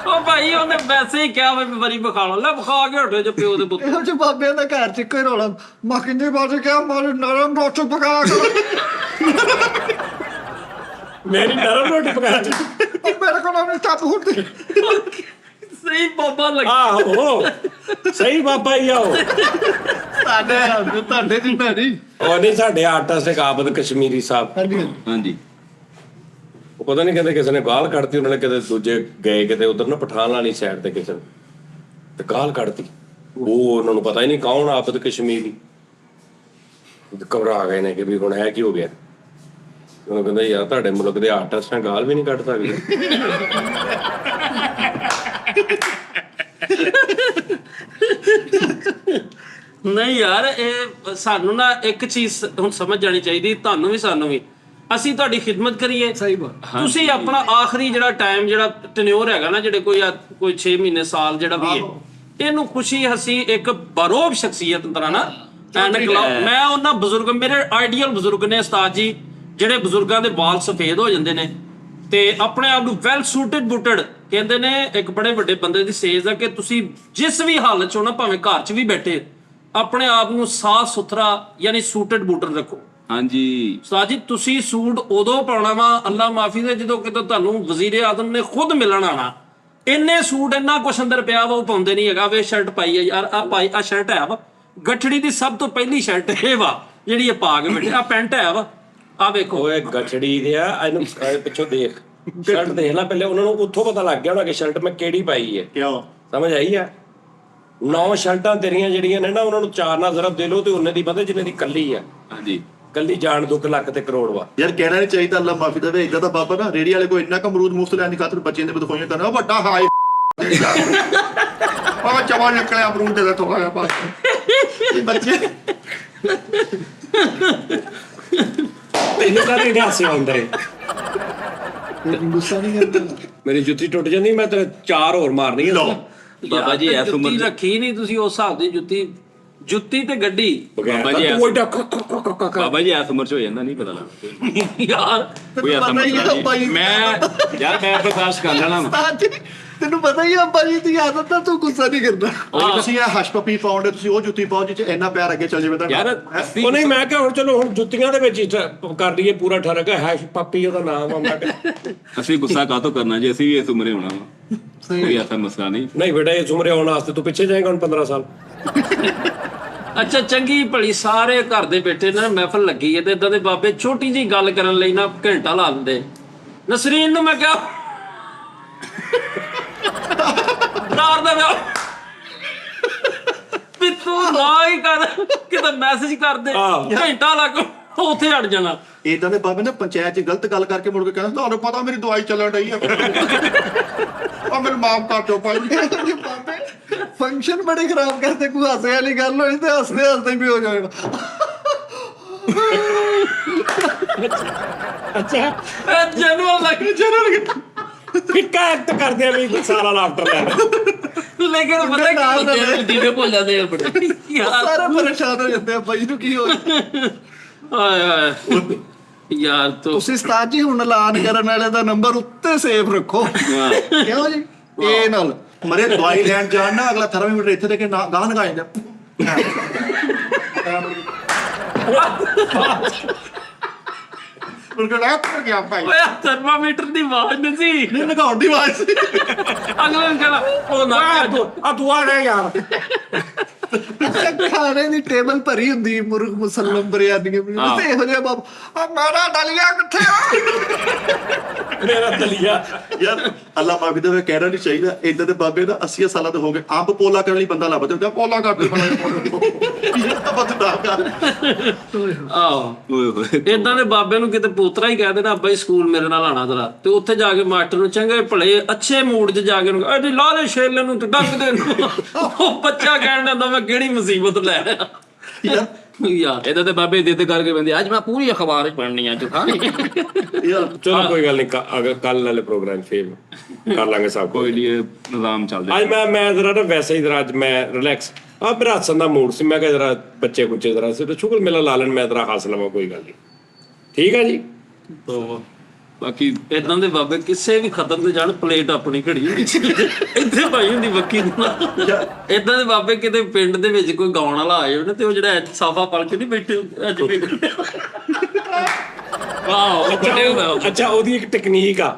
ਉਹ ਭਾਈ ਉਹਨੇ ਵੈਸੇ ਹੀ ਕਿਹਾ ਵੀ ਬਰੀ ਵਿਖਾ ਲਓ, ਲੈ ਵਿਖਾ ਕੇ ਹਟੇ ਜੋ ਪਿਓ ਦੇ ਪੁੱਤ। ਇਹੋ ਜਿਹੇ ਬਾਬਿਆਂ ਦਾ ਘਰ 'ਚ ਇੱਕੋ ਹੀ ਰੌਲਾ, ਮਾਂ ਕਿੰਨੇ ਬਾਅਦ ਕਿਹਾ ਮਾਰੇ ਨਰਮ ਰੋਟੀ ਪਕਾ ਕੇ ਮੇਰੀ ਨਰਮ ਰੋਟੀ ਪਕਾ ਦੇ। ਉਹ ਮੇਰੇ ਕੋਲ ਆਪਣੀ ਟੱਪ ਹੁੰਦੀ। ਸਹੀ ਬਾਬਾ ਲੱਗਾ। ਆਹੋ ਸਹੀ ਬਾਬਾ ਹੀ ਆ ਉਹ। ਤੁਹਾਡੇ ਜਿੰਨਾ ਨਹੀਂ। ਉਹ ਨਹੀਂ ਸਾਡੇ ਆਰਟਿਸਟ ਇੱਕ ਆਬਦ ਕਸ਼ਮੀਰੀ ਸਾਹਿਬ, ਹਾਂਜੀ ਹਾਂਜੀ ਉਹ ਪਤਾ ਨਹੀਂ ਕਹਿੰਦੇ ਕਿਸੇ ਨੇ ਗਾਲ ਕੱਢਤੀ, ਉਹਨਾਂ ਨੇ ਕਿਤੇ ਦੂਜੇ ਗਏ ਕਿਤੇ ਉਧਰ ਨਾ ਪਠਾਨ ਵਾਲੀ ਸਾਈਡ ਤੇ ਕਿਸੇ ਨੇ ਤੇ ਗਾਲ ਕੱਢਤੀ। ਉਹ ਉਹਨਾਂ ਨੂੰ ਪਤਾ ਹੀ ਨਹੀਂ ਕੌਣ ਆਬਦ ਕਸ਼ਮੀਰੀ, ਘਬਰਾ ਗਏ ਨੇ ਕਿ ਵੀ ਹੁਣ ਹੈ ਕੀ ਹੋ ਗਿਆ। ਉਹਨੂੰ ਕਹਿੰਦਾ ਯਾਰ ਤੁਹਾਡੇ ਮੁਲਕ ਦੇ ਆਰਟਿਸਟ ਨੇ ਗਾਲ ਵੀ ਨਹੀਂ ਕੱਢ ਸਕਦੇ। ਨਹੀਂ ਯਾਰ ਇਹ ਸਾਨੂੰ ਨਾ ਇੱਕ ਚੀਜ਼ ਹੁਣ ਸਮਝ ਜਾਣੀ ਚਾਹੀਦੀ, ਤੁਹਾਨੂੰ ਵੀ ਸਾਨੂੰ ਵੀ, ਅਸੀਂ ਤੁਹਾਡੀ ਖਿਦਮਤ ਕਰੀਏ। ਸਹੀ ਬਾਤ। ਤੁਸੀਂ ਆਪਣਾ ਆਖਰੀ ਜਿਹੜਾ ਟਾਈਮ ਜਿਹੜਾ ਟੈਨਿਓਰ ਹੈਗਾ ਨਾ, ਜਿਹੜੇ ਕੋਈ 6 ਮਹੀਨੇ ਸਾਲ ਜਿਹੜਾ ਵੀ ਹੈ, ਇਹਨੂੰ ਖੁਸ਼ੀ ਹਸੀ ਇੱਕ ਬਰੋਬ ਸ਼ਖਸੀਅਤ ਤਰ੍ਹਾਂ ਨਾ ਮੈਂ ਉਹਨਾਂ ਬਜ਼ੁਰਗ, ਮੇਰੇ ਆਈਡੀਅਲ ਬਜ਼ੁਰਗ ਨੇ ਉਸਤਾਦ ਜੀ, ਜਿਹੜੇ ਬਜ਼ੁਰਗਾਂ ਦੇ ਵਾਲ ਸਫੇਦ ਹੋ ਜਾਂਦੇ ਨੇ ਤੇ ਆਪਣੇ ਆਪ ਨੂੰ ਵੈਲ ਸੂਟਡ ਬੂਟਡ ਕਹਿੰਦੇ ਨੇ। ਇੱਕ ਬੜੇ ਵੱਡੇ ਬੰਦੇ ਦੀ ਸੇਜ ਆ ਕਿ ਤੁਸੀਂ ਜਿਸ ਵੀ ਹਾਲਤ ਚ ਹੋ ਨਾ, ਭਾਵੇਂ ਘਰ ਚ ਵੀ ਬੈਠੇ, ਆਪਣੇ ਆਪ ਨੂੰ ਸਾਫ ਸੁਥਰਾ ਯਾਨੀ ਸੂਟਡ ਬੂਟਡ ਰੱਖੋ। ਹਾਂਜੀ ਉਸਤਾਦ ਜੀ ਤੁਸੀਂ ਸੂਟ ਉਦੋਂ ਪਾਉਣਾ ਵਾ ਅੱਲਾ ਮਾਫੀ ਦੇ ਜਦੋਂ ਕਿਤੇ ਤੁਹਾਨੂੰ ਵਜ਼ੀਰ ਆਜ਼ਮ ਨੇ ਖੁਦ ਮਿਲਣ ਆਣਾ। ਇੰਨੇ ਸੂਟ ਇੰਨਾ ਕੁਛ ਅੰਦਰ ਪਿਆ ਵਾ ਉਹ ਪਾਉਂਦੇ ਨਹੀਂ ਹੈਗਾ। ਵੇ ਸ਼ਰਟ ਪਾਈ ਹੈ ਯਾਰ, ਆ ਪਾਈ ਆ ਸ਼ਰਟ ਹੈ ਵਾ, ਗੱਠੜੀ ਦੀ ਸਭ ਤੋਂ ਪਹਿਲੀ ਸ਼ਰਟ ਇਹ ਵਾ ਜਿਹੜੀ ਇਹ ਪਾ ਕੇ ਬੈਠੇ। ਆ ਪੈਂਟ ਹੈ ਵਾ, ਆ ਵੇਖੋ ਓਏ ਗੱਠੜੀ ਦੇ ਆ, ਇਹਨੂੰ ਪਿੱਛੋਂ ਦੇਖ, ਸ਼ਰਟ ਦੇਖ ਲੈ ਪਹਿਲੇ। ਉਹਨਾਂ ਨੂੰ ਉੱਥੋਂ ਪਤਾ ਲੱਗ ਗਿਆ ਹੋਣਾ ਕਿ ਸ਼ਰਟ ਮੈਂ ਕਿਹੜੀ ਪਾਈ ਹੈ। ਕਿਉਂ ਸਮਝ ਆਈ ਆ? 9 ਸ਼ਰਟਾਂ ਤੇਰੀਆਂ ਜਿਹੜੀਆਂ ਨੇ ਨਾ, ਉਹਨਾਂ ਨੂੰ 4 ਨਾਲ ਜ਼ਰਾ ਦੇ ਲਓ ਤੇ ਉਹਨੇ ਦੀ ਪਤਾ ਜਿੰਨੇ ਦੀ ਕੱਲੀ ਆ। ਹਾਂਜੀ ਕੱਲੀ ਜਾਣ 2 ਲੱਖ ਤੇ ਕਰੋੜ ਵਾ। ਯਾਰ ਕਹਿਣਾ ਨਹੀਂ ਚਾਹੀਦਾ ਅੱਲਾ ਮਾਫੀ ਦੇਵੇ। ਇਦਾਂ ਦਾ ਬਾਬਾ ਨਾ ਰੇੜੀ ਵਾਲੇ ਕੋਈ ਇੰਨਾ ਕੁ ਅਮਰੂਦ ਮੁਫਤ ਲੈਣ ਦੀ ਖਾਤਰ ਬੱਚਿਆਂ ਦੇ ਬਦਖੋਈਆਂ ਕਰਨਾ, ਉਹ ਵੱਡਾ ਹਾਈ ਉਹ ਚਵਾ ਨਿਕਲਿਆ ਅਮਰੂਦ ਦੇ ਥੋੜਾ ਜਿਹਾ ਪਾਸ ਇਹ ਬੱਚੇ। ਤੈਨੂੰ ਕਾਹਦੀ ਹਾਸੇ ਆਉਂਦਾ ਏ? ਗੁੱਸਾ ਨਹੀਂ ਕਰਦਾ। ਮੇਰੀ ਜੁੱਤੀ ਟੁੱਟ ਜਾਂਦੀ, ਮੈਂ ਤੇ 4 ਹੋਰ ਮਾਰਨੀਆਂ। ਬਾਬਾ ਜੀ ਯਾਰ, ਇਸ ਉਮਰ ਜੁੱਤੀ ਚ ਰੱਖੀ ਨਹੀਂ ਤੁਸੀਂ ਉਸ ਹਿਸਾਬ ਦੀ ਜੁੱਤੀ ਤੇ ਗੱਡੀ। ਬਾਬਾ ਜੀ ਤੂੰ ਏਡਾ ਬਾਬਾ ਜੀ ਇਸ ਉਮਰ ਚ ਹੋ ਜਾਂਦਾ, ਨਹੀਂ ਪਤਾ ਲੱਗਦਾ ਯਾਰ ਕੋਈ ਐਸਾ ਪਤਾ ਹੀ ਆ ਮਸਲਾ ਭਾਈ। ਨਹੀਂ। ਮੈਂ ਬਰਦਾਸ਼ਤ ਕਰ ਲੈਣਾ ਵਾ। ਉਸਤਾਦ ਜੀ, ਤੈਨੂੰ ਪਤਾ ਹੀ ਆ ਭਾਜੀ ਦੀ ਆਦਤ ਤਾਂ ਤੂੰ ਗੁੱਸਾ ਨਹੀਂ ਕਰਦਾ। ਉਹ ਤੁਸੀਂ ਇਹ ਹਸ਼ ਪੱਪੀ ਪਾਉਂਦੇ, ਤੁਸੀਂ ਉਹ ਜੁੱਤੀ ਪਾਓ ਜਿੱਚ ਇੰਨਾ ਪਿਆਰ ਅੱਗੇ ਚੱਲ ਜਾਵੇ ਯਾਰ ਤੁਹਾਡਾ। ਉਹ ਨਹੀਂ, ਮੈਂ ਕਿਹਾ ਹੁਣ ਚਲੋ ਹੁਣ ਜੁੱਤੀਆਂ ਦੇ ਵਿੱਚ ਹੀ ਕਰ ਲਈਏ ਪੂਰਾ ਠਰਕ। ਹੈਸ਼ ਪੱਪੀ ਉਹਦਾ ਨਾਮ ਆ। ਮੈਂ ਕਿਹਾ ਅਸੀਂ ਗੁੱਸਾ ਕਾਹਤੋਂ ਕਰਨਾ ਜੀ, ਅਸੀਂ ਵੀ ਇਸ ਉਮਰੇ ਹੋਣਾ ਵਾ, ਕੋਈ ਐਸਾ ਮਸਲਾ ਨਹੀਂ। ਨਹੀਂ ਬੇਟਾ, ਇਸ ਉਮਰੇ ਆਉਣ ਵਾਸਤੇ ਤੂੰ ਪਿੱਛੇ ਜਾਏਗਾ ਹੁਣ 15 ਸਾਲ। ਅੱਛਾ ਚੰਗੀ ਭਲੀ ਸਾਰੇ ਘਰ ਦੇ ਬੈਠੇ ਨਾ, ਮਹਿਫਲ ਲੱਗੀ ਹੈ ਤੇ ਇਦਾਂ ਦੇ ਬਾਬੇ ਛੋਟੀ ਜੀ ਗੱਲ ਕਰਨ ਲਈ ਨਾ ਘੰਟਾ ਲਾ ਦਿੰਦੇ। ਨਸਰੀਨ ਨੂੰ ਮੈਂ ਕਿਹਾ ਨਾਰ ਦਾ ਵਿਆਹ ਵੀ ਤੂੰ ਨਾ ਹੀ ਕਰ, ਕਿਤੇ ਮੈਸੇਜ ਕਰ ਦੇ, ਘੰਟਾ ਲੱਗ ਉੱਥੇ ਹਟ ਜਾਣਾ। ਇਦਾਂ ਦੇ ਬਾਬੇ ਨੇ ਪੰਚਾਇਤ 'ਚ ਗਲਤ ਗੱਲ ਕਰਕੇ ਮੁੜ ਕੇ ਕਹਿੰਦਾ ਤੁਹਾਨੂੰ ਪਤਾ ਮੇਰੀ ਦਵਾਈ ਚੱਲਣ ਰਹੀ ਹੈ ਉਹ ਮੈਨੂੰ ਮਾਫ ਕਰ ਦਿਓ ਭਾਈ। ਬਾਬੇ ਫੰਕਸ਼ਨ ਬੜੇ ਖਰਾਬ ਕਰਦੇ, ਕੋਈ ਹਾਸੇ ਵਾਲੀ ਗੱਲ ਹੋਈ ਤੇ ਹੱਸਦੇ ਹੱਸਦੇ ਵੀ ਹੋ ਜਾਏਗਾ। ਅੱਛਾ ਜਨਰਲ ਲੱਗ ਫਿੱਕਾ ਐਕਟ ਕਰਦੇ ਆ ਵੀ ਸਾਰਾ ਲਾਫਟਰ ਲੈ ਲੇਕਿਨ ਪਤਾ ਕੀ ਬੰਦੇ ਦੀਵੇ ਭੁੱਲ ਜਾਂਦੇ ਆ ਬੜੇ ਯਾਰ। ਸਾਰੇ ਪਰੇਸ਼ਾਨ ਹੋ ਜਾਂਦੇ ਆ ਭਾਈ ਨੂੰ ਕੀ ਹੋਇਆ। ਹਾਏ ਹਾਏ ਯਾਰ ਤੁਸੀਂ ਉਸਤਾਦ ਜੀ ਹੁਣ ਐਲਾਨ ਕਰਨ ਵਾਲੇ ਦਾ ਨੰਬਰ ਉੱਤੇ ਸੇਵ ਰੱਖੋ। ਕਿਉਂ ਜੀ? ਇਹ ਨਾਲ ਮਰੇ ਦਵਾਈ ਲੈਣ ਜਾਣ ਨਾ, ਅਗਲਾ ਥਰਮੋਮੀਟਰ ਇੱਥੇ ਦੇ ਕੇ ਗਾਹ ਨਗਾ ਜਾਂਦਾ। ਮੁਰਗਾ ਕਰ ਗਿਆ ਭਾਈ। ਓਏ ਥਰਮਾਮੀਟਰ ਦੀ ਆਵਾਜ਼ ਨਹੀਂ ਸੀ, ਨਹੀਂ ਨਗਾਉਣ ਦੀ ਆਵਾਜ਼ ਸੀ। ਅਗਲੇ ਨੂੰ ਕਹਿੰਦਾ ਉਹ ਨਾ ਆ ਤੂੰ ਆ ਰਿਹਾ ਯਾਰ। ਖਾਣੇ ਦੀ ਟੇਬਲ ਭਰੀ ਹੁੰਦੀ ਮੁਰਗ ਮੁਸਲਮ ਬਿਰਿਆਨੀ ਤੇ ਇਹੋ ਜਿਹਾ ਬਾਬਾ, ਆ ਮੇਰਾ ਡਲੀਆ ਕਿੱਥੇ ਆ? ਮੇਰਾ ਦਲੀਆ। ਯਾਰ ਅੱਲਾ ਮਾਫੀ ਦੇਵੇ, ਕਹਿਣਾ ਨਹੀਂ ਚਾਹੀਦਾ। ਇਦਾਂ ਦੇ ਬਾਬੇ ਦਾ 80 ਸਾਲਾਂ ਦੇ ਹੋ ਗਏ, ਆਪ ਪੋਲਾ ਕਰਨ ਲਈ ਬੰਦਾ ਲੱਭਦੇ ਹੁੰਦੇ, ਪੋਲਾ ਕਰਦੇ ਆਹੋ ਓਏ ਹੋਏ ਇਦਾਂ ਦੇ ਬਾਬੇ ਨੂੰ ਕਿਤੇ ਪੋਤਰਾ ਹੀ ਕਹਿ ਦੇਣਾ ਅੱਬਾ ਸਕੂਲ ਮੇਰੇ ਨਾਲ ਆਣਾ ਤੇਰਾ, ਤੇ ਉੱਥੇ ਜਾ ਕੇ ਮਾਸਟਰ ਨੂੰ ਚੰਗੇ ਭਲੇ ਅੱਛੇ ਮੂਡ 'ਚ ਜਾ ਕੇ ਉਹਨੂੰ ਅਜੇ ਲਾ ਦੇ ਛੇਲੇ ਨੂੰ ਤੇ ਡੱਕ ਦੇ ਨੂੰ। ਉਹ ਬੱਚਾ ਕਹਿਣ ਦਿੰਦਾ ਮੈਂ ਕਿਹੜੀ ਮੁਸੀਬਤ ਲੈ ਆਇਆ। ਯਾਰ ਯਾਰ ਇਹਦਾ ਤੇ ਬਾਬੇ ਦਿੱਤ ਕਰਕੇ ਬੰਦੇ ਅੱਜ ਮੈਂ ਪੂਰੀ ਅਖਬਾਰ ਚ ਪੜ੍ਹਨੀ ਆ ਚੁਖਾਣੀ ਯਾਰ ਚਲੋ ਕੋਈ ਗੱਲ ਨਹੀਂ, ਅਗਰ ਕੱਲ ਵਾਲੇ ਪ੍ਰੋਗਰਾਮ ਫੇਰ ਕਰ ਲਾਂਗੇ ਸਭ ਕੁਝ। ਕੋਈ ਨਹੀਂ ਨਿਜ਼ਾਮ ਚੱਲਦਾ ਅੱਜ ਮੈਂ ਜ਼ਰਾ ਨਾ ਵੈਸੇ ਹੀ ਜ਼ਰਾ ਅੱਜ ਮੈਂ ਰਿਲੈਕਸ ਮੇਰਾ ਹੱਸਣ ਦਾ ਮੂਡ ਸੀ। ਮੈਂ ਕਿਹਾ ਜ਼ਰਾ ਬੱਚੇ ਕੁੱਚੇ ਜ਼ਰਾ ਸੀ ਤੇ ਸ਼ੁਕਰ ਮੇਲਾ ਲਾ ਲੈਣ, ਮੈਂ ਜ਼ਰਾ ਹੱਸ ਲਵਾਂ, ਕੋਈ ਗੱਲ ਨਹੀਂ। ਠੀਕ ਹੈ ਜੀ। ਬਾਕੀ ਇਦਾਂ ਦੇ ਬਾਬੇ ਕਿਸੇ ਵੀ ਖਤਰ ਤੇ ਜਾਣ, ਪਲੇਟ ਆਪਣੀ ਘੜੀ ਹੁੰਦੀ ਇੱਥੇ ਪਾਈ ਹੁੰਦੀ ਬੱਕੀ ਦੇ ਨਾਲ। ਇਦਾਂ ਦੇ ਬਾਬੇ ਕਿਤੇ ਪਿੰਡ ਦੇ ਵਿੱਚ ਕੋਈ ਗਾਉਣ ਵਾਲਾ ਆ ਜਾਵੇ ਨਾ, ਤੇ ਉਹ ਜਿਹੜਾ ਸਾਫਾ ਪਲ ਕੇ ਨਹੀਂ ਬੈਠੇ ਹੁੰਦੇ, ਅੱਜ ਵੀ ਵਾਓ ਬੜੇ ਹੁੰਦਾ। ਅੱਛਾ, ਉਹਦੀ ਇੱਕ ਟੈਕਨੀਕ ਆ,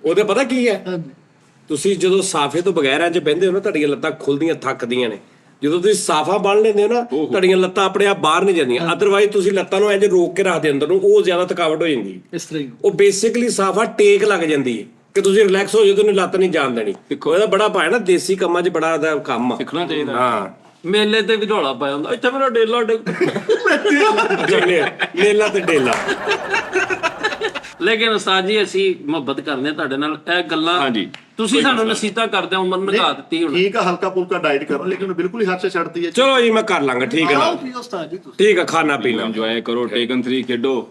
ਉਹਦੇ ਪਤਾ ਕੀ ਹੈ? ਤੁਸੀਂ ਜਦੋਂ ਸਾਫੇ ਤੋਂ ਬਗੈਰ ਇੰਜ ਬਹਿੰਦੇ ਹੋ ਨਾ, ਤੁਹਾਡੀਆਂ ਲੱਤਾਂ ਖੁੱਲਦੀਆਂ ਥੱਕਦੀਆਂ ਨੇ। ਜਦੋਂ ਤੁਸੀਂ ਸਾਫਾ ਬੰਨ ਲੈਂਦੇ ਹੋ ਨਾ, ਤੁਹਾਡੀਆਂ ਲੱਤਾਂ ਆਪਣੇ ਆਪ ਬਾਹਰ ਨਹੀਂ ਜਾਂਦੀਆਂ। ਅਦਰਵਾਈਜ਼ ਤੁਸੀਂ ਲੱਤਾਂ ਨੂੰ ਇੰਜ ਰੋਕ ਕੇ ਰੱਖਦੇ ਅੰਦਰ ਨੂੰ, ਉਹ ਜ਼ਿਆਦਾ ਥਕਾਵਟ ਹੋ ਜਾਂਦੀ। ਇਸ ਤਰ੍ਹਾਂ ਹੀ ਉਹ ਬੇਸਿਕਲੀ ਸਾਫਾ ਟੇਕ ਲੱਗ ਜਾਂਦੀ ਹੈ ਕਿ ਤੁਸੀਂ ਰਿਲੈਕਸ ਹੋ ਜਾਓ, ਤੁਹਾਨੂੰ ਲੱਤ ਨਹੀਂ ਜਾਣ ਦੇਣੀ। ਇਹਦਾ ਬੜਾ ਭਾਇਆ ਨਾ, ਦੇਸੀ ਕੰਮਾਂ 'ਚ ਬੜਾ ਇਹਦਾ ਕੰਮ ਆ। ਸਿੱਖਣਾ ਚਾਹੀਦਾ। ਹਾਂ, ਮੇਲੇ ਤੇ ਵੀ ਢੋਲਾ ਪਾਇਆ ਹੁੰਦਾ, ਇੱਥੇ ਮੇਰਾ ਡੇਲਾ ਨੇਲਾ ਤੇ ਡੇਲਾ। ਲੇਕਿਨ ਉਸਤਾਦ ਜੀ ਅਸੀਂ ਮੁਹੱਬਤ ਕਰਦੇ ਹਾਂ ਤੁਹਾਡੇ ਨਾਲ। ਇਹ ਗੱਲਾਂ ਹਾਂਜੀ। ਤੁਸੀਂ ਸਾਨੂੰ ਨਸੀਹਤਾਂ ਕਰਦੇ ਹੋ, ਉਮਰ ਨਿਭਾ ਦਿੱਤੀ ਹੁਣ। ਠੀਕ ਆ, ਹਲਕਾ ਫੁਲਕਾ ਡਾਈਟ ਕਰੋ, ਲੇਕਿਨ ਬਿਲਕੁਲ ਹੀ ਹੱਥ ਸੇ ਛੱਡਦੀ ਹੈ। ਚਲੋ ਜੀ, ਮੈਂ ਕਰ ਲਾਂਗਾ। ਠੀਕ ਹੈ ਨਾ, ਆਓ ਪੀਓ ਉਸਤਾਦ ਜੀ ਤੁਸੀਂ। ਠੀਕ ਹੈ, ਖਾਣਾ ਪੀਣਾ। ਇੰਜੋਏ ਕਰੋ, ਟੇਕਨ 3 ਖੇਡੋ,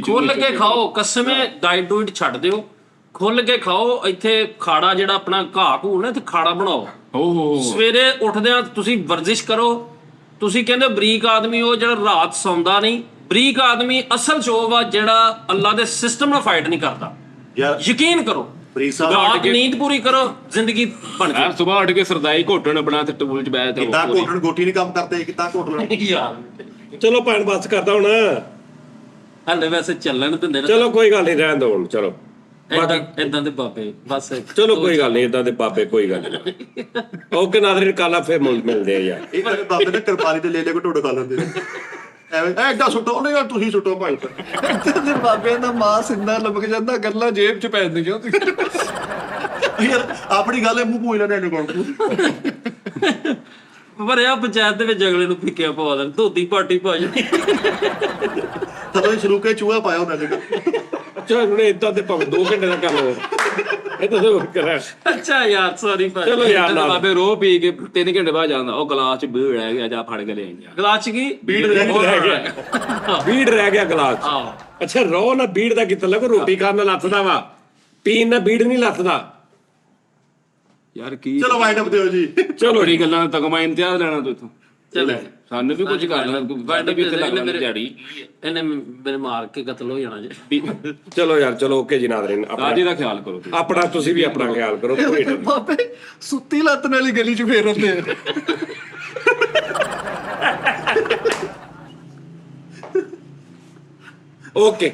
ਖੁੱਲ ਕੇ ਖਾਓ, ਕਸਮੇ ਡਾਈਟ ਡੂਇਟ ਛੱਡ ਦਿਓ, ਖੁੱਲ ਕੇ ਖਾਓ। ਇੱਥੇ ਖਾੜਾ ਜਿਹੜਾ ਆਪਣਾ ਘਾਹ ਘੂ ਨਾ, ਇੱਥੇ ਖਾੜਾ ਬਣਾਓ। ਹੋ ਸਵੇਰੇ ਉੱਠਦਿਆਂ ਤੁਸੀਂ ਵਰਜ਼ਿਸ਼ ਕਰੋ। ਤੁਸੀਂ ਕਹਿੰਦੇ ਬਰੀਕ ਆਦਮੀ ਉਹ ਜਿਹੜਾ ਰਾਤ ਸੌਂਦਾ ਨਹੀਂ। ਬਰੀਕ ਆਦਮੀ ਅਸਲ ਚੋਬ ਆ ਜਿਹੜਾ ਅੱਲਾ ਦੇ ਸਿਸਟਮ ਨਾਲ ਫਾਈਟ ਨਹੀਂ ਕਰਦਾ। ਯਾਰ ਯਕੀਨ ਕਰੋ, ਫਰੀਦ ਸਾਹਿਬ ਰਾਤ ਨੀਂਦ ਪੂਰੀ ਕਰੋ, ਜ਼ਿੰਦਗੀ ਬਣ ਯਾਰ ਸਵੇਰ ਉੱਠ ਕੇ ਸਰਦਾਈ ਘੋਟਣ ਬਣਾ ਤੇ ਟੂਲ ਚ ਬੈਠ ਕਿੱਦਾਂ ਘੋਟਣ ਗੋਟੀ ਨਹੀਂ ਕੰਮ ਕਰਦੇ, ਕਿੱਦਾਂ ਘੋਟਣ। ਗਈ ਯਾਰ। ਚਲੋ ਭੈਣ ਬਸ ਕਰਦਾ ਹੁਣ। ਹਲੇ ਵੈਸੇ ਚੱਲਣ ਦਿੰਦੇ ਨੇ। ਚਲੋ ਕੋਈ ਗੱਲ ਨਹੀਂ, ਰਹਿਣ ਦੋ ਹੁਣ। ਚਲੋ ਇਦਾਂ ਦੇ ਬਾਬੇ ਬਸ। ਚਲੋ ਕੋਈ ਗੱਲ ਨਹੀਂ, ਇਦਾਂ ਦੇ ਬਾਬੇ ਕੋਈ ਗੱਲ ਨਹੀਂ। ਓਕੇ ਨਾਜ਼ਰੀਨ, ਕਾਲਾ ਫੇਰ ਮਿਲਦੇ ਆ ਯਾਰ। ਇਹ ਮੇਰੇ ਬਾਬੇ ਨੇ ਕਿਰਪਾਨੀ ਤੇ ਲੈ ਲੈ ਕੇ ਢੋਡ ਖਾ ਲੈਂਦੇ ਨੇ। ਐਵੇਂ ਐਡਾ ਸੁੱਟੋ ਨਹੀਂ, ਤੁਸੀਂ ਸੁੱਟੋ ਭਾਈ। ਤੇ ਬਾਬਿਆਂ ਦਾ ਮਾਸ ਇੰਨਾ ਲਮਕ ਜਾਂਦਾ, ਗੱਲਾਂ ਜੇਬ 'ਚ ਪੈ ਜਾਂਦੀਆਂ। ਯਾਰ ਆਪਣੀ ਗੱਲ ਮੂੰਹ ਪੂਈ ਲੈਣੇ ਨੇ ਕੋਲ। ਪਰ ਇਹ ਪੰਚਾਇਤ ਦੇ ਵਿੱਚ ਅਗਲੇ ਨੂੰ ਫਿੱਕਿਆ ਪਵਾ ਦੇਣ, ਧੋਤੀ ਪਾਟੀ ਪਾ ਜਾਣੀ। ਤਦੋਂ ਹੀ ਸ਼ੁਰੂ ਕੇ ਚੂਹਾ ਪਾਇਆ ਉਹਨਾਂ ਨੇ। ਚਲੋ ਹੁਣ ਇਦਾਂ ਤੇ ਭਾਵੇਂ 2 ਘੰਟੇ ਦਾ ਕਰ ਲਓ, ਇਹ ਤਾਂ ਕਰਾਂ। ਅੱਛਾ ਯਾਰ, ਸੌਰੀ ਭਾਈ। ਚਲੋ ਯਾਰ ਨਾਲ ਬਾਬੇ ਰੋ ਪੀ ਕੇ 3 ਘੰਟੇ ਬਾਅਦ ਜਾਂਦਾ, ਉਹ ਗਲਾਸ ਚ ਬੀੜ ਰਹਿ ਗਿਆ, ਜਾ ਫੜ ਕੇ ਲੈ ਜਾ। ਗਲਾਸ 'ਚ ਕੀ ਬੀੜ ਰਹਿ ਗਿਆ, ਬੀੜ ਰਹਿ ਗਿਆ ਗਲਾਸ 'ਚ। ਆਹੋ। ਅੱਛਾ, ਰੋ ਨਾ ਬੀੜ ਦਾ ਕਿਤੇ ਲੱਗ, ਰੋਟੀ ਖਾਣ ਨਾਲ ਲੱਥਦਾ ਵਾ, ਪੀਣ ਨਾਲ ਬੀੜ ਨਹੀਂ ਲੱਥਦਾ। ਯਾਰ ਕੀ ਚਲੋ ਵਾਈਂਡ ਅਪ ਦਿਓ ਜੀ। ਚਲੋ ਬੜੀ ਗੱਲਾਂ ਦਾ ਤਗਮਾ ਇਮਤਿਆਜ਼ ਲੈਣਾ ਤੂੰ ਇੱਥੋਂ। ਚਲੋ ਸਾਨੂੰ ਵੀ ਕੁਝ ਕਰਨਾ, ਵੱਡ ਵੀ ਤੇ ਲੱਗਣਾ ਦਿਹਾੜੀ। ਇਹਨੇ ਮੇਰੇ ਮਾਰ ਕੇ ਕਤਲ ਹੋ ਜਾਣਾ ਜੀ। ਚਲੋ ਯਾਰ, ਚਲੋ ਓਕੇ ਜੀ ਨਾਜ਼ਰੀਨ, ਰਾਜੇ ਦਾ ਖਿਆਲ ਕਰੋ ਤੁਸੀਂ। ਆਪਣਾ ਤੁਸੀਂ ਵੀ ਆਪਣਾ ਖਿਆਲ ਕਰੋ। ਕੋਈ ਨਾ। ਬਾਬੇ ਸੁੱਤੀ ਲੱਤ ਨਾਲ ਹੀ ਗਲੀ 'ਚ ਫੇਰਦੇ ਆ। ਓਕੇ।